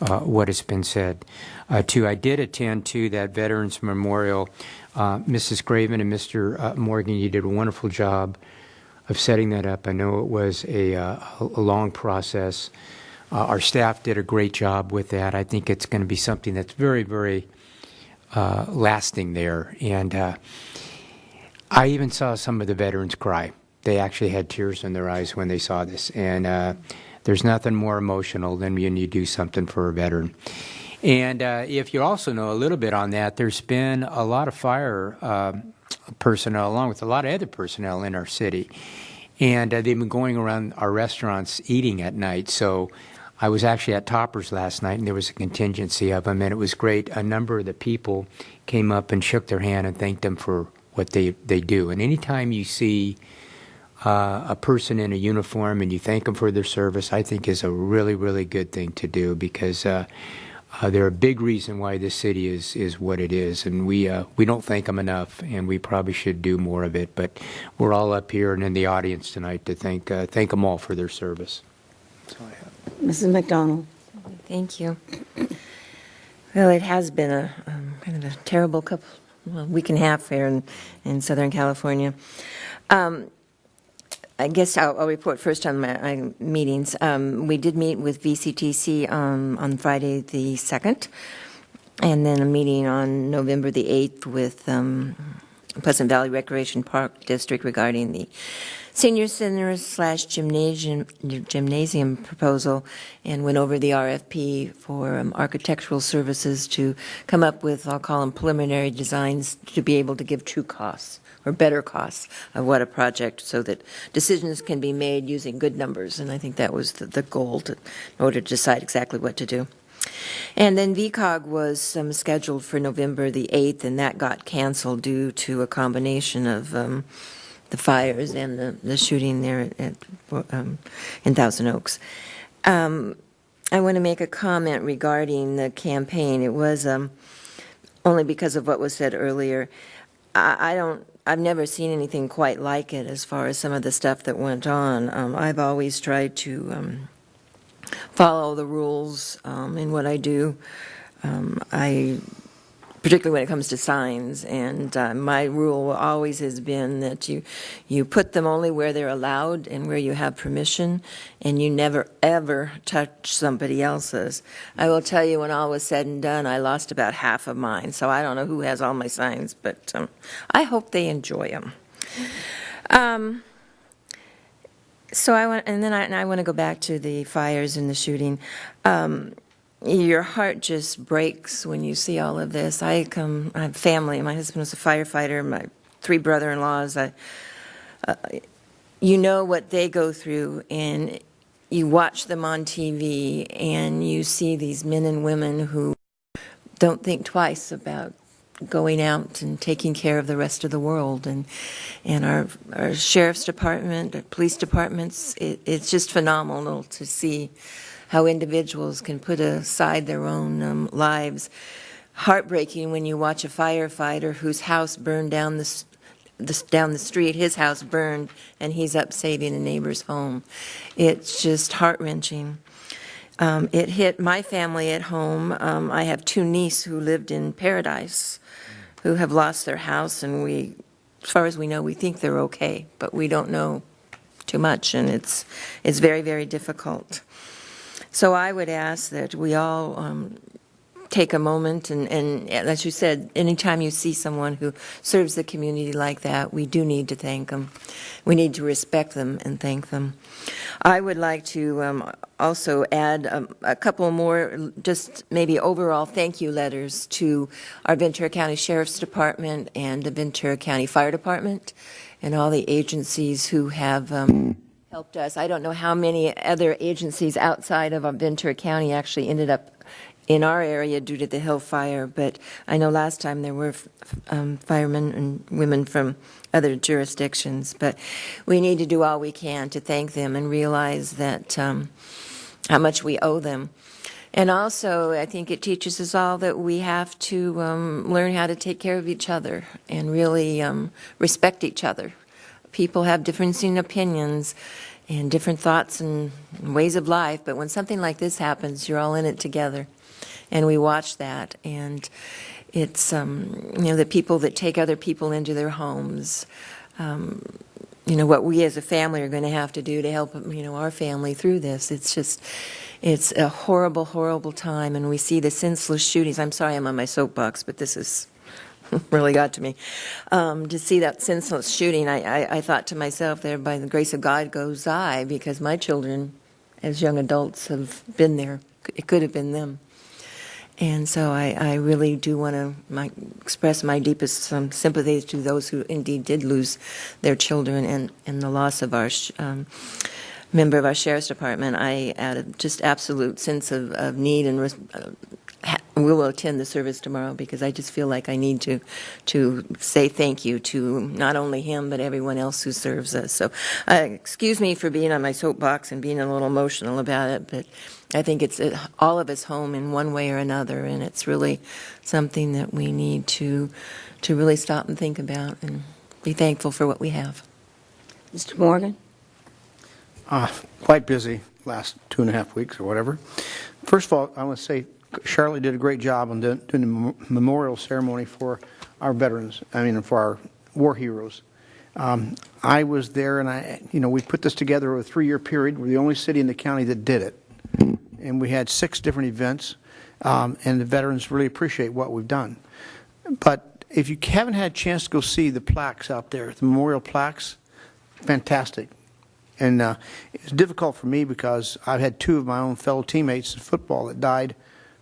what has been said. I did attend to that Veterans Memorial. Mrs. Craven and Mr. Morgan, you did a wonderful job of setting that up. I know it was a long process. Our staff did a great job with that. I think it's going to be something that's very, very lasting there. And I even saw some of the veterans cry. They actually had tears in their eyes when they saw this. And there's nothing more emotional than when you do something for a veteran. And if you also know a little bit on that, there's been a lot of fire personnel, along with a lot of other personnel in our city. And they've been going around our restaurants eating at night. So I was actually at Topper's last night, and there was a contingency of them, and it was great. A number of the people came up and shook their hand and thanked them for what they do. And anytime you see a person in a uniform and you thank them for their service, I think is a really, really good thing to do, because they're a big reason why this city is what it is, and we don't thank them enough, and we probably should do more of it. But we're all up here and in the audience tonight to thank them all for their service. That's all I have.
Mrs. McDonald. Thank you. Well, it has been a kind of a terrible week and a half here in Southern California. I guess I'll report first on my meetings. We did meet with VCTC on Friday the 2nd, and then a meeting on November the 8th with Pleasant Valley Recreation Park District regarding the senior center / gymnasium proposal, and went over the RFP for architectural services to come up with, I'll call them preliminary designs, to be able to give true costs or better costs of what a project, so that decisions can be made using good numbers. And I think that was the goal in order to decide exactly what to do. And then VCOG was scheduled for November the 8th, and that got canceled due to a combination of the fires and the shooting there in Thousand Oaks. I want to make a comment regarding the campaign. It was only because of what was said earlier. I've never seen anything quite like it as far as some of the stuff that went on. I've always tried to follow the rules in what I do. Particularly when it comes to signs, and my rule always has been that you put them only where they're allowed and where you have permission, and you never ever touch somebody else's. I will tell you, when all was said and done, I lost about half of mine, so I don't know who has all my signs, but I hope they enjoy them. So I want to go back to the fires and the shooting. Your heart just breaks when you see all of this. I have family. My husband was a firefighter. My 3 brother-in-laws. You know what they go through, and you watch them on TV, and you see these men and women who don't think twice about going out and taking care of the rest of the world. And our sheriff's department, our police departments, it's just phenomenal to see how individuals can put aside their own lives. Heartbreaking when you watch a firefighter whose house burned down the street, his house burned, and he's up saving a neighbor's home. It's just heart-wrenching. It hit my family at home. I have 2 nieces who lived in Paradise who have lost their house, and as far as we know, we think they're okay, but we don't know too much, and it's very, very difficult. So I would ask that we all take a moment, and as you said, anytime you see someone who serves the community like that, we do need to thank them. We need to respect them and thank them. I would like to also add a couple more, just maybe overall thank you letters to our Ventura County Sheriff's Department and the Ventura County Fire Department and all the agencies who have helped us. I don't know how many other agencies outside of Ventura County actually ended up in our area due to the Hill Fire, but I know last time there were firemen and women from other jurisdictions. But we need to do all we can to thank them and realize that how much we owe them. And also, I think it teaches us all that we have to learn how to take care of each other and really respect each other. People have differing opinions and different thoughts and ways of life, but when something like this happens, you're all in it together. And we watch that, and it's, the people that take other people into their homes, what we as a family are going to have to do to help, our family through this. It's a horrible, horrible time, and we see the senseless shootings. I'm sorry I'm on my soapbox, but this is really got to me. To see that senseless shooting, I thought to myself, there, by the grace of God goes I, because my children, as young adults, have been there. It could have been them. And so I really do want to express my deepest sympathies to those who indeed did lose their children and the loss of our member of our Sheriff's Department. I had a just absolute sense of need, and we will attend the service tomorrow because I just feel like I need to say thank you to not only him but everyone else who serves us. So excuse me for being on my soapbox and being a little emotional about it, but I think it's all of us home in one way or another, and it's really something that we need to really stop and think about and be thankful for what we have.
Mr. Morgan?
Quite busy last 2.5 weeks or whatever. First of all, I want to say Charlotte did a great job on doing the memorial ceremony for our veterans, for our war heroes. I was there, and we put this together over a 3-year period. We're the only city in the county that did it. And we had 6 different events, and the veterans really appreciate what we've done. But if you haven't had a chance to go see the plaques out there, the memorial plaques, fantastic. And it's difficult for me because I've had 2 of my own fellow teammates in football that died,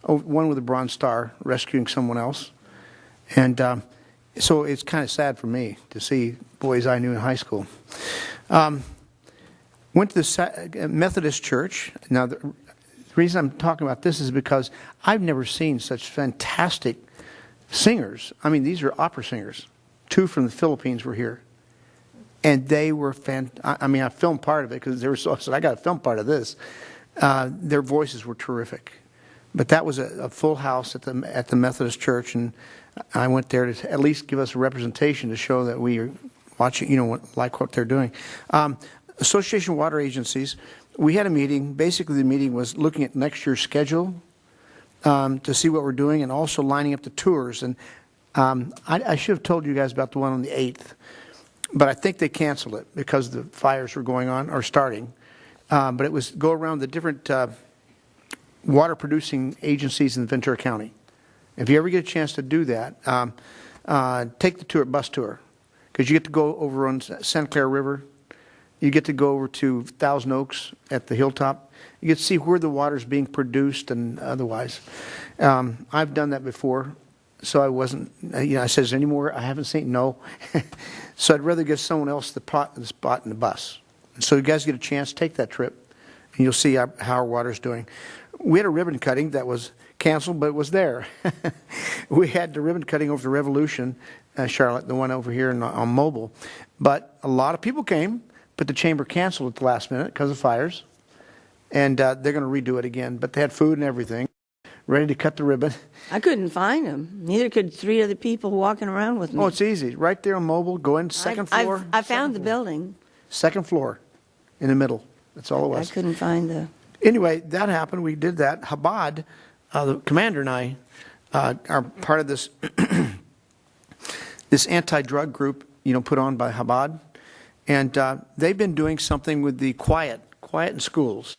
one with a Bronze Star, rescuing someone else. And so it's kind of sad for me to see boys I knew in high school. Went to the Methodist Church. Now, the reason I'm talking about this is because I've never seen such fantastic singers. These are opera singers. 2 from the Philippines were here. And they were I filmed part of it because they were so, I said, I got to film part of this. Their voices were terrific. But that was a full house at the Methodist Church, and I went there to at least give us a representation to show that we are watching, like what they're doing. Association of Water Agencies, we had a meeting. Basically, the meeting was looking at next year's schedule to see what we're doing, and also lining up the tours. And I should have told you guys about the one on the 8th, but I think they canceled it because the fires were going on or starting. But it was go around the different water-producing agencies in Ventura County. If you ever get a chance to do that, take the tour, bus tour, because you get to go over on Santa Clara River. You get to go over to Thousand Oaks at the hilltop. You get to see where the water is being produced and otherwise. I've done that before, so I wasn't, I said, is there any more I haven't seen? No. So I'd rather give someone else the spot in the bus. So you guys get a chance, take that trip, and you'll see how our water's doing. We had a ribbon cutting that was canceled, but it was there. We had the ribbon cutting over the Revolution, Charlotte, the one over here on Mobile. But a lot of people came, but the chamber canceled at the last minute because of fires. And they're going to redo it again. But they had food and everything, ready to cut the ribbon.
I couldn't find them. Neither could 3 other people walking around with me.
Oh, it's easy. Right there on Mobile, go in, second floor.
I found the building.
Second floor, in the middle. That's all it was.
I couldn't find the...
Anyway, that happened. We did that. Chabad, the commander and I, are part of this this anti-drug group, put on by Chabad. And they've been doing something with the quiet in schools.